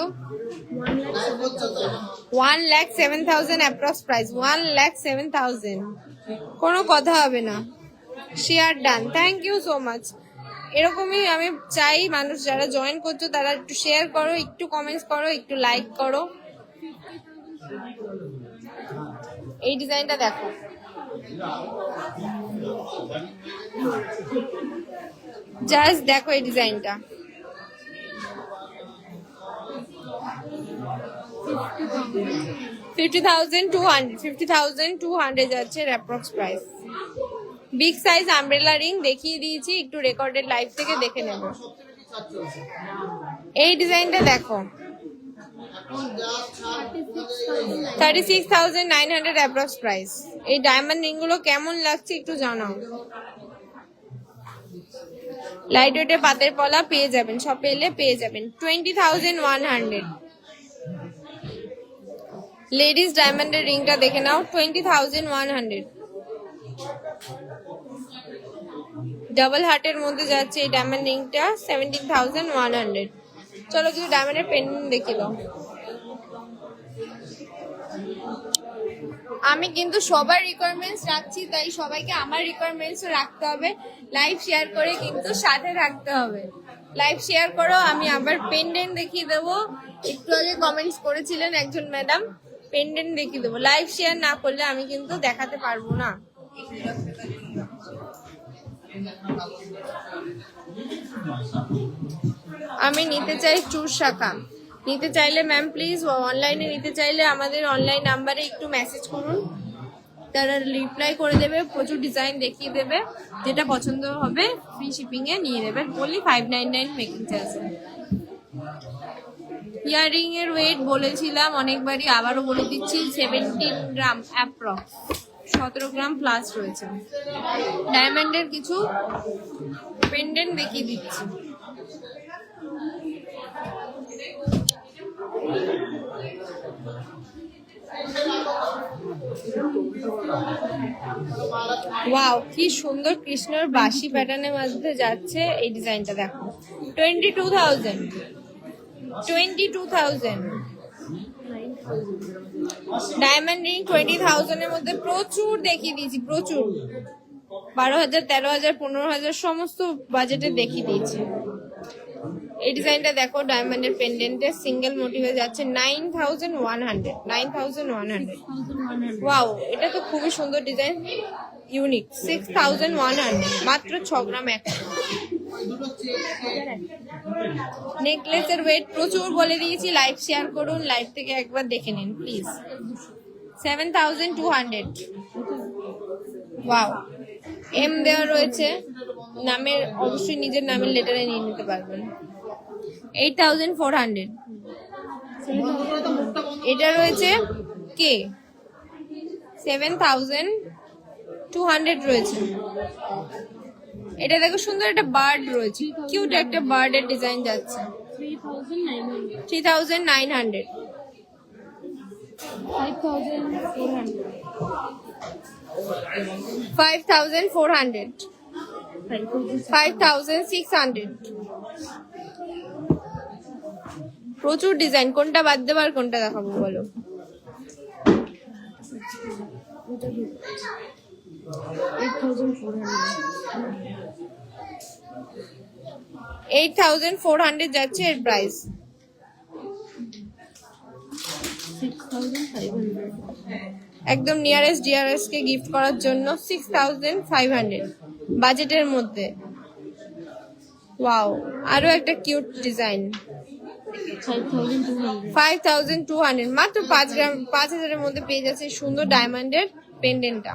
1,07,000 অ্যাপ্রক্স প্রাইস, 1,07,000। কোনো কথা হবে না। Share done, thank you so much. এরকমই আমি চাই, মানুষ যারা জয়েন করছো তারা একটু শেয়ার করো, একটু কমেন্টস করো, একটু লাইক করো। এই ডিজাইনটা দেখো, জাস্ট দেখো এই ডিজাইনটা। 50,200, 50,200 যাচ্ছে approx price. Big size umbrella ring দেখিয়ে দিয়েছি, একটু রেকর্ডেড লাইভ থেকে দেখে নেব। এই ডিজাইনটা দেখো, এখন যা ছাড় 36,900 অ্যাপ্রক্স প্রাইস। এই ডায়মন্ড রিংগুলো কেমন লাগছে একটু জানাও। লাইট ওয়েটে পাতের পলা পেয়ে যাবেন, শপে এলে পেয়ে যাবেন। 20,100। লেডিস ডায়মন্ডের রিংটা দেখে নাও, 20,100। ডাবল হার্টের মধ্যে যাচ্ছে এই ডায়মন্ড রিংটা, 17,100। চলো কিছু ডায়মন্ডের পেন্ডেন্ট দেখে দাও। আমি কিন্তু সবার রিকোয়ারমেন্টস রাখছি, তাই সবাইকে আমার রিকোয়ারমেন্টসও রাখতে হবে। লাইভ শেয়ার করে কিন্তু সাথে থাকতে হবে। লাইভ শেয়ার করো। আমি আবার পেন্ডেন্ট দেখিয়ে দেবো। একটু আগে কমেন্টস করেছিলেন একজন ম্যাডাম, পেন্ডেন্ট দেখিয়ে দেবো। লাইভ শেয়ার না করলে আমি কিন্তু দেখাতে পারবো না। আমি নিতে চাই চুর শাখা। নিতে চাইলে ম্যাম প্লিজ অনলাইনে নিতে চাইলে আমাদের অনলাইন নাম্বারে একটু মেসেজ করুন, তারা রিপ্লাই করে দেবে, প্রচুর ডিজাইন দেখিয়ে দেবে, যেটা পছন্দ হবে ফ্রি শিপিং এ নিয়ে নেবেন। বললি 599 মেকিং চার্জ। ইয়ারিং এর ওয়েট বলেছিলাম অনেকবারই, আবারও বলে দিচ্ছি 17 গ্রাম অ্যাপ্রক্স, 17 গ্রাম প্লাস রয়েছে। ডায়মন্ডের কিছু পেন্ডেন্ট দেখিয়ে দিচ্ছি। ওয়াও, কি সুন্দর কৃষ্ণর বাঁশি প্যাটার্নের মধ্যে যাচ্ছে এই ডিজাইনটা দেখো। 22,000। 22,000 ডায়মন্ড রিং 20,000 এর মধ্যে প্রচুর দেখিয়ে দিয়েছি, প্রচুর। 12,000, 13,000, 15,000 সমস্ত বাজেটে দেখিয়ে দিয়েছি। এই ডিজাইনটা দেখো, ডায়মন্ডের পেন্ডেন্টে সিঙ্গেল মোটিভে যাচ্ছে 9,100। 9,100। ওয়াও, এটা তো খুবই সুন্দর ডিজাইন, ইউনিক। 6,100, মাত্র 6 গ্রাম এক। নেকলেসের ওয়েট প্রচুর বলে দিয়েছি, লাইভ শেয়ার করুন, লাইভ থেকে একবার দেখে নিন প্লিজ। 7,200। ওয়াও, এম দেওয়া রয়েছে, নামের অবশ্যই নিজের নামের লেটারে নিয়ে নিতে পারবেন। 8,400। এটা রয়েছে কে, 7,200 রয়েছে। এটা দেখো সুন্দর একটা বার্ড রয়েছে, কিউট একটা বার্ডের ডিজাইন যাচ্ছে। 3,900। 5,400। 5,600। প্রচুর ডিজাইন, কোনটা বাদ দেবো আর কোনটা দেখাবো বলো। 8,400 যাচ্ছে এর প্রাইস। 6,500 একদম নিয়ারেস্ট ডিয়ারেস্ট কে গিফট করার জন্য। 6,500 বাজেটের মধ্যে। ওয়াও, আরো একটা কিউট ডিজাইন। 5,200 মাত্র 5,000 এর মধ্যে পেয়ে যাচ্ছে সুন্দর ডায়মন্ডের পেন্ডেন্টটা।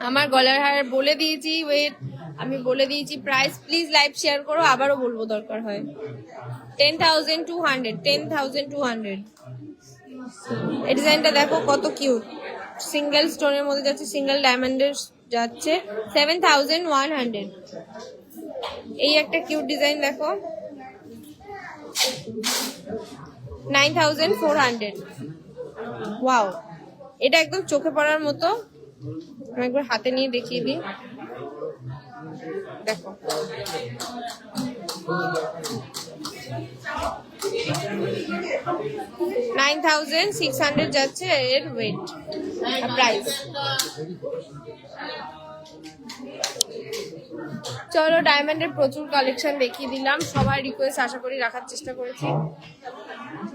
আমার গলার হার বলে দিয়েছি ওয়েট, আমি বলে দিয়েছি প্রাইস। প্লিজ লাইভ শেয়ার করো, আবারও বলবো দরকার হয়। 10,200। 10,200। এই ডিজাইনটা দেখো কত কিউট, সিঙ্গেল স্টোনের মধ্যে যাচ্ছে, সিঙ্গেল ডায়মন্ডের যাচ্ছে। 7,100। এই একটা কিউট ডিজাইন দেখো, 9,400। ওয়াও, এটা একদম চোখে পড়ার মতো। আমি একবার হাতে নিয়ে দেখিয়ে দিই, দেখো। $9,600 যাচ্ছে এর ওয়েট প্রাইস। চলো, ডায়মন্ডের প্রচুর কালেকশন দেখিয়ে দিলাম, সবার রিকোয়েস্ট আশা করি রাখার চেষ্টা করেছি।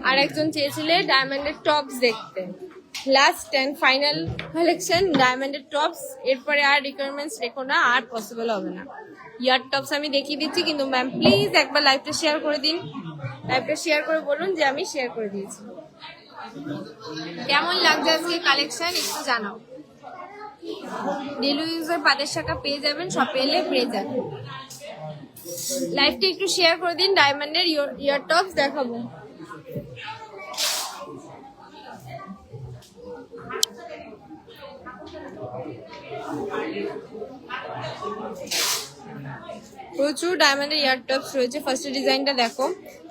আর একজন চেয়েছিলে ডায়মন্ডের টপস দেখতে, লাস্ট এন্ড ফাইনাল কালেকশন ডায়মন্ডের টপস। এরপরে আর রিকোয়ারমেন্টস রেখো না, আর পসিবল হবে না। ইয়ার টপস আমি দেখিয়ে দিচ্ছি, কিন্তু ম্যাম প্লিজ একবার লাইভটা শেয়ার করে দিন। লাইভটা শেয়ার করে বলুন যে আমি শেয়ার করে দিয়েছি। কেমন লাগছে আজকে কালেকশন একটু জানাও। ডেলি ইউজার পাতের শাখা পেয়ে যাবেন, শপে এলে পেয়ে যাবেন। লাইভটা একটু শেয়ার করে দিন। ডায়মন্ডের ইয়ার টপস দেখাবো। প্রচুর ডায়মন্ডের ইয়ার টপস রয়েছে। ফার্স্ট ডিজাইনটা দেখো,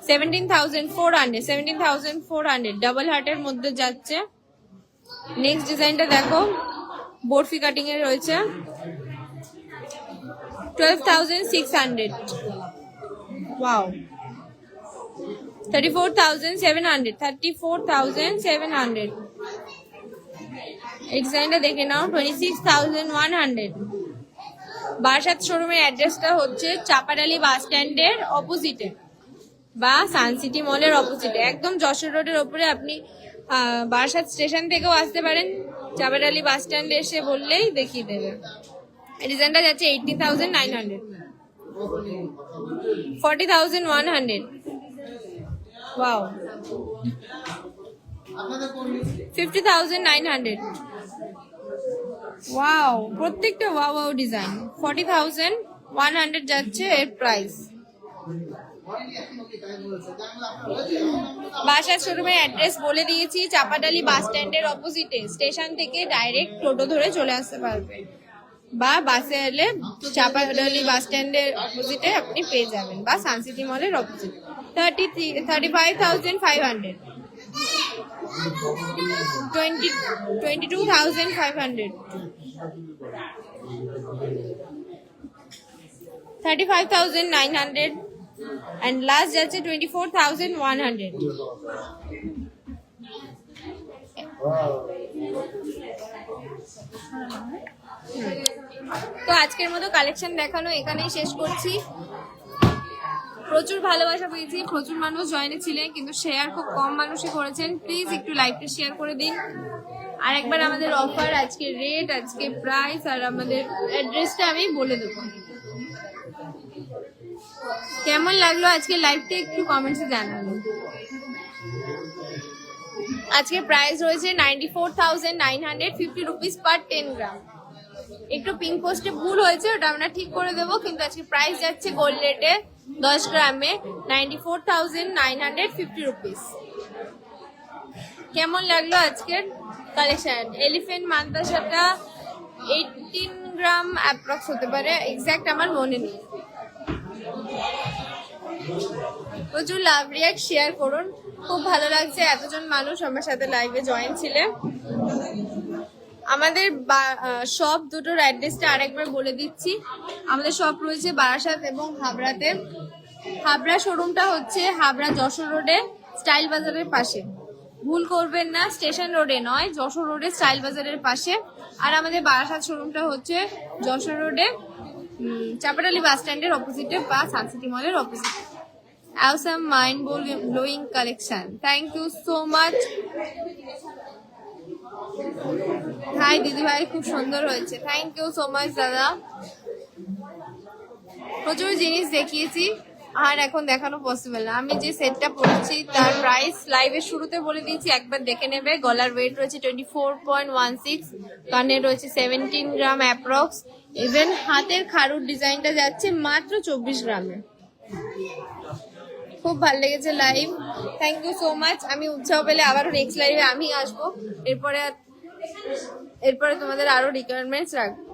17,400 ডাবল হার্টের মধ্যে যাচ্ছে। নেক্সট ডিজাইনটা দেখো, বরফি কাটিং এর রয়েছে, 12,600। ওয়াও, 34,700। এই ডিজাইনটা দেখে নাও, 26,100। বারাসাত শোরুমের অ্যাড্রেসটা হচ্ছে চাপাডালি বাস স্ট্যান্ডের অপোজিটে বা সানসিটি মলের অপোজিটে, একদম যশোর রোডের ওপরে। আপনি বারাসাত স্টেশন থেকেও আসতে পারেন, চাপাডালি বাস স্ট্যান্ডে এসে বললেই দেখিয়ে দেবে। এই ডিজাইনটা যাচ্ছে 18,900, 40,100। ওয়াও, 50,900। ওয়াও, প্রত্যেকটা ওয়াও ওয়াও ডিজাইন। 40,100 যাচ্ছে এর প্রাইস। বারাসাত শোরুমের অ্যাড্রেস বলে দিয়েছি, চাপাডালি বাস স্ট্যান্ডের অপোজিটে। স্টেশন থেকে ডাইরেক্ট টোটো ধরে চলে আসতে পারবে, বা বাসে এলে চাপাডালি বাস স্ট্যান্ডের অপোজিটে আপনি পেয়ে যাবেন, বা সানসিটি মলের অপোজিট। 35,500, 22,500, 35,900 and last যাচ্ছে 24,100। তো আজকের মতো কালেকশন দেখানো এখানেই শেষ করছি। প্রচুর ভালোবাসা পেয়েছি, প্রচুর মানুষ জয়েনে ছিলেন, কিন্তু শেয়ার খুব কম মানুষই করেছেন। প্লিজ একটু লাইভটা শেয়ার করে দিন। আর একবার আমাদের অফার, আজকে রেট, আজকে প্রাইস আর আমাদের অ্যাড্রেসটা আমি বলে দেবো। কেমন লাগলো আজকে লাইভটা একটু কমেন্টসে জানাবেন। আজকে প্রাইস রয়েছে 94,950 রুপিস পার 10 গ্রাম। একটু পিঙ্ক পোস্টে ভুল হয়েছে, ওটা আমরা ঠিক করে দেবো, কিন্তু আজকে প্রাইস যাচ্ছে গোল্ড রেটে 10 গ্রামে 94,950 রুপিস। কেমন লাগলো আজকের কালেকশন? এলিফেন্ট মান্তাসাটা 18 গ্রাম অ্যাপ্রক্স হতে পারে, এক্সাক্ট আমার মনে নেই। প্রচুর লাভ রিয়াক্ট শেয়ার করুন, খুব ভালো লাগছে এতজন মানুষ আমার সাথে লাইভে জয়েন ছিলেন। আমাদের শপ দুটোর অ্যাড্রেসটা আরেকবার বলে দিচ্ছি। আমাদের শপ রয়েছে বারাসাত এবং হাবড়াতে। হাবড়া শোরুমটা হচ্ছে হাবড়া যশোর রোডে স্টাইল বাজারের পাশে, ভুল করবেন না, স্টেশন রোডে নয়, যশোর রোডে স্টাইল বাজারের পাশে। আর আমাদের বারাসাত শোরুমটা হচ্ছে যশোর রোডে চাপাডালি বাস স্ট্যান্ডের অপোজিটে বা সানসিটি মলের অপোজিটে। Awesome mind blowing collection. Thank you so much. Hi দিদি ভাই, খুব সুন্দর হয়েছে, থ্যাংক ইউ সো মাচ দাদা। প্রচুর জিনিস দেখিয়েছি আর এখন দেখানো পসিবল না। আমি যে সেটটা পরেছি তার প্রাইস লাইভের শুরুতে বলে দিয়েছি, একবার দেখে নেবে। গলার ওয়েট রয়েছে 24.16, কানের রয়েছে 17 গ্রাম অ্যাপ্রক্স। ইভেন হাতের খারুর ডিজাইনটা যাচ্ছে মাত্র 24 গ্রামে। খুব ভালো লেগেছে live, thank you so much. আমি উৎসাহ পেলে আবারও নেক্সট লাইভে আমি আসবো। এরপরে তোমাদের আরো রিকোয়ারমেন্টস রাখবো।